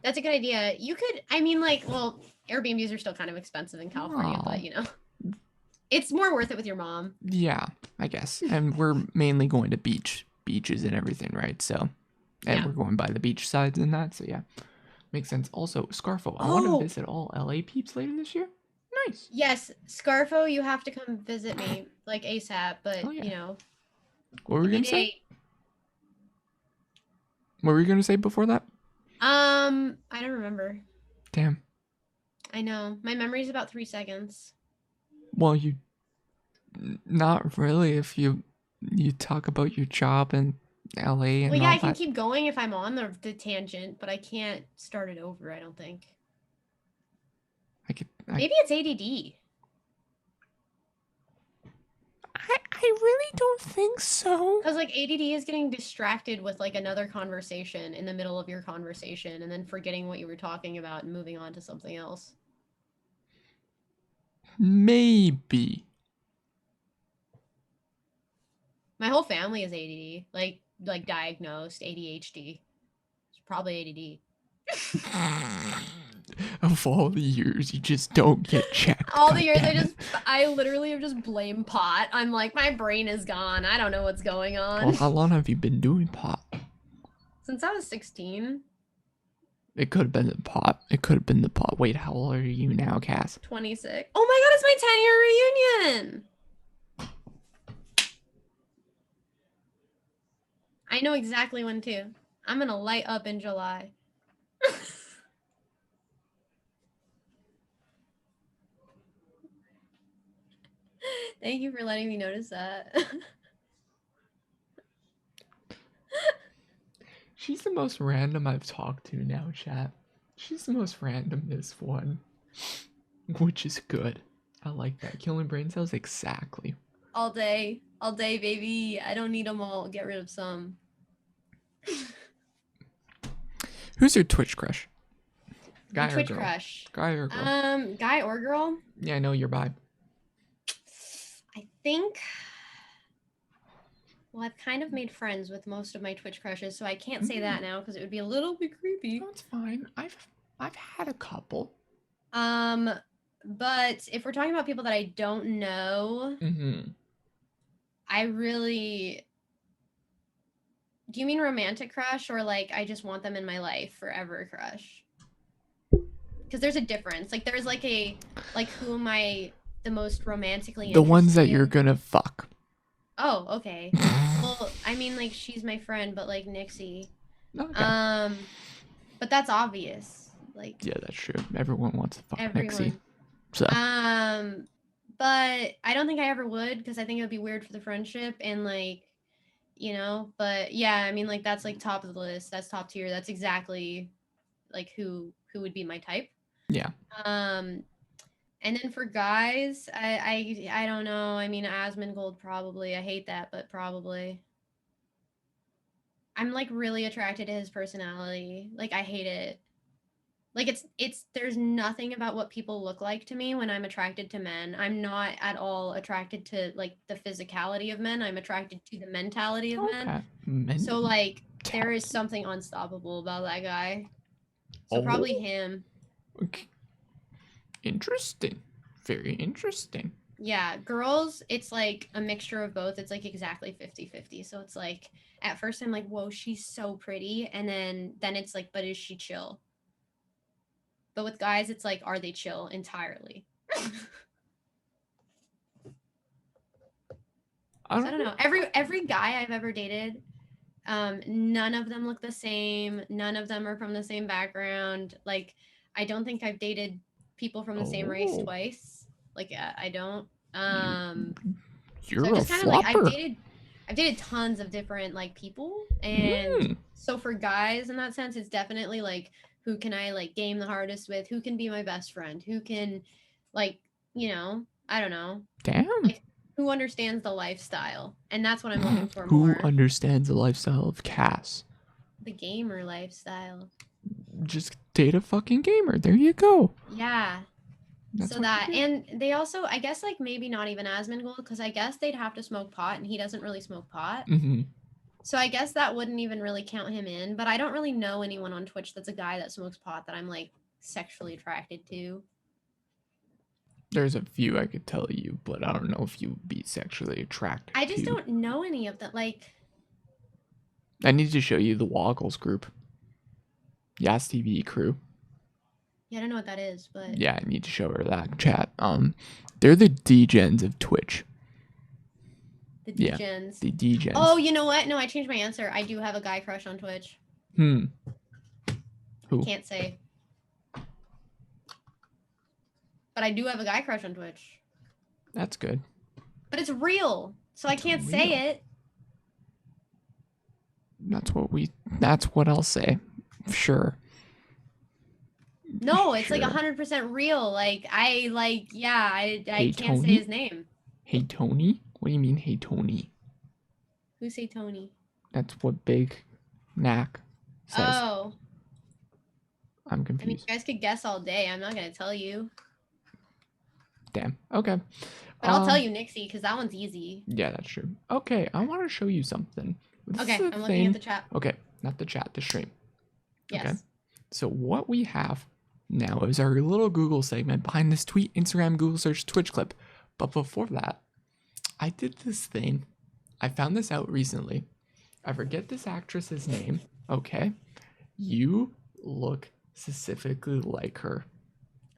That's a good idea. You could, I mean, like, well, Airbnbs are still kind of expensive in California, Aw. but you know, it's more worth it with your mom. Yeah, I guess. And we're mainly going to beaches and everything, right? So, and Yeah. we're going by the beach sides and that. So yeah, makes sense. Also, Scarfo, I want to Oh, visit all LA peeps later this year. Nice. yes, Scarfo, you have to come visit me like ASAP, but Oh yeah. you know, What were give you me a gonna say? date. What were you gonna say before that? I don't remember. Damn. I know. My memory's about 3 seconds. Well, not really. If you talk about your job in LA and Well, yeah, all I can that. keep going if I'm on the tangent, but I can't start it over, I don't think. Maybe it's ADD. I really don't think so. Because like ADD is getting distracted with like another conversation in the middle of your conversation and then forgetting what you were talking about and moving on to something else. Maybe. My whole family is ADD, like diagnosed ADHD. It's probably ADD. Of all the years, you just don't get checked. All the years goddammit. I literally have just blamed pot. I'm like, my brain is gone. I don't know what's going on. Well, how long have you been doing pot? Since I was 16. It could have been the pot. It could have been the pot. Wait, how old are you now, Cass? 26. Oh my god, it's my 10-year reunion! I know exactly when too. I'm gonna light up in July. Thank you for letting me notice that. She's the most random I've talked to now, chat. She's the most randomest one. Which is good. I like that. Killing brain cells, exactly. All day, baby. I don't need them all. Get rid of some. Who's your Twitch crush? Guy or Twitch girl? crush. Guy or girl? Guy or girl? Yeah, I know your vibe. I think. Well, I've kind of made friends with most of my Twitch crushes, so I can't say that now because it would be a little bit creepy. That's fine. I've had a couple. But if we're talking about people that I don't know, I really. Do you mean romantic crush or like I just want them in my life forever crush? Because there's a difference. Like there's like who am I the most romantically The ones interested that you're in? gonna fuck. Oh, okay. Well, I mean, like she's my friend, but like Nixie. Okay. But that's obvious. Like Yeah, that's true. Everyone wants to fuck everyone. Nixie. So. But I don't think I ever would because I think it would be weird for the friendship and like, you know. But yeah, I mean, like that's like top of the list. That's top tier. That's exactly like who would be my type. Yeah. And then for guys, I don't know. I mean, Asmongold probably. I hate that, but probably. I'm like really attracted to his personality. Like I hate it. Like it's there's nothing about what people look like to me when I'm attracted to men. I'm not at all attracted to like the physicality of men. I'm attracted to the mentality of men. So like there is something unstoppable about that guy. So probably him. Okay. Interesting. Very interesting. Yeah, girls, it's like a mixture of both. It's like exactly 50-50. So it's like at first I'm like, whoa, she's so pretty. And then it's like, but is she chill? But with guys, it's like, are they chill entirely? I don't know. Every guy I've ever dated, none of them look the same. None of them are from the same background. Like, I don't think I've dated people from the same race twice. Like, I don't. You're so a just kind of like flopper. I've dated tons of different like people, and so for guys in that sense, it's definitely like who can I like game the hardest with, who can be my best friend, who can like, I don't know, Damn. like who understands the lifestyle, and that's what I'm looking for Who more. understands the lifestyle of Cass? The gamer lifestyle. Just date a fucking gamer. There you go. Yeah. That's So what that, you do. and they also, I guess, like maybe not even as mingle, because I guess they'd have to smoke pot, and he doesn't really smoke pot. Mm-hmm. So I guess that wouldn't even really count him in. But I don't really know anyone on Twitch that's a guy that smokes pot that I'm like sexually attracted to. There's a few I could tell you, but I don't know if you'd be sexually attracted I just to. don't know any of that. Like, I need to show you the Woggles group. Yas TV crew. yeah, I don't know what that is, but Yeah, I need to show her that chat. They're the D-gens of Twitch. the Yeah, D-gens. the D-gens. Oh, you know what? No, I changed my answer. I do have a guy crush on Twitch. Who? Can't say. But I do have a guy crush on Twitch. That's good. But it's real, so I can't real. say it. That's what I'll say. Sure. No, it's like Sure. 100% real. Like I Hey, can't say Tony? his name. Hey, Tony? What do you mean, hey, Tony? Who say Tony? That's what Big Knack says. Oh, I'm I mean, confused. you guys could guess all day. I'm not gonna tell you, Damn. Okay. but I'll tell you Nixie because that one's easy. Yeah, that's true. Okay, I want to show you something. Okay, I'm looking at the chat. Okay, not the chat, the stream. Yes. Okay. So what we have now is our little Google segment behind this tweet, Instagram, Google search, Twitch clip. But before that, I did this thing. I found this out recently. I forget this actress's name. Okay. You look specifically like her.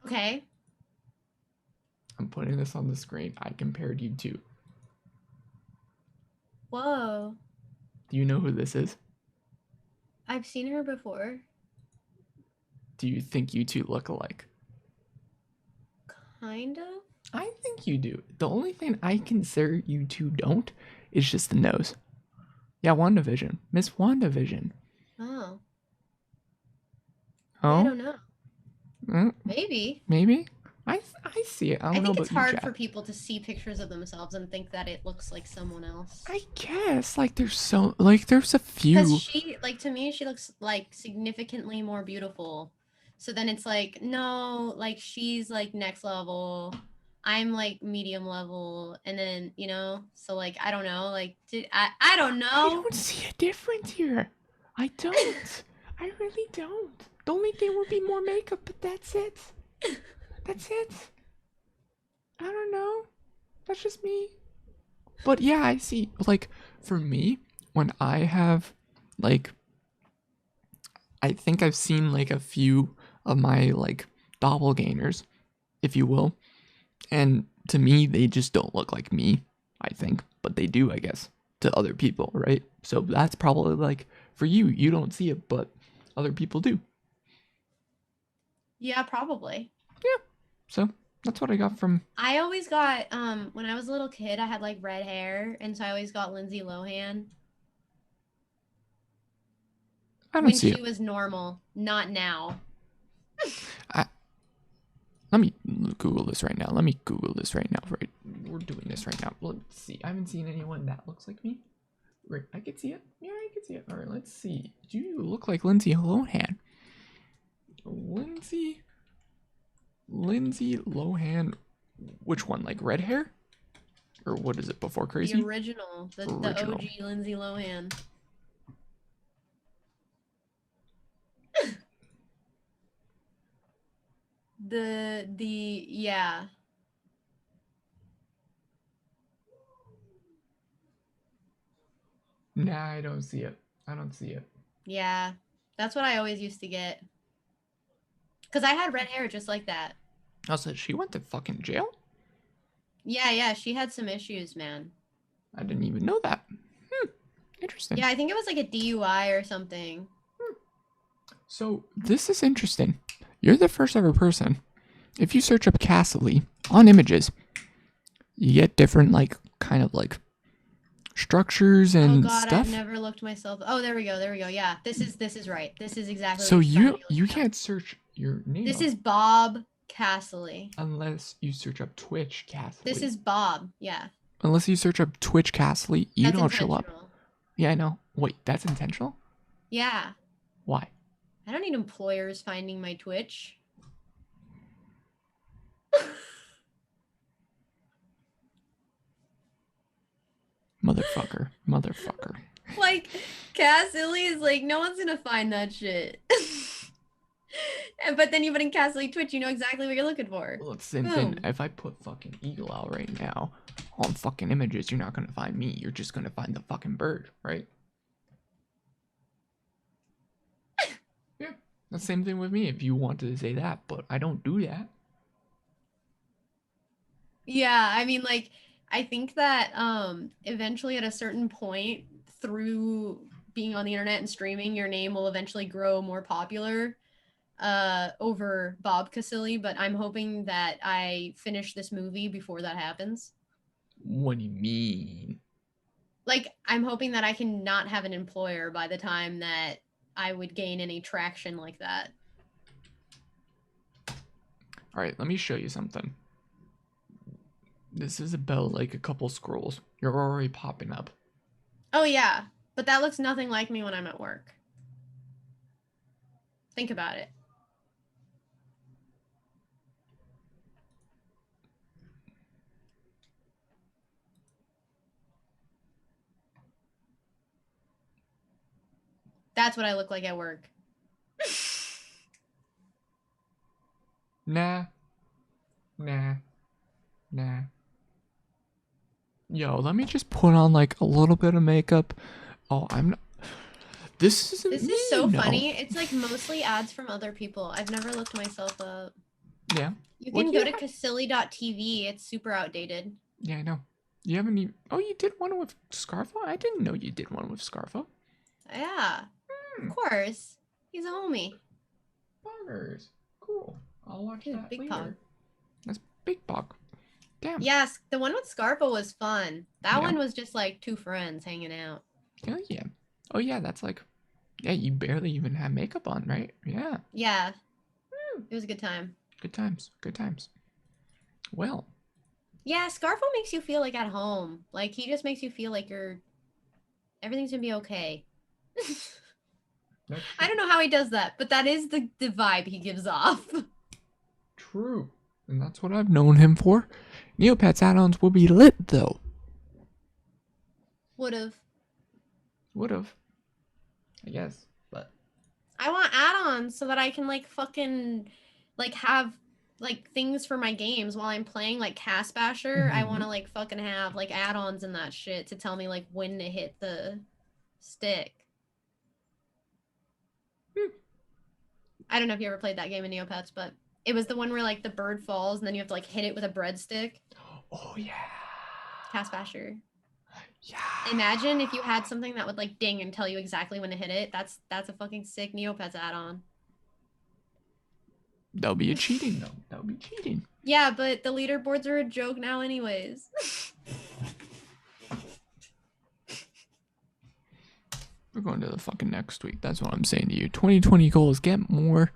Okay. I'm putting this on the screen. I compared you to. Whoa. Do you know who this is? I've seen her before. Do you think you two look alike? Kind of. I think you do. The only thing I consider you two don't is just the nose. Yeah, WandaVision. Miss WandaVision. Oh. Oh? I don't know. Mm, Maybe. maybe? I see it. I don't know think it's about you, hard Jack. for people to see pictures of themselves and think that it looks like someone else. I guess. Like, there's a few. Because she, like, to me, she looks like significantly more beautiful. So then it's like, no, like, she's like next level. I'm like medium level. And then, so like, I don't know. Like, I don't know. I don't see a difference here. I don't. I really don't. The only thing would be more makeup, but that's it. That's it. I don't know. That's just me. But yeah, I see. Like, for me, when I have, like, I think I've seen, like, a few of my, like, doppelgangers, if you will. And to me, they just don't look like me, I think. But they do, I guess, to other people, right? So that's probably, like, for you, you don't see it, but other people do. Yeah, probably. Yeah. So that's what I got from. I always got, when I was a little kid, I had like red hair. And so I always got Lindsay Lohan. I don't when see she it. was normal, not now. Let me Google this right now. Right, we're doing this right now. Let's see. I haven't seen anyone that looks like me. Right, I can see it. Yeah, I can see it. All right, let's see. Do you look like Lindsay Lohan? Lindsay Lohan. Which one? Like red hair? Or what is it? Before Crazy? The original. The OG Lindsay Lohan. Yeah. Nah, I don't see it. Yeah. That's what I always used to get. Because I had red hair just like that. Also, she went to fucking jail? Yeah, she had some issues, man. I didn't even know that. Interesting. Yeah, I think it was like a DUI or something. So, this is interesting. You're the first ever person. If you search up Cassilly on images, you get different, like, kind of like structures Oh and God, stuff. I've never looked myself. Oh, there we go. There we go. Yeah, this is right. This is exactly. So what it's trying to be you looking at. can't search your name. This up is Bob Cassilly. unless you search up Twitch Cassilly. This is Bob. Yeah. Unless you search up Twitch Cassilly, you That's don't show up. intentional. Yeah, I know. Wait, that's intentional? Yeah. Why? I don't need employers finding my Twitch. Motherfucker. Like, Cassilly is like, no one's gonna find that shit. But then you put in Cassilly Twitch, you know exactly what you're looking for. Well, it's the same thing. If I put fucking eagle out right now on fucking images, you're not gonna find me. You're just gonna find the fucking bird, right? Yeah. The same thing with me if you wanted to say that, but I don't do that. Yeah, I mean, like, I think that eventually at a certain point through being on the internet and streaming, your name will eventually grow more popular over Bob Cassilly, but I'm hoping that I finish this movie before that happens. What do you mean? Like, I'm hoping that I can not have an employer by the time that I would gain any traction like that. All right, let me show you something. This is about like a couple scrolls. You're already popping up. Oh yeah, but that looks nothing like me when I'm at work. Think about it. That's what I look like at work. Nah. Yo, let me just put on like a little bit of makeup. Oh, I'm not. This isn't This me, is so no. funny. It's like mostly ads from other people. I've never looked myself up. Yeah. You Well, can you go to Cassilly.tv. It's super outdated. Yeah, I know. You haven't even. Oh, you did one with Scarfo? I didn't know you did one with Scarfo. Yeah, of course. He's a homie. Poggers. Cool. I'll watch Dude, that Big later. Pog. That's Big Pog. Damn. Yes, the one with Scarpa was fun. That Yeah. one was just like two friends hanging out. Hell yeah. Oh yeah, that's like. Yeah, you barely even have makeup on, right? Yeah. Yeah. It was a good time. Good times. Good times. Well. Yeah, Scarfo makes you feel like at home. Like he just makes you feel like everything's gonna be okay. I don't know how he does that, but that is the vibe he gives off. True. And that's what I've known him for. Neopets add-ons will be lit though. Would've. I guess. But I want add-ons so that I can like fucking like have like things for my games while I'm playing like Cast Basher. I want to like fucking have like add-ons and that shit to tell me like when to hit the stick. I don't know if you ever played that game in Neopets, but it was the one where like the bird falls and then you have to like hit it with a breadstick. Oh yeah. Cast Basher. Yeah. Imagine if you had something that would like ding and tell you exactly when to hit it. That's a fucking sick Neopets add-on. That'll be a cheating though. That'll be cheating. Yeah, but the leaderboards are a joke now anyways. We're going to the fucking next week. That's what I'm saying to you. 2020 goals. Get more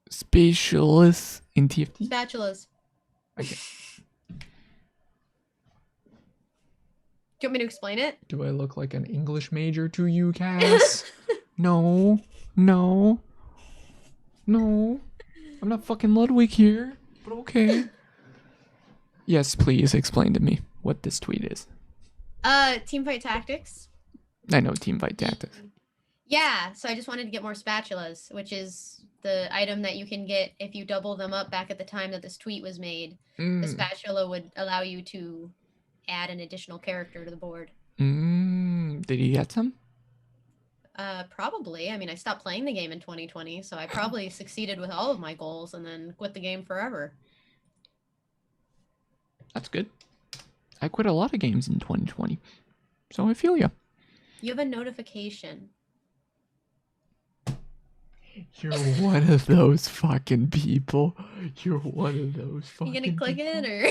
spatialists in TFT. Spatulas. Okay. Do you want me to explain it? Do I look like an English major to you, Cass? No. I'm not fucking Ludwig here, but okay. Yes, please explain to me what this tweet is. Teamfight Tactics. I know Teamfight Tactics. Yeah, so I just wanted to get more spatulas, which is the item that you can get if you double them up back at the time that this tweet was made. The spatula would allow you to add an additional character to the board. Did you get some? Probably. I mean, I stopped playing the game in 2020, so I probably succeeded with all of my goals and then quit the game forever. That's good. I quit a lot of games in 2020, so I feel you. You have a notification. You're one of those fucking people. You're one of those fucking You gonna click people. it or?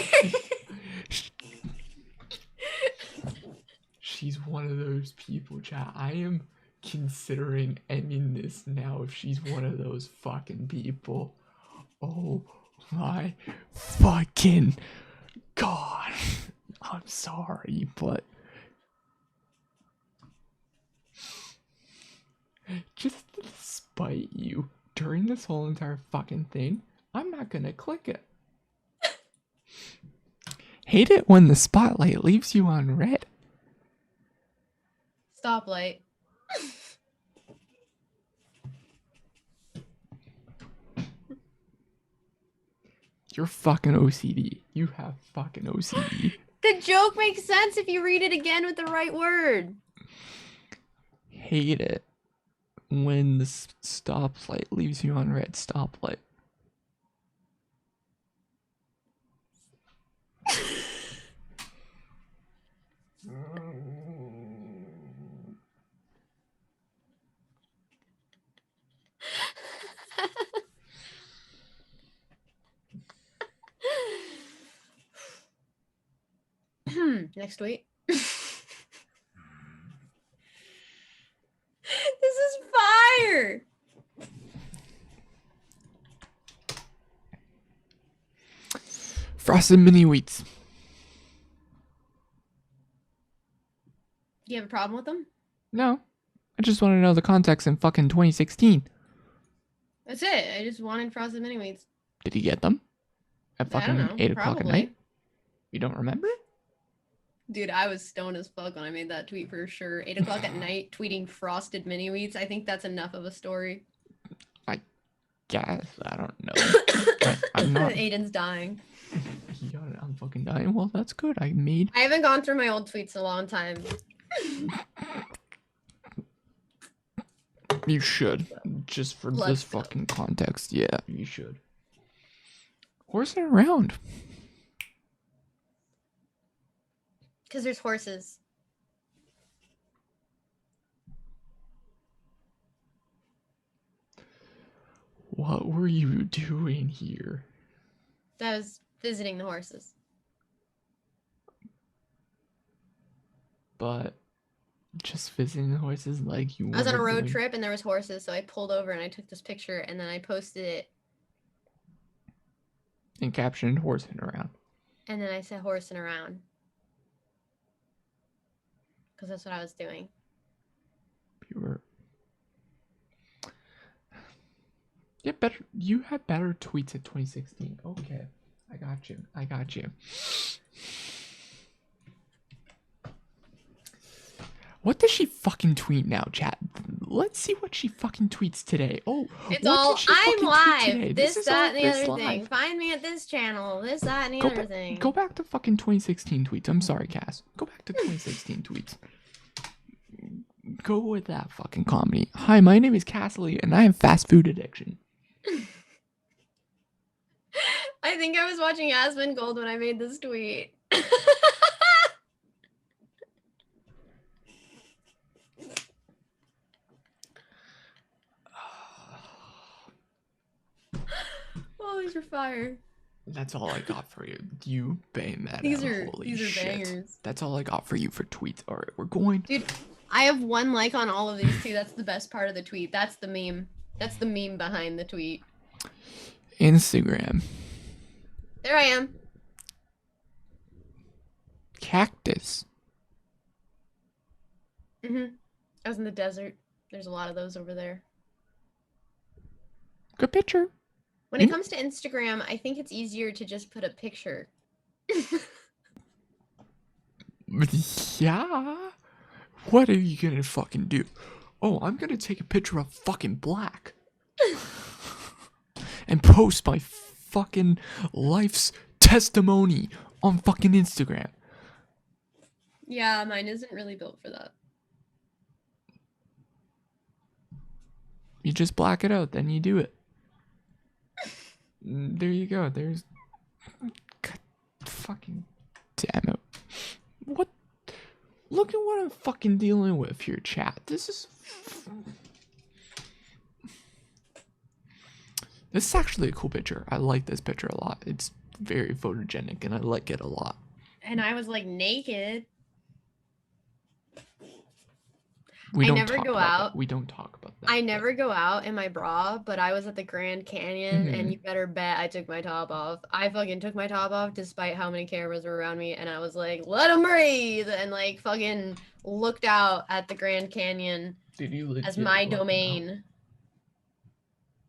she's one of those people, chat. I am considering ending this now if she's one of those fucking people. Oh my fucking god. I'm sorry, but just to spite you during this whole entire fucking thing, I'm not gonna click it. Hate it when the spotlight leaves you on red. Stoplight. You're fucking OCD. You have fucking OCD. The joke makes sense if you read it again with the right word. Hate it when the stoplight leaves you on red. Stoplight. Next tweet. This is fire. Frosted mini wheats. Do you have a problem with them? No. I just want to know the context in fucking 2016. That's it. I just wanted frosted mini wheats. Did you get them? At I don't fucking know. 8 o'clock at Probably. night? You don't remember? Dude, I was stoned as fuck when I made that tweet for sure. 8 o'clock at night, tweeting frosted mini wheats. I think that's enough of a story. Guess. I don't know. I'm not. Aiden's dying. Yeah, I'm fucking dying. Well, that's good. I haven't gone through my old tweets in a long time. You should. Just for Let's this go. fucking context. Yeah, you should. Horsing around. Because there's horses. What were you doing here? I was visiting the horses. But just visiting the horses like you I was on a were road doing- trip and there was horses, so I pulled over and I took this picture and then I posted it and captioned horsing around. and then I said horsing around. Because that's what I was doing. You were. Yeah, better. You had better tweets at 2016. Okay, I got you. I got you. What does she fucking tweet now, chat? Let's see what she fucking tweets today. Oh, It's what all did she I'm fucking tweet live. today? This, is that, all and the this other thing. live. Find me at this channel. This, that, and the other thing. Go back to fucking 2016 tweets. I'm sorry, Cass. Go back to 2016 tweets. Go with that fucking comedy. Hi, my name is Cassilly, and I have fast food addiction. I think I was watching Aspen Gold when I made this tweet. Oh, these are fire. That's all I got for you. You bang that These out. are Holy these are shit. bangers. That's all I got for you for tweets. All right, we're going. Dude, I have 1 like on all of these too. That's the best part of the tweet. That's the meme. That's the meme behind the tweet. Instagram. There I am. Cactus. I was in the desert. There's a lot of those over there. Good picture. When it comes to Instagram, I think it's easier to just put a picture. Yeah. What are you gonna fucking do? Oh, I'm gonna take a picture of fucking black and post my fucking life's testimony on fucking Instagram. Yeah, mine isn't really built for that. You just black it out, then you do it. There you go. There's. God, fucking damn it. What? Look at what I'm fucking dealing with here, chat. This is actually a cool picture. I like this picture a lot. It's very photogenic and I like it a lot. And I was like naked. We I don't never talk go about that. out. We don't talk about that. I never go out in my bra, but I was at the Grand Canyon, and Mhm. you better bet I took my top off. I fucking took my top off despite how many cameras were around me, and I was like, let them breathe, and like fucking looked out at the Grand Canyon Did you as legit my let them out? domain.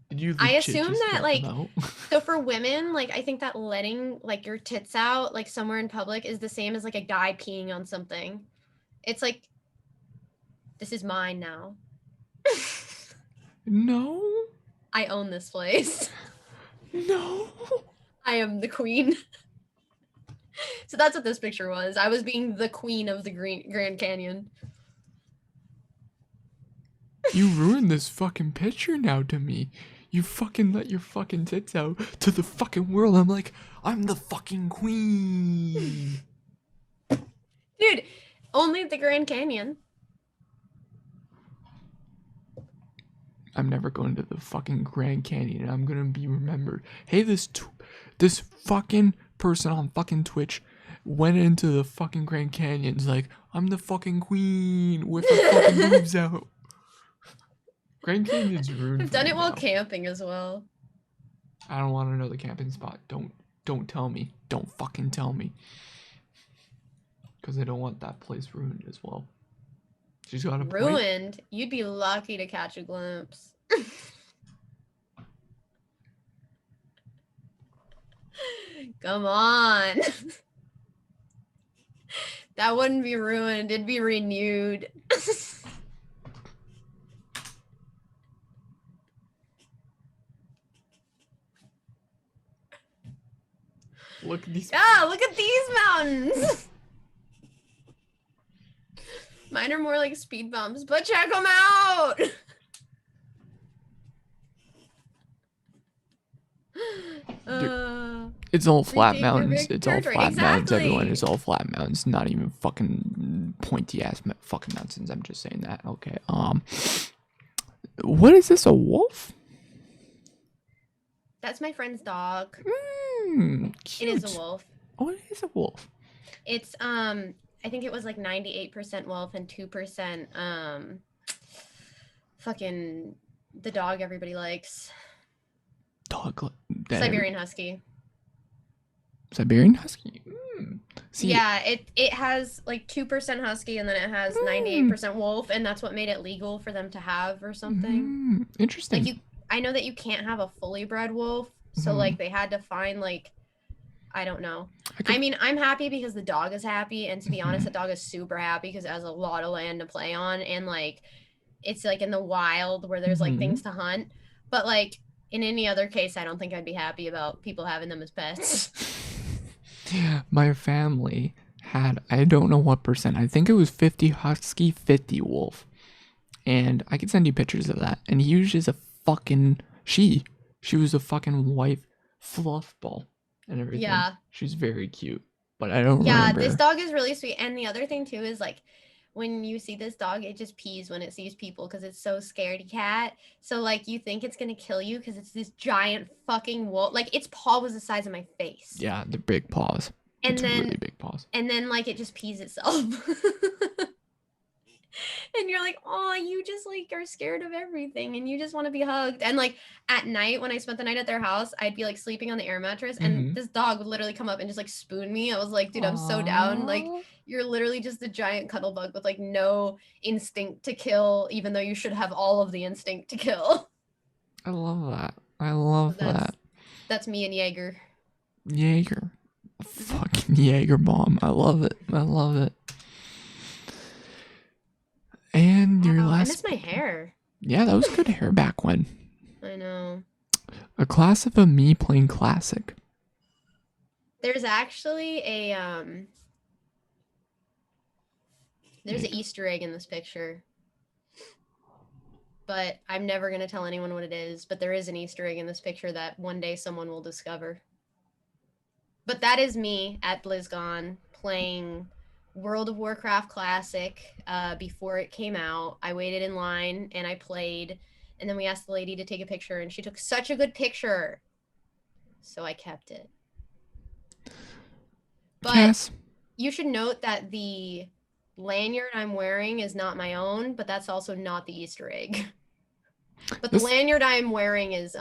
Did you I legit assume just that let them like, out? so for women, like I think that letting like your tits out like somewhere in public is the same as like a guy peeing on something. It's like, this is mine now. No. I own this place. No. I am the queen. So that's what this picture was. I was being the queen of the Grand Canyon. You ruined this fucking picture now to me. You fucking let your fucking tits out to the fucking world. I'm like, I'm the fucking queen. Dude, only the Grand Canyon. I'm never going to the fucking Grand Canyon. I'm gonna be remembered. Hey, this fucking person on fucking Twitch went into the fucking Grand Canyon's like, I'm the fucking queen with her fucking boobs out. Grand Canyon's ruined. I've for done me it while now. camping as well. I don't want to know the camping spot. Don't tell me. Don't fucking tell me. Because I don't want that place ruined as well. She's got a point. Ruined? You'd be lucky to catch a glimpse. Come on. That wouldn't be ruined. It'd be renewed. Look at these. Yeah, look at these mountains. Mine are more like speed bumps, but check them out. It's all flat Retake your mountains. big It's all territory. flat mountains. Everyone Exactly. is all flat mountains. Not even fucking pointy ass fucking mountains. I'm just saying that. Okay. What is this? A wolf? That's my friend's dog. Cute. It is a wolf. Oh, it is a wolf. It's I think it was like 98% wolf and 2% fucking the dog everybody likes. Dog. Siberian Husky. Siberian Husky. See, yeah, it has like 2% Husky and then it has 98% wolf, and that's what made it legal for them to have or something. Interesting. Like I know that you can't have a fully bred wolf, so like they had to find like, I don't know. I mean, I'm happy because the dog is happy, and to be honest, the dog is super happy because it has a lot of land to play on, and like it's like in the wild where there's like things to hunt. But like in any other case, I don't think I'd be happy about people having them as pets. My family had, I don't know what percent, I think it was 50 husky, 50 wolf. And I could send you pictures of that. And he was just a fucking, she was a fucking white fluff ball and everything. Yeah. She's very cute, but I don't remember. Yeah, this dog is really sweet. And the other thing too is like, when you see this dog, it just pees when it sees people because it's so scaredy cat. So like you think it's gonna kill you because it's this giant fucking wolf. Like its paw was the size of my face. Yeah, the big paws. And it's then really big paws. And then like it just pees itself. And you're like, oh, you just like are scared of everything and you just want to be hugged. And like at night when I spent the night at their house, I'd be like sleeping on the air mattress and this dog would literally come up and just like spoon me. I was like, dude, I'm so down. Like you're literally just a giant cuddle bug with like no instinct to kill, even though you should have all of the instinct to kill. I love that. I love that. That's me and Jaeger. Jaeger. Fucking Jaeger bomb. I love it. I love it. And your last. I miss my hair. Yeah, that was good hair back when. I know. A class of a me playing classic. There's actually a there's an Easter egg in this picture. But I'm never gonna tell anyone what it is. But there is an Easter egg in this picture that one day someone will discover. But that is me at BlizzCon playing World of Warcraft Classic before it came out. I waited in line and I played, and then we asked the lady to take a picture, and she took such a good picture, so I kept it. But you should note that the lanyard I'm wearing is not my own, but that's also not the Easter egg. But the This- lanyard I'm wearing is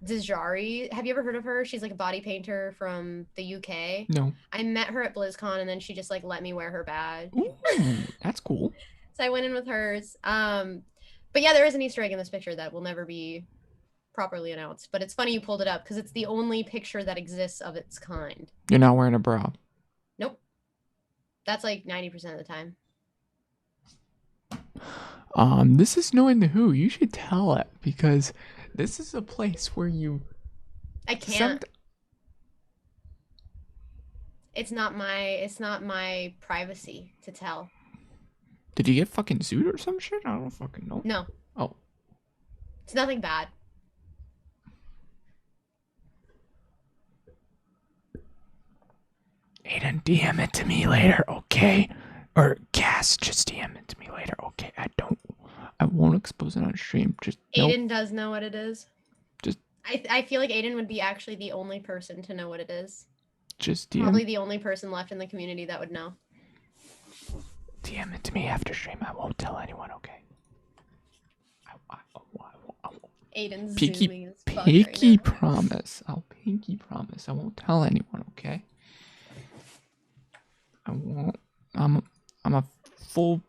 Dejari. Have you ever heard of her? She's like a body painter from the UK. No. I met her at BlizzCon and then she just like let me wear her badge. Ooh, that's cool. So I went in with hers. But yeah, there is an Easter egg in this picture that will never be properly announced. But it's funny you pulled it up because it's the only picture that exists of its kind. You're not wearing a bra. Nope. That's like 90% of the time. This is knowing the who. You should tell it because this is a place where you. I can't. It's not my privacy to tell. Did you get fucking sued or some shit? I don't fucking know. No. Oh. It's nothing bad. Aiden, DM it to me later, okay? Or Cass, just DM it to me later, okay? I won't expose it on stream. Just Aiden does know what it is. Just I feel like Aiden would be actually the only person to know what it is. Just DM. Probably the only person left in the community that would know. DM it to me after stream. I won't tell anyone, okay? I Aiden's pinky, zooming as fuck pinky right now. promise. I'll pinky promise. I won't tell anyone, okay? I won't. I'm a full.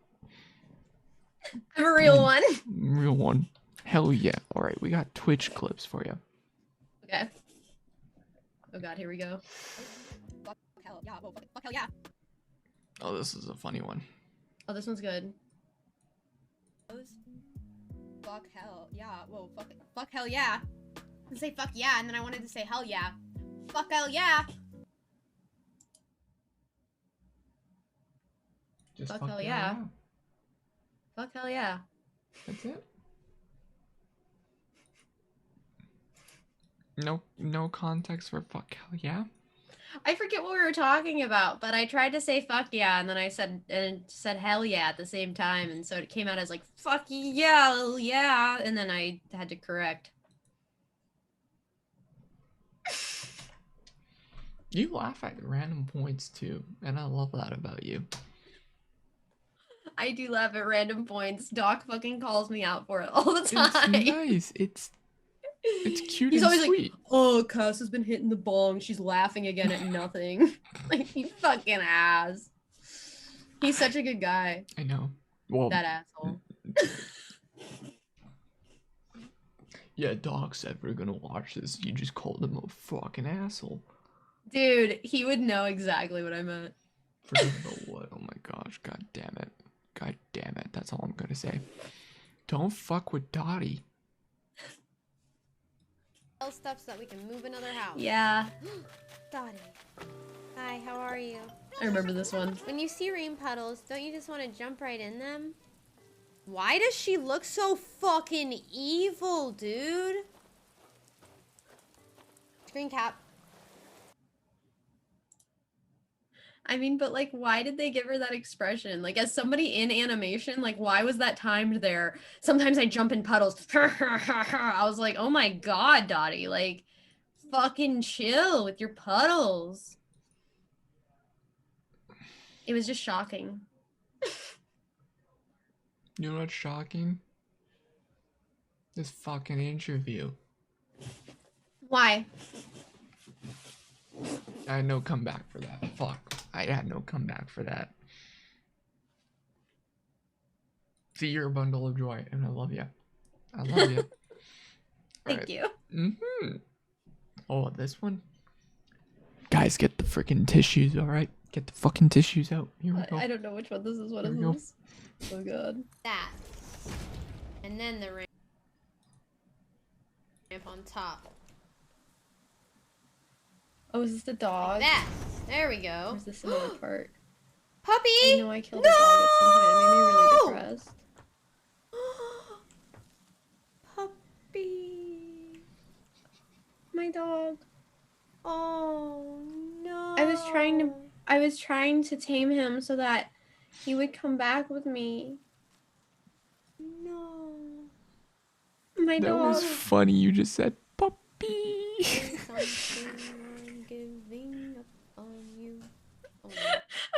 I'm a real one. Real one. Hell yeah. All right, we got Twitch clips for you. Okay. Oh god, here we go. Fuck hell yeah, whoa, fuck hell yeah. Oh, this is a funny one. Oh, this one's good. Fuck hell yeah, whoa, fuck hell yeah. I say fuck yeah, and then I wanted to say hell yeah. Fuck hell yeah. Just Fuck hell yeah. Fuck hell yeah. That's it. No context for fuck hell yeah. I forget what we were talking about, but I tried to say fuck yeah, and then I said hell yeah at the same time, and so it came out as like fuck yeah, and then I had to correct. You laugh at random points too, and I love that about you. I do laugh at random points. Doc fucking calls me out for it all the time. It's nice. It's cute He's and always sweet. like, oh, Cass has been hitting the bong. She's laughing again at nothing. Like, you fucking ass. He's such a good guy. I know. Well, That asshole. yeah, Doc's ever gonna watch this. You just called him a fucking asshole. Dude, he would know exactly what I meant. Forget about what? Oh my gosh, god damn it. God damn it. That's all I'm gonna say. Don't fuck with Dottie. Stuff so that we can move another house. Yeah, Dottie. Hi, how are you? I remember this one. When you see rain puddles, don't you just want to jump right in them? Why does she look so fucking evil, dude? Screen cap. I mean, but like, why did they give her that expression? Like, as somebody in animation, like, why was that timed there? Sometimes I jump in puddles. I was like, oh my god, Dottie, like, fucking chill with your puddles. It was just shocking. You know what's shocking? This fucking interview. Why? I had no comeback for that. Fuck. I had no comeback for that. See, you're a bundle of joy, and I love you. I love you. Thank you. Mm-hmm. Oh, this one? Guys, get the freaking tissues, alright? Get the fucking tissues out. Here we go. I don't know which one this is. What Here is we go. this? Oh god. That. And then the ramp on top. Oh, is this the dog? That. There we go. Where's the similar part? Puppy! I know I killed a dog at some point. It made me really depressed. Puppy. My dog. Oh no. I was trying to tame him so that he would come back with me. No. My That dog. was funny. You just said puppy. Something I'm giving up on you. Oh,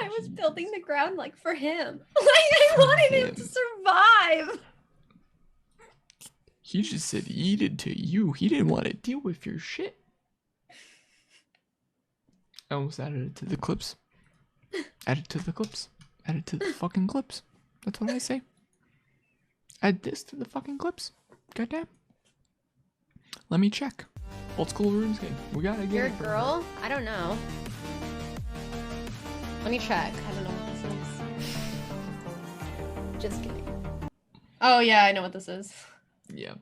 I was building the ground like for him. Like I wanted him to survive. He just said eat it to you. He didn't want to deal with your shit. I almost added it to the clips. Add it to the clips. Add it to the fucking clips. That's what I say. Add this to the fucking clips. Goddamn. Let me check. Old school rooms game. We gotta get You're a it. girl? I don't know. Let me check. I don't know what this is. Just kidding. Oh yeah, I know what this is. Yeah.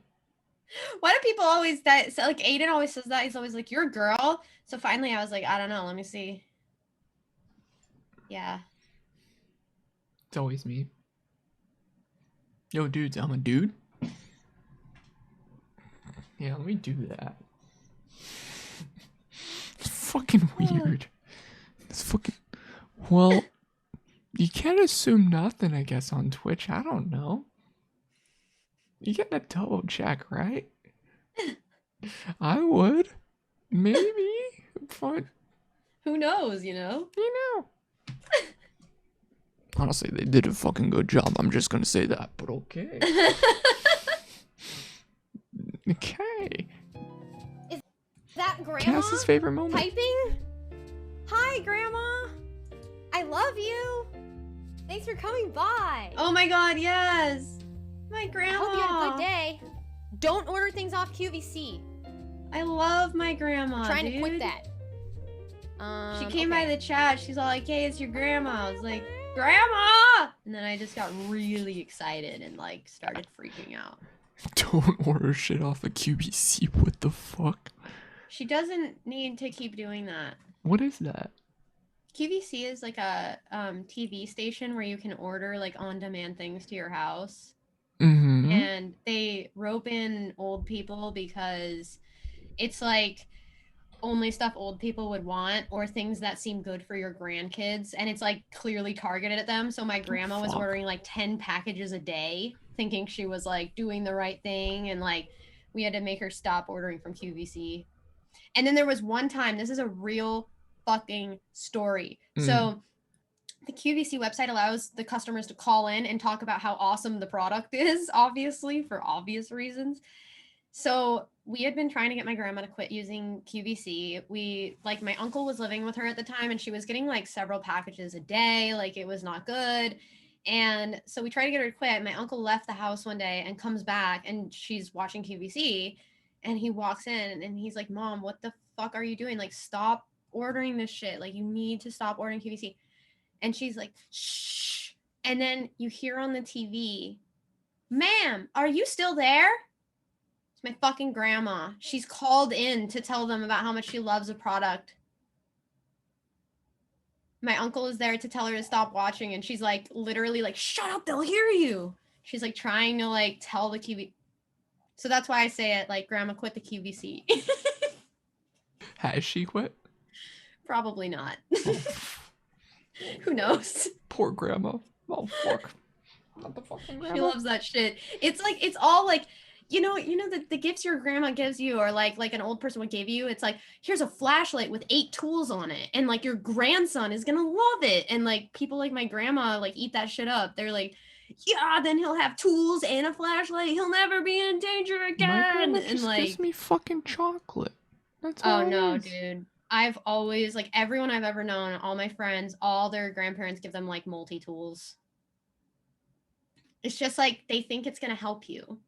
Why do people always that? So, like Aiden always says that. He's always like, "You're a girl." So finally, I was like, I don't know. Let me see. Yeah. It's always me. Yo, dudes, I'm a dude. Yeah, let me do that. It's fucking weird. It's fucking. Well, you can't assume nothing, I guess, on Twitch. I don't know. You get a double check, right? I would. Maybe. But, Who knows? You know. you know. Honestly, they did a fucking good job. I'm just gonna say that, but okay. Okay. Is that Grandma? Cass's favorite moment. Typing? Hi, Grandma. I love you. Thanks for coming by. Oh my God! Yes. My I grandma. hope you had a good day. Don't order things off QVC. I love my grandma. Trying dude. to quit that. She came by okay. the chat. She's all like, "Hey, it's your grandma." I was like, "Grandma!" And then I just got really excited and like started freaking out. Don't order shit off of QVC. What the fuck? She doesn't need to keep doing that. What is that? QVC is like a TV station where you can order like on-demand things to your house. Mm-hmm. And they rope in old people because it's like only stuff old people would want or things that seem good for your grandkids, and it's like clearly targeted at them. So my grandma was fuck. ordering like 10 packages a day thinking she was like doing the right thing, and like we had to make her stop ordering from QVC. And then there was one time, this is a real fucking story. So the QVC website allows the customers to call in and talk about how awesome the product is, obviously, for obvious reasons. So we had been trying to get my grandma to quit using QVC. My uncle was living with her at the time, and she was getting like several packages a day. Like it was not good. And so we tried to get her to quit. My uncle left the house one day and comes back, and she's watching QVC, and he walks in and he's like, "Mom, what the fuck are you doing? Like, stop ordering this shit. Like, you need to stop ordering QVC." And she's like, "Shh." And then you hear on the TV, "Ma'am, are you still there?" It's my fucking grandma. She's called in to tell them about how much she loves a product. My uncle is there to tell her to stop watching, and she's like, literally like, "Shut up, they'll hear you." She's like trying to like tell the QV. So that's why I say it like, "Grandma, quit the QVC." Has she quit? Probably not. Who knows? Poor grandma. Oh fuck. Not the fucking grandma. She loves that shit. It's like, it's all like, you know the gifts your grandma gives you, or like an old person would give you. It's like, here's a flashlight with 8 tools on it, and like your grandson is gonna love it. And like people like my grandma like eat that shit up. They're like, "Yeah, then he'll have tools and a flashlight. He'll never be in danger My again." grandma And just like, gives me fucking chocolate. That's all oh it no, is. dude. I've always, like, everyone I've ever known, all my friends, all their grandparents give them like multi-tools. It's just like they think it's gonna help you.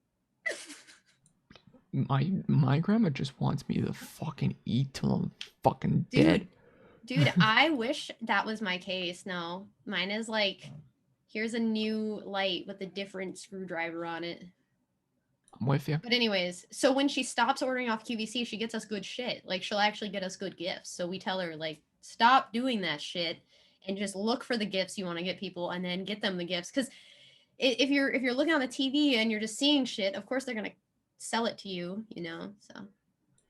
My grandma just wants me to fucking eat till I'm fucking Dude. dead. Dude, I wish that was my case. No, mine is like, here's a new light with a different screwdriver on it. I'm with you. But anyways, so when she stops ordering off QVC, she gets us good shit. Like, she'll actually get us good gifts. So we tell her, like, stop doing that shit and just look for the gifts you want to get people, and then get them the gifts. Because if you're looking on the TV and you're just seeing shit, of course they're gonna sell it to you, you know. So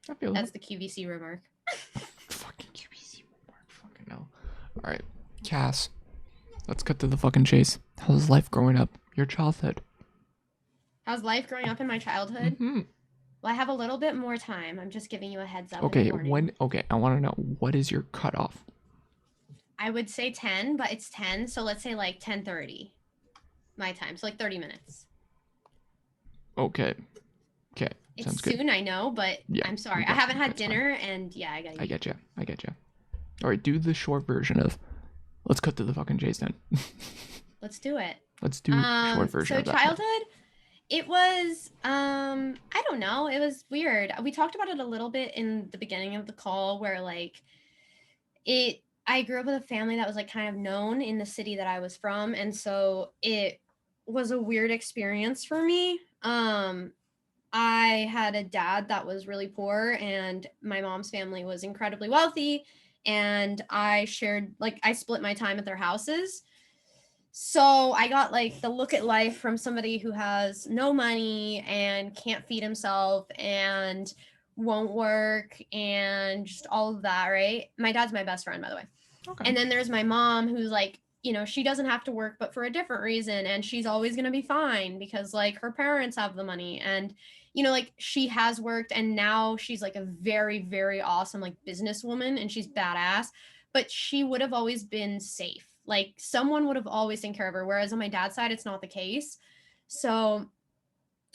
I feel that's the QVC remark. fucking QBC remark. Fucking no. All right, Cass. Let's cut to the fucking chase. How's life growing up? Your childhood. How's life growing up in my childhood? Mm-hmm. Well, I have a little bit more time. I'm just giving you a heads up. Okay, in the morning. I want to know, what is your cutoff? I would say 10, but it's 10, so let's say like 10:30 my time, so like 30 minutes. Okay. Okay. It's Sounds good. soon, I know, but Yeah, I'm sorry. we I got haven't you. had That's fine. dinner, and yeah, I gotta I eat. get you. I get you. All right, do the short version of. Let's cut to the fucking chase then. Let's do it. Let's do short version So of that. childhood, it was I don't know, it was weird. We talked about it a little bit in the beginning of the call where like I grew up with a family that was like kind of known in the city that I was from, and so it was a weird experience for me. I had a dad that was really poor, and my mom's family was incredibly wealthy, and I split my time at their houses. So I got like the look at life from somebody who has no money and can't feed himself and won't work and just all of that, right? My dad's my best friend, by the way. Okay. And then there's my mom who's like, she doesn't have to work, but for a different reason. And she's always going to be fine because like her parents have the money. And, like she has worked and now she's like a very, very awesome like businesswoman and she's badass, but she would have always been safe. Like someone would have always taken care of her. Whereas on my dad's side, it's not the case. So,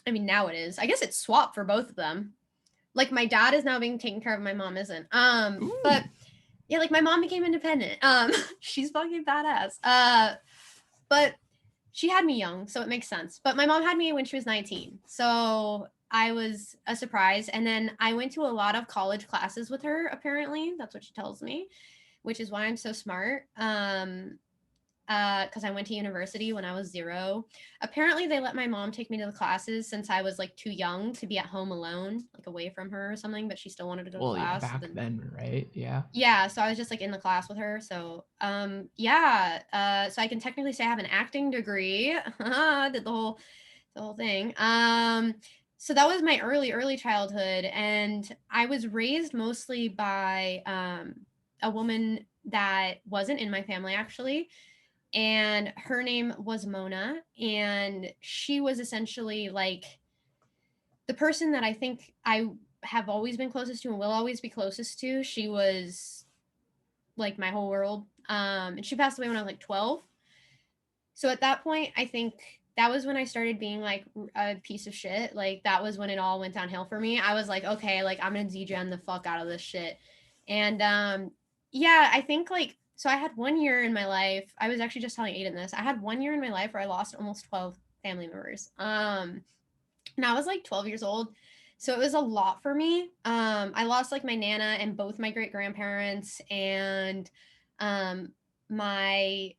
I mean, now it is. I guess it's swapped for both of them. Like my dad is now being taken care of, my mom isn't. But yeah, like my mom became independent. She's fucking badass. But she had me young, so it makes sense. But my mom had me when she was 19. So I was a surprise. And then I went to a lot of college classes with her, apparently. That's what she tells me, which is why I'm so smart. Because I went to university when I was 0. Apparently, they let my mom take me to the classes since I was like too young to be at home alone, like away from her or something. But she still wanted to go to Well, yeah, class. back then, right? Yeah. Yeah, so I was just like in the class with her. So, so I can technically say I have an acting degree. Did the whole thing. So that was my early childhood, and I was raised mostly by a woman that wasn't in my family actually, and her name was Mona, and she was essentially like the person that I think I have always been closest to and will always be closest to. She was like my whole world. And she passed away when I was like 12. So at that point, I think that was when I started being like a piece of shit. Like that was when it all went downhill for me. I was like, okay, like I'm gonna degen the fuck out of this shit. And yeah, I think like so I had 1 year in my life. I was actually just telling Aiden this. I had 1 year in my life where I lost almost 12 family members. And I was like 12 years old. So it was a lot for me. I lost like my nana and both my great grandparents and my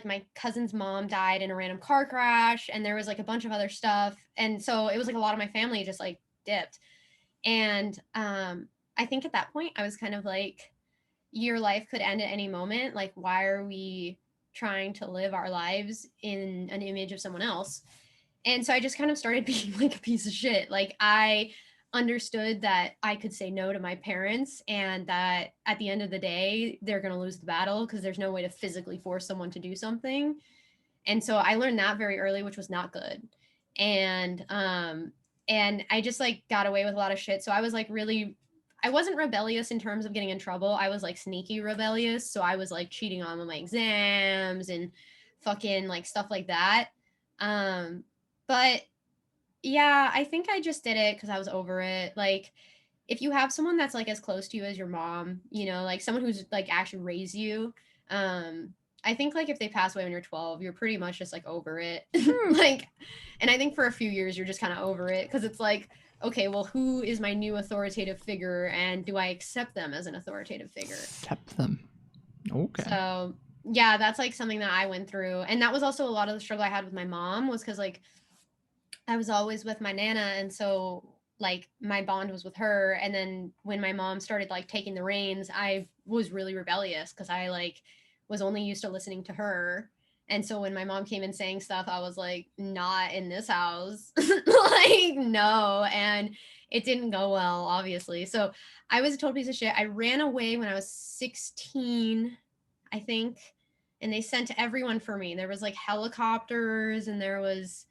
my cousin's mom died in a random car crash and there was like a bunch of other stuff. And so it was like a lot of my family just like dipped. And I think at that point I was kind of like, your life could end at any moment. Like, why are we trying to live our lives in an image of someone else? And so I just kind of started being like a piece of shit. Like I understood that I could say no to my parents and that at the end of the day, they're going to lose the battle because there's no way to physically force someone to do something. And so I learned that very early, which was not good. And I just like got away with a lot of shit. So I was like really I wasn't rebellious in terms of getting in trouble. I was like sneaky rebellious. So I was like cheating on my exams and fucking like stuff like that. But yeah, I think I just did it because I was over it. Like, if you have someone that's like as close to you as your mom, like someone who's like actually raised you, I think like if they pass away when you're 12, you're pretty much just like over it. Like, and I think for a few years you're just kind of over it because it's like, okay, well, who is my new authoritative figure, and do I accept them as an authoritative figure? Accept them. Okay. So yeah, that's like something that I went through, and that was also a lot of the struggle I had with my mom was because like I was always with my nana, and so like my bond was with her. And then when my mom started like taking the reins, I was really rebellious because I like was only used to listening to her. And so when my mom came in saying stuff, I was like, not in this house. Like, no. And it didn't go well, obviously. So I was a total piece of shit. I ran away when I was 16, I think. And they sent everyone for me. There was like helicopters and it was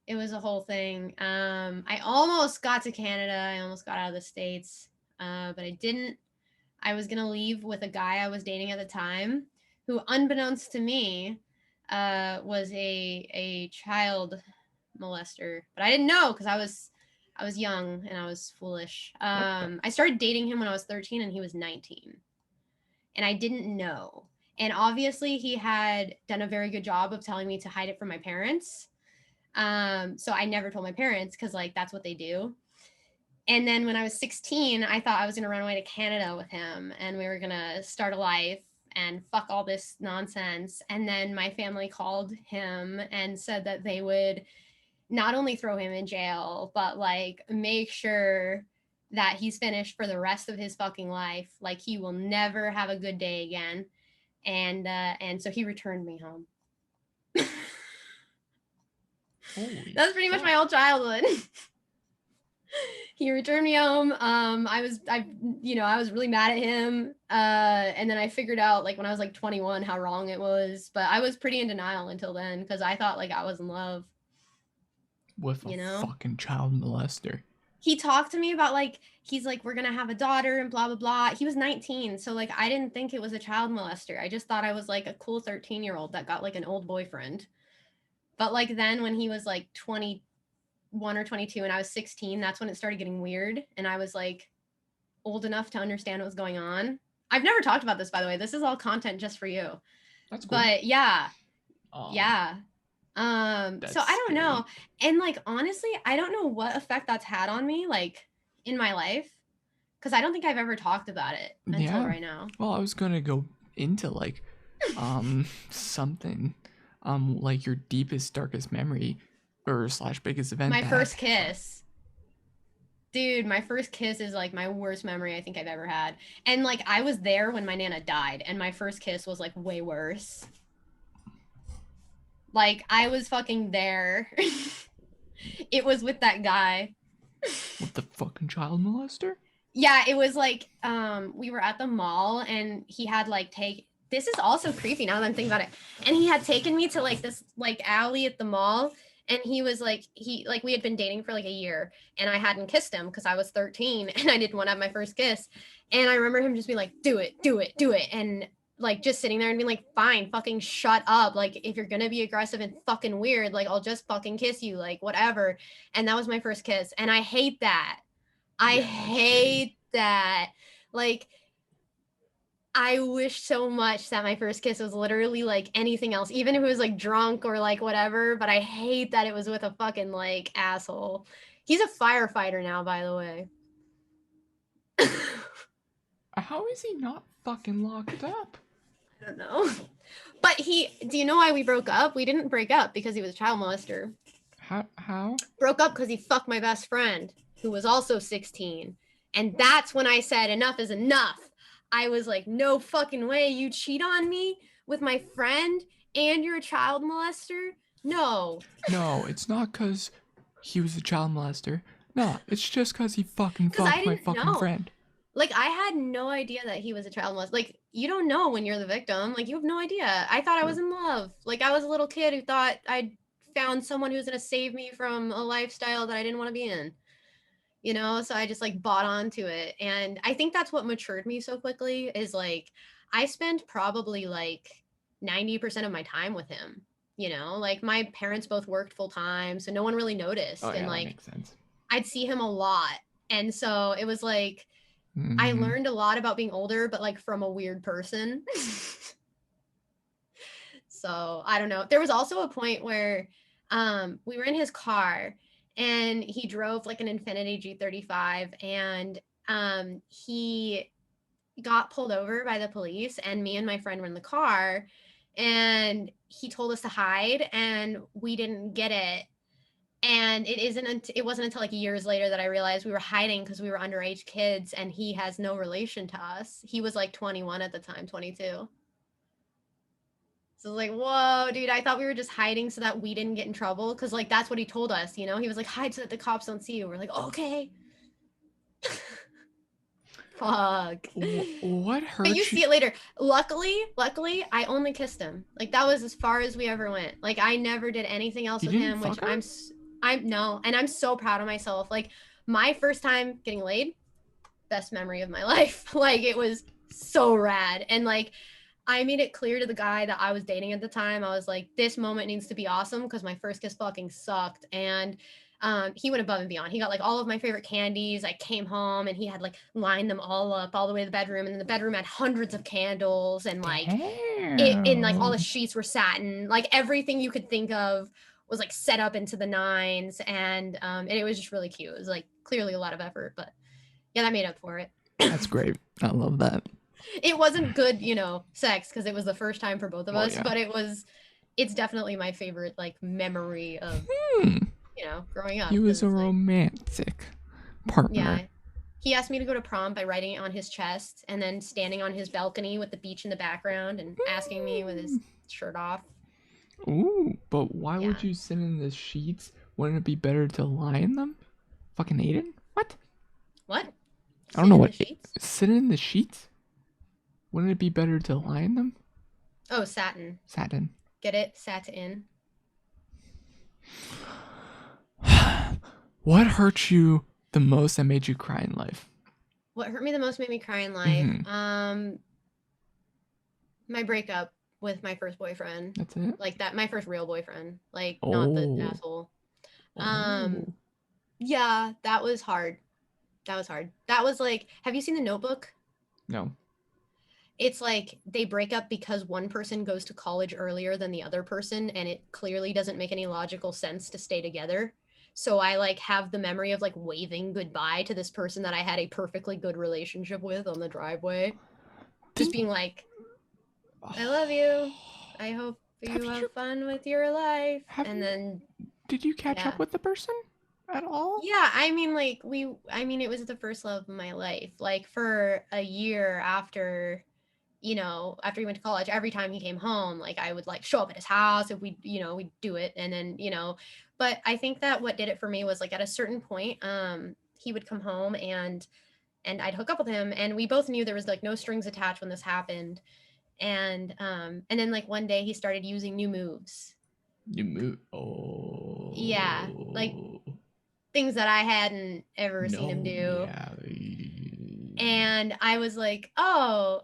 a whole thing. I almost got to Canada. I almost got out of the States, but I didn't. I was going to leave with a guy I was dating at the time. who, unbeknownst to me, was a child molester, but I didn't know because I was young and I was foolish. I started dating him when I was 13 and he was 19, and I didn't know. And obviously, he had done a very good job of telling me to hide it from my parents. So I never told my parents because like that's what they do. And then when I was 16, I thought I was going to run away to Canada with him and we were going to start a life and fuck all this nonsense. And then my family called him and said that they would not only throw him in jail, but like make sure that he's finished for the rest of his fucking life. Like he will never have a good day again. And so he returned me home. That was pretty much my whole childhood. He returned me home. I was really mad at him. And then I figured out like when I was like 21 how wrong it was. But I was pretty in denial until then because I thought like I was in love. With a fucking child molester. He talked to me about like, he's like, we're gonna have a daughter and blah, blah, blah. He was 19. So like, I didn't think it was a child molester. I just thought I was like a cool 13-year-old that got like an old boyfriend. But like then when he was like 21 or 22 and I was 16, that's when it started getting weird. And I was like old enough to understand what was going on. I've never talked about this, by the way. This is all content just for you. That's cool. But yeah. Yeah. So I don't know. And like, honestly, I don't know what effect that's had on me, like in my life. Cause I don't think I've ever talked about it until right now. Well, I was going to go into like, something, like your deepest, darkest memory or / biggest event. My first kiss. Dude, my first kiss is like my worst memory I think I've ever had. And like, I was there when my Nana died and my first kiss was like way worse. Like, I was fucking there. It was with that guy. With the fucking child molester? Yeah, it was like, we were at the mall and he had like this is also creepy now that I'm thinking about it. And he had taken me to like this like alley at the mall. And he was like, we had been dating for like a year and I hadn't kissed him because I was 13 and I didn't want to have my first kiss. And I remember him just being like, do it, do it, do it. And like just sitting there and being like, fine, fucking shut up. Like if you're gonna be aggressive and fucking weird, like I'll just fucking kiss you, like whatever. And that was my first kiss. And I hate that. I hate that. Like I wish so much that my first kiss was literally like anything else, even if it was like drunk or like whatever, but I hate that it was with a fucking like asshole. He's a firefighter now, by the way. How is he not fucking locked up? I don't know. But do you know why we broke up? We didn't break up because he was a child molester. How? Broke up because he fucked my best friend, who was also 16. And that's when I said, enough is enough. I was like, no fucking way. You cheat on me with my friend and you're a child molester? No. No, it's not because he was a child molester. No, it's just because he fucking fucked my fucking friend. Like, I had no idea that he was a child molester. Like, you don't know when you're the victim. Like, you have no idea. I thought I was in love. Like, I was a little kid who thought I'd found someone who was going to save me from a lifestyle that I didn't want to be in. You know? So I just, like, bought onto it. And I think that's what matured me so quickly is, like, I spent probably, like, 90% of my time with him. You know? Like, my parents both worked full time, so no one really noticed. Oh, yeah, and, like, that makes sense. I'd see him a lot. And so it was, like... I learned a lot about being older, but like from a weird person. So I don't know. There was also a point where we were in his car and he drove like an Infiniti G35 and he got pulled over by the police and me and my friend were in the car and he told us to hide and we didn't get it. And it wasn't until like years later that I realized we were hiding because we were underage kids and he has no relation to us. He was like 21 at the time, 22. So I was like, whoa, dude, I thought we were just hiding so that we didn't get in trouble. Cause like, that's what he told us, you know? He was like, hide so that the cops don't see you. We're like, okay. Fuck. What hurt But you see it later. Luckily, I only kissed him. Like that was as far as we ever went. Like I never did anything else with him, which I'm so proud of myself. Like my first time getting laid, best memory of my life. Like it was so rad. And like I made it clear to the guy that I was dating at the time. I was like, this moment needs to be awesome because my first kiss fucking sucked. And he went above and beyond. He got like all of my favorite candies. I came home and he had like lined them all up all the way to the bedroom. And then the bedroom had hundreds of candles and like like all the Damn. sheets were satin. Like everything you could think of was like set up into the nines. And it was just really cute. It was like clearly a lot of effort, but yeah, that made up for it. That's great. I love that. It wasn't good, sex because it was the first time for both of Well, us, yeah. but it's definitely my favorite like memory of Hmm. growing up. He was 'cause a it's, like, romantic partner. yeah. He asked me to go to prom by writing it on his chest and then standing on his balcony with the beach in the background and asking me with his shirt off. Ooh, but why would Yeah. you sit in the sheets? Wouldn't it be better to lie in them? Fucking Aiden? What? What? I don't know Sit in what. the sheets? Sit in the sheets? Wouldn't it be better to lie in them? Oh, satin. Satin. Get it? Satin. What hurt you the most that made you cry in life? What hurt me the most, made me cry in life. Mhm. My breakup with my first boyfriend. That's it? Like that, my first real boyfriend. Like not the Oh. asshole. Oh. Yeah, that was hard. That was hard. That was like, have you seen The Notebook? No. It's like they break up because one person goes to college earlier than the other person, and it clearly doesn't make any logical sense to stay together. So I like have the memory of like waving goodbye to this person that I had a perfectly good relationship with on the driveway. Just being like, I love you. I hope you have fun with your life. And then Did you catch yeah. up with the person at all? Yeah, I mean, like it was the first love of my life. Like for a year after, after he went to college, every time he came home, like I would like show up at his house if we'd do it. And then, but I think that what did it for me was like at a certain point, he would come home and I'd hook up with him, and we both knew there was like no strings attached when this happened. And then like one day he started using new moves. You move. Oh. Yeah, like things that I hadn't ever seen him do. Yeah. And I was like, oh,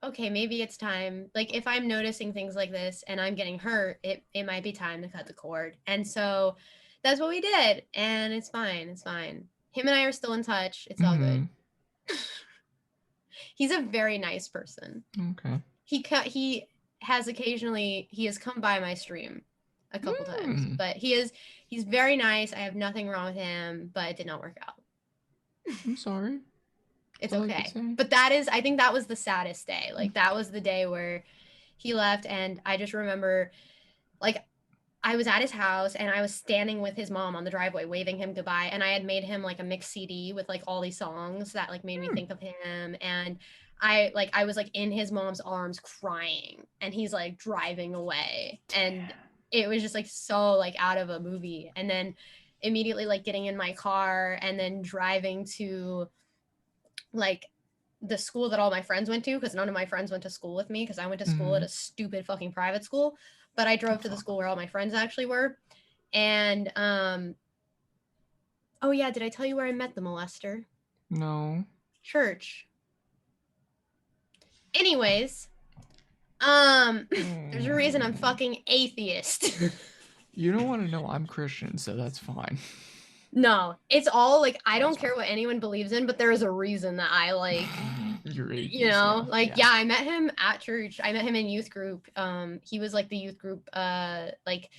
okay, maybe it's time. Like if I'm noticing things like this and I'm getting hurt, it might be time to cut the cord. And so that's what we did. And it's fine. It's fine. Him and I are still in touch. It's all good. He's a very nice person. Okay. He has come by my stream a couple times, but he's very nice. I have nothing wrong with him, but it did not work out. I'm sorry. It's okay. But I think that was the saddest day. Like that was the day where he left, and I just remember like I was at his house and I was standing with his mom on the driveway waving him goodbye, and I had made him like a mix CD with like all these songs that like made me think of him, and I was like in his mom's arms crying, and he's like driving away. And it was just like so like out of a movie. And then immediately like getting in my car and then driving to like the school that all my friends went to, because none of my friends went to school with me because I went to school at a stupid fucking private school. But I drove to the school where all my friends actually were. And oh yeah, did I tell you where I met the molester? No. Church. Anyways, there's a reason I'm fucking atheist. You don't want to know I'm Christian, so that's fine. No, it's all like I don't care what anyone believes in, but there is a reason that I like You're atheist, yeah, I met him at church. I met him in youth group. He was like the youth group like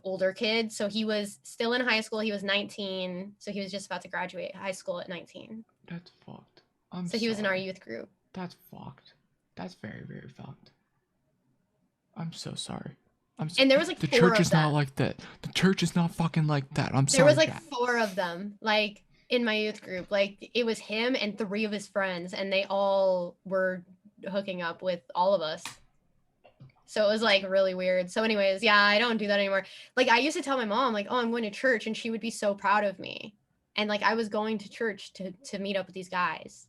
older kid, so he was still in high school. He was 19, so he was just about to graduate high school at 19. That's fucked. So he was in our youth group. That's fucked. That's very, very fucked. I'm so sorry. And there was like the 4 church of is them. not like that. The church is not fucking like that. I'm sorry. There was like 4 of them, like in my youth group. Like it was him and 3 of his friends, and they all were hooking up with all of us. So it was like really weird. So anyways, yeah, I don't do that anymore. Like I used to tell my mom like, oh, I'm going to church, and she would be so proud of me. And like I was going to church to meet up with these guys.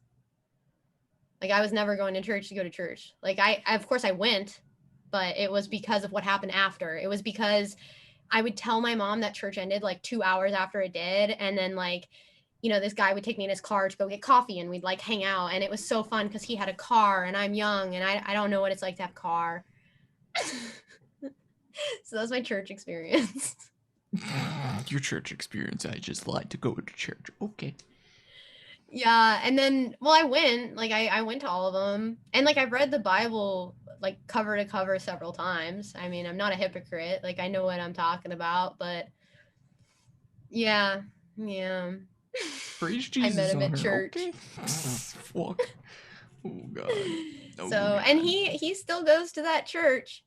Like I was never going to church to go to church. Like I of course I went, but it was because of what happened after. It was because I would tell my mom that church ended like 2 hours after it did, and then like this guy would take me in his car to go get coffee and we'd like hang out. And it was so fun because he had a car and I'm young and I don't know what it's like to have a car. So that was my church experience. Your church experience. I just lied to go to church. Okay. Yeah, and then I went I went to all of them, and like I've read the Bible like cover to cover several times. I mean, I'm not a hypocrite. Like I know what I'm talking about, but yeah. Praise I met Jesus him on at her. church. Okay. Fuck. Oh God. Oh, So, and man. he still goes to that church.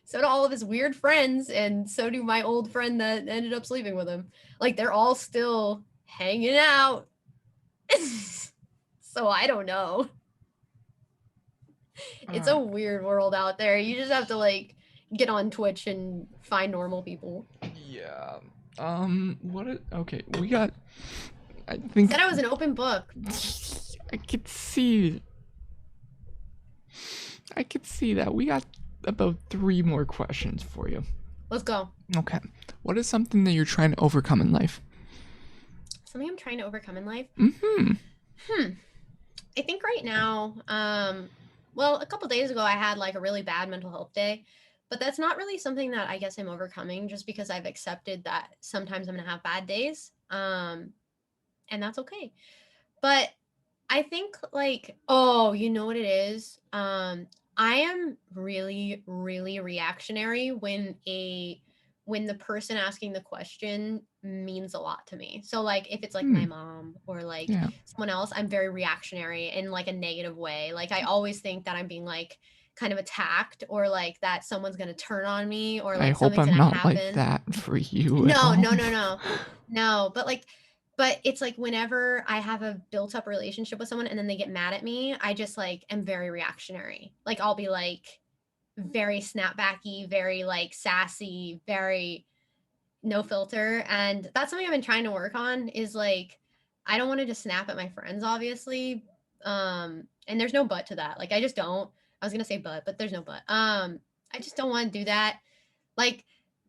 So do all of his weird friends, and so do my old friend that ended up sleeping with him. Like they're all still hanging out. So I don't know. It's a weird world out there. You just have to like get on Twitch and find normal people. Yeah. Okay, we got. I think. Said I was an open book. I could see. I could see that. We got about 3 more questions for you. Let's go. Okay. What is something that you're trying to overcome in life? Something I'm trying to overcome in life? Mm-hmm. I think right now, well, a couple days ago I had like a really bad mental health day, but that's not really something that I guess I'm overcoming just because I've accepted that sometimes I'm gonna have bad days. And that's okay. But I think like, oh, you know what it is? I am really, really reactionary when the person asking the question means a lot to me. So like if it's like my mom or like Yeah. someone else, I'm very reactionary in like a negative way. Like I always think that I'm being like kind of attacked or like that someone's gonna turn on me or like I hope something's I'm gonna not happen. like that for you. No, but it's like whenever I have a built up relationship with someone and then they get mad at me, I just like am very reactionary. Like I'll be like very snapbacky, very like sassy, very no filter. And that's something I've been trying to work on is like I don't want to just snap at my friends, obviously. And there's no but to that. Like I just don't. I was gonna say but there's no but. I just don't want to do that. Like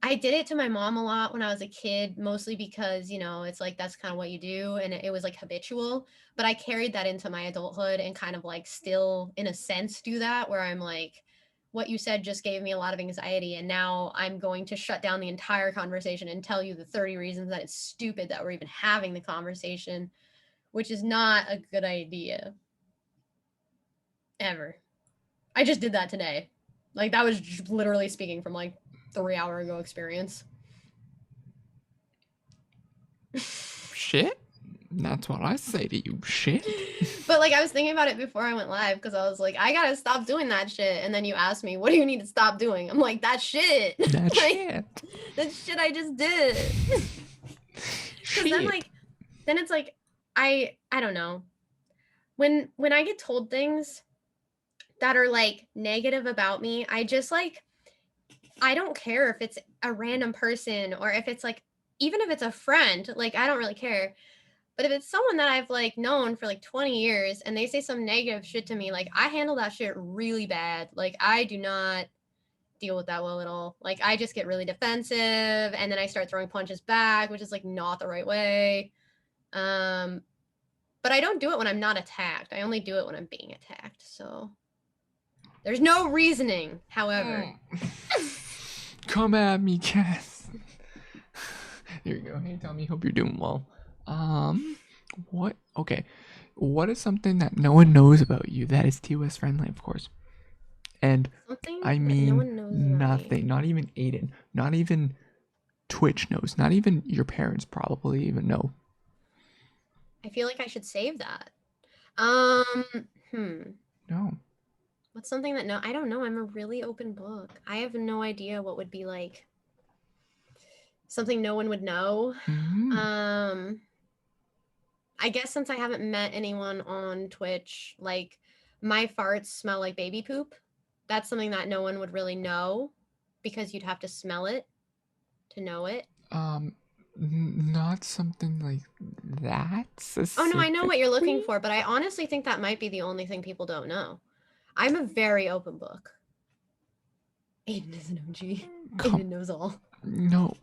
I did it to my mom a lot when I was a kid, mostly because, it's like that's kind of what you do. And it was like habitual. But I carried that into my adulthood and kind of like still, in a sense, do that where I'm like, what you said just gave me a lot of anxiety. And now I'm going to shut down the entire conversation and tell you the 30 reasons that it's stupid that we're even having the conversation, which is not a good idea. Ever. I just did that today. Like that was literally speaking from like 3-hour ago experience. Shit? That's what I say to you. Shit. But like I was thinking about it before I went live because I was like, I gotta stop doing that shit. And then you asked me, what do you need to stop doing? I'm like, that shit. That like, shit. That shit I just did. Because then it's like, I don't know. When I get told things that are like negative about me, I just like, I don't care if it's a random person or if it's like, even if it's a friend, like I don't really care. But if it's someone that I've like known for like 20 years and they say some negative shit to me, like I handle that shit really bad. Like I do not deal with that well at all. Like I just get really defensive and then I start throwing punches back, which is like not the right way. But I don't do it when I'm not attacked. I only do it when I'm being attacked. So there's no reasoning, however. Come at me, Cass. There you go. Hey, Tommy, hope you're doing well. What? Okay. What is something that no one knows about you that is TOS friendly, of course? And Something I that mean no one knows about me. nothing. Not even Aiden. Not even Twitch knows. Not even your parents probably even know. I feel like I should save that. No. What's something that I don't know. I'm a really open book. I have no idea what would be like something no one would know. Mm-hmm. I guess since I haven't met anyone on Twitch, like my farts smell like baby poop. That's something that no one would really know because you'd have to smell it to know it. Not something like that. Oh no, I know what you're looking for, but I honestly think that might be the only thing people don't know. I'm a very open book. Aiden is an OG. Aiden knows all. No,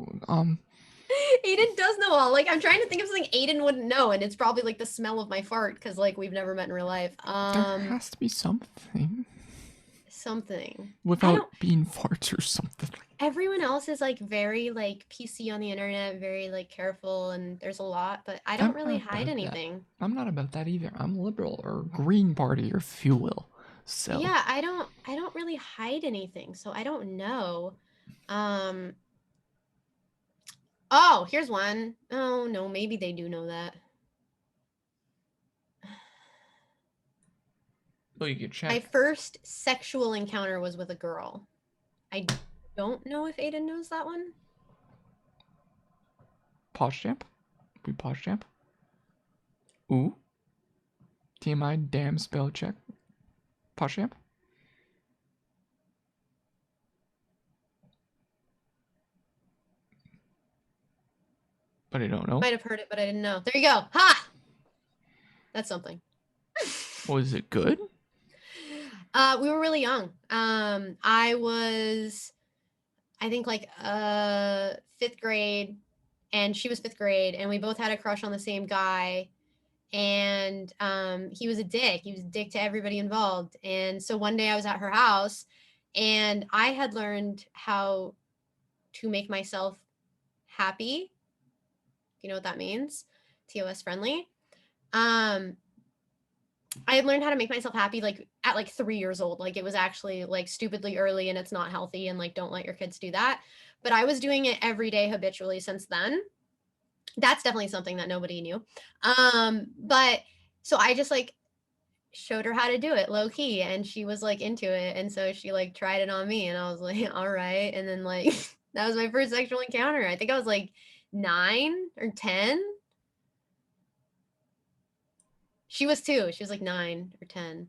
Aiden does know all. Like, I'm trying to think of something Aiden wouldn't know, and it's probably like the smell of my fart because like we've never met in real life. There has to be something Something. without being farts or something. Everyone else is like very like PC on the internet, very like careful, and there's a lot, but I don't I'm really not hide about anything. I'm not about that either. I'm liberal or Green Party or if you will. So Yeah, I don't really hide anything, so I don't know. Oh, here's one. Oh no, maybe they do know that. well, you could check. My first sexual encounter was with a girl. I don't know if Aiden knows that one. Pause champ. We pause champ. Ooh. TMI damn spell check. Pause champ. But I don't know. Might have heard it, but I didn't know. There you go. Ha! That's something. Was it good? We were really young. I was, I think like 5th grade, and she was 5th grade, and we both had a crush on the same guy. And he was a dick. He was a dick to everybody involved. And so one day I was at her house, and I had learned how to make myself happy. You know what that means? TOS friendly. I had learned how to make myself happy like at like 3 years old. Like it was actually like stupidly early, and it's not healthy, and like don't let your kids do that. But I was doing it every day habitually since then. That's definitely something that nobody knew. But so I just like showed her how to do it low key, and she was like into it, and so she like tried it on me, and I was like, all right. And then like that was my first sexual encounter. I think I was like 9 or 10. She was too. She was like 9 or 10.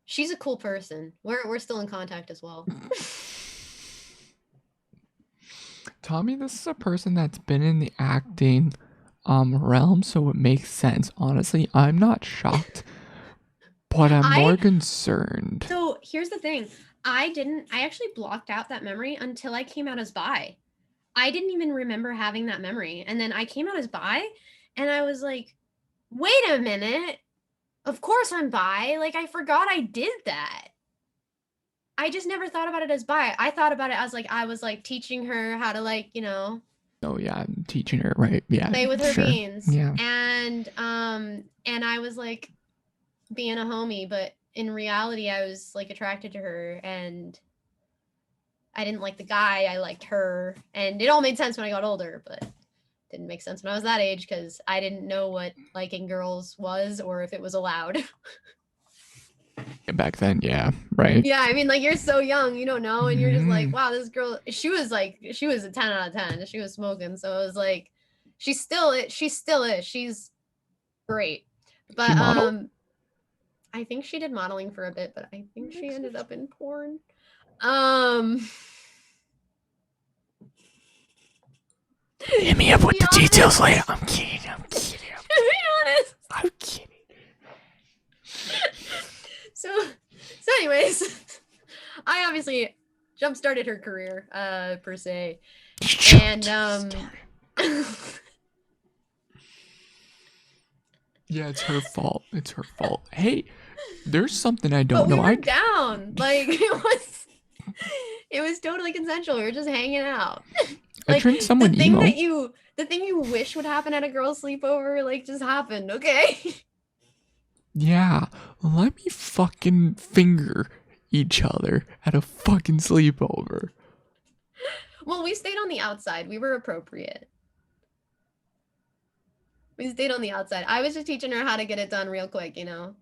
She's a cool person. We're still in contact as well. Tommy, this is a person that's been in the acting realm, so it makes sense. Honestly, I'm not shocked, but I'm more concerned. So here's the thing. I actually blocked out that memory until I came out as bi. I didn't even remember having that memory. And then I came out as bi, and I was like, wait a minute. Of course I'm bi. Like, I forgot I did that. I just never thought about it as bi. I thought about it as like I was like teaching her how to like, you know. Oh yeah, I'm teaching her, right? Yeah. Play with her sure. beans. Yeah. And I was like being a homie, but in reality I was like attracted to her, and I didn't like the guy, I liked her. And it all made sense when I got older, but didn't make sense when I was that age because I didn't know what liking girls was or if it was allowed. Back then, yeah, right. Yeah, I mean, like you're so young, you don't know, and you're just like, wow, this girl. She was a 10 out of 10. She was smoking, so it was like, she still is. She's great, but She modeled? I think she did modeling for a bit, but I think she ended up in porn. Hit me up with the details later. I'm kidding. To be honest. I'm kidding. So anyways, I obviously jump-started her career, per se. And yeah, it's her fault. It's her fault. Hey, there's something I don't know. We were down. Like it was totally consensual. We were just hanging out. I drink someone emo. The thing you wish would happen at a girl's sleepover, like, just happened, okay? Yeah, let me fucking finger each other at a fucking sleepover. Well, we stayed on the outside. We were appropriate. We stayed on the outside. I was just teaching her how to get it done real quick, you know?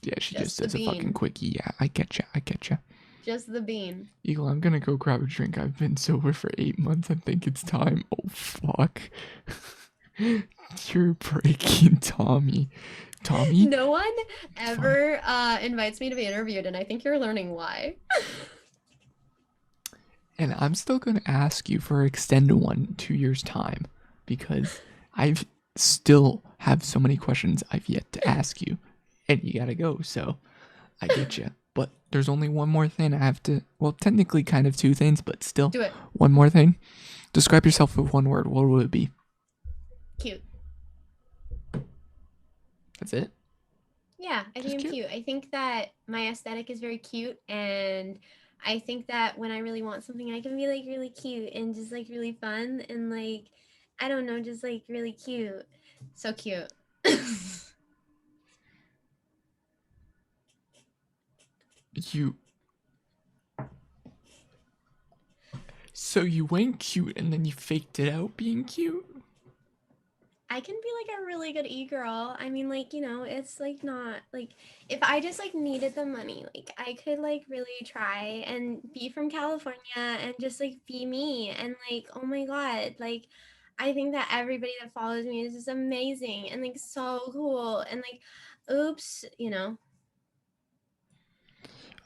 Yeah, she just does a fucking quickie. Yeah, I get you. Just the bean. Eagle, I'm gonna go grab a drink. I've been sober for 8 months. I think it's time. Oh, fuck. You're breaking Tommy. Tommy? No one ever invites me to be interviewed, and I think you're learning why. And I'm still gonna ask you for an extended one in 2 years' time, because I've still have so many questions I've yet to ask you. And you gotta go, so I get you. But there's only one more thing I have to, well, technically kind of 2 things, but still. Do it. One more thing. Describe yourself with one word. What would it be? Cute. That's it? Yeah, I Just think I'm cute? cute. I think that my aesthetic is very cute, and I think that when I really want something, I can be like really cute and just like really fun and like I don't know, just like really cute. So cute. You. So you went cute and then you faked it out being cute? I can be like a really good e-girl. I mean, like, you know, it's like not like if I just like needed the money, like I could like really try and be from California and just like be me. And like, oh my God, like I think that everybody that follows me is just amazing and like so cool. And like, oops, you know,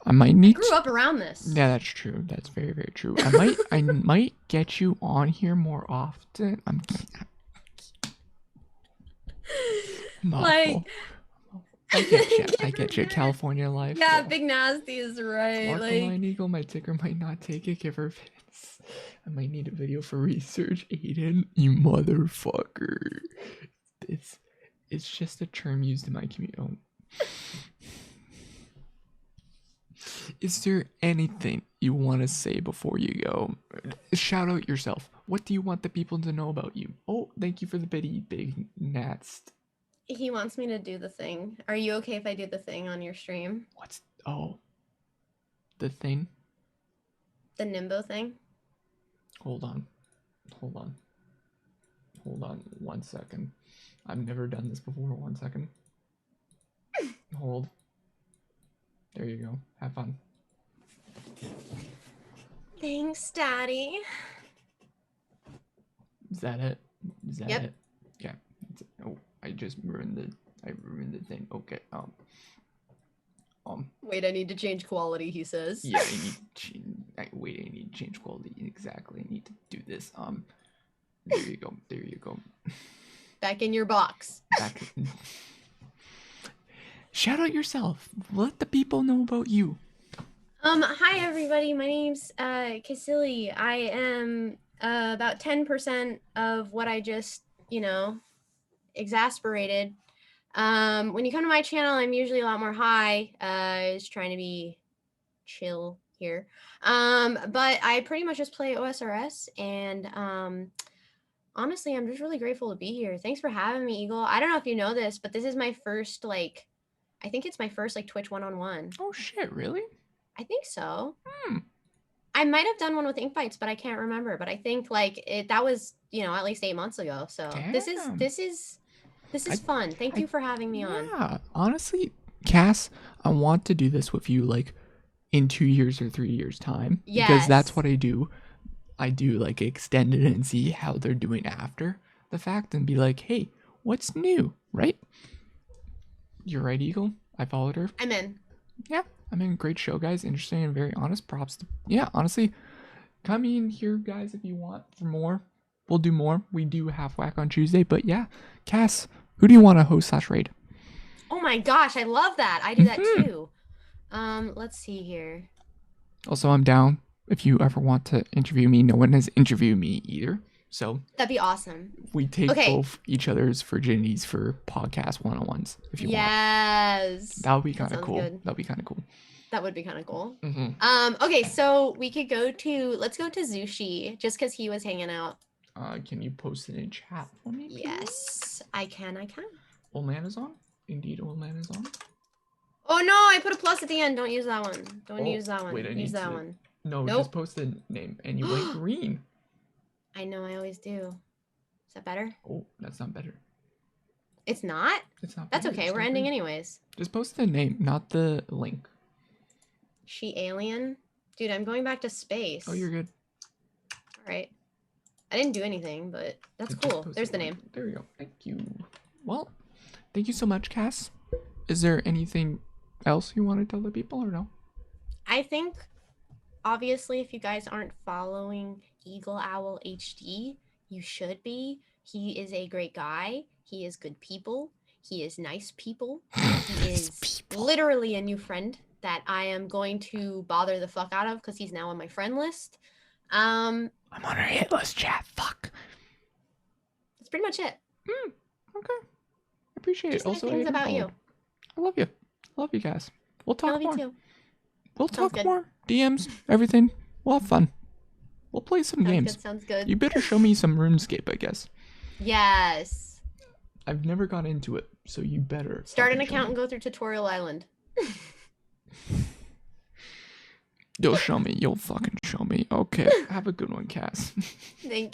I might I need grew up around this. Yeah, that's true. That's very, very true. I might get you on here more often. I'm Like, awful. I get you. I give her get you. that. California life. Yeah, Big Nasty is right. Walk the Like, line, Eagle. My ticker might not take it. Give her fits. I might need a video for research. Aiden, you motherfucker. It's just a term used in my community. Oh. Is there anything you want to say before you go? Shout out yourself. What do you want the people to know about you? Oh, thank you for the bitty big nats. he wants me to do the thing. Are you okay if I do the thing on your stream? What's the thing? The Nimbo thing? Hold on. 1 second. I've never done this before. 1 second. Hold. There you go. Have fun. Thanks, Daddy. Is that it? Yep. It? Yeah. Oh, I just ruined the thing. Okay. Wait, I need to change quality, he says. Yeah, I need to change quality. Exactly. I need to do this. There you go. Back in your box. Back. Shout out yourself. Let the people know about you. Hi everybody. My name's Cassilly. I am about 10% of what I just, you know, exasperated. When you come to my channel, I'm usually a lot more high. Just trying to be chill here. But I pretty much just play OSRS, and honestly, I'm just really grateful to be here. Thanks for having me, Eagle. I don't know if you know this, but this is my first I think it's my first Twitch one-on-one. Oh shit, really? I think so. I might have done one with Ink Bites, but I can't remember. But I think that was, you know, at least 8 months ago. So Damn. this is fun. Thank you for having me on. Yeah, honestly, Cass, I want to do this with you in 2 years or 3 years time. Yes. Because that's what I do. I do extend it and see how they're doing after the fact and be like, hey, what's new, right? You're right, Eagle. I followed her. I'm in. Yeah, I mean, great show, guys. Interesting and very honest. Props to, yeah, honestly, come in here, guys, if you want for more. We'll do more. We do have Whack on Tuesday, but yeah, Cass, who do you want to host / raid? Oh my gosh, I love that. I do that too. Let's see here. Also, I'm down if you ever want to interview me. No one has interviewed me either. So that'd be awesome. We take both each other's virginities for podcast one-on-ones if you want. Yes. That would be kind of cool. Good. That'd be kind of cool. That would be kind of cool. Mm-hmm. Okay, so we could let's go to Zushi just because he was hanging out. Can you post it in chat for me, please? Yes, I can. Old man is on? Indeed, old man is on. Oh no, I put a plus at the end. Don't use that one. Don't use that one. Wait, use that one. No, nope. Just post the name and you went green. I know, I always do. Is that better? Oh, that's not better. It's not? It's not better. That's okay. We're ending green. anyways. Just post the name, not the link. She alien? Dude, I'm going back to space. Oh, you're good. All right. I didn't do anything, but that's cool. There's the name. There we go. Thank you. Well, thank you so much, Cass. Is there anything else you want to tell the people or no? I think, obviously, if you guys aren't following Eagle Owl HD, you should be. He is a great guy. He is good people. He is nice people. He is literally a new friend that I am going to bother the fuck out of because he's now on my friend list. Um, I'm on her hit list, chat. Fuck. that's pretty much it. Okay. I appreciate Just it. nice Also, things Aiden about you. followed. I love you. Love you guys. We'll I talk love more. you too. We'll Sounds talk good. more. DMs, everything. We'll have fun. We'll play some Sounds games. good. Sounds good. You better show me some RuneScape, I guess. Yes. I've never got into it, so you better. Start an fucking show account me. and go through Tutorial Island. You'll show me. You'll fucking show me. Okay. Have a good one, Cass. Thank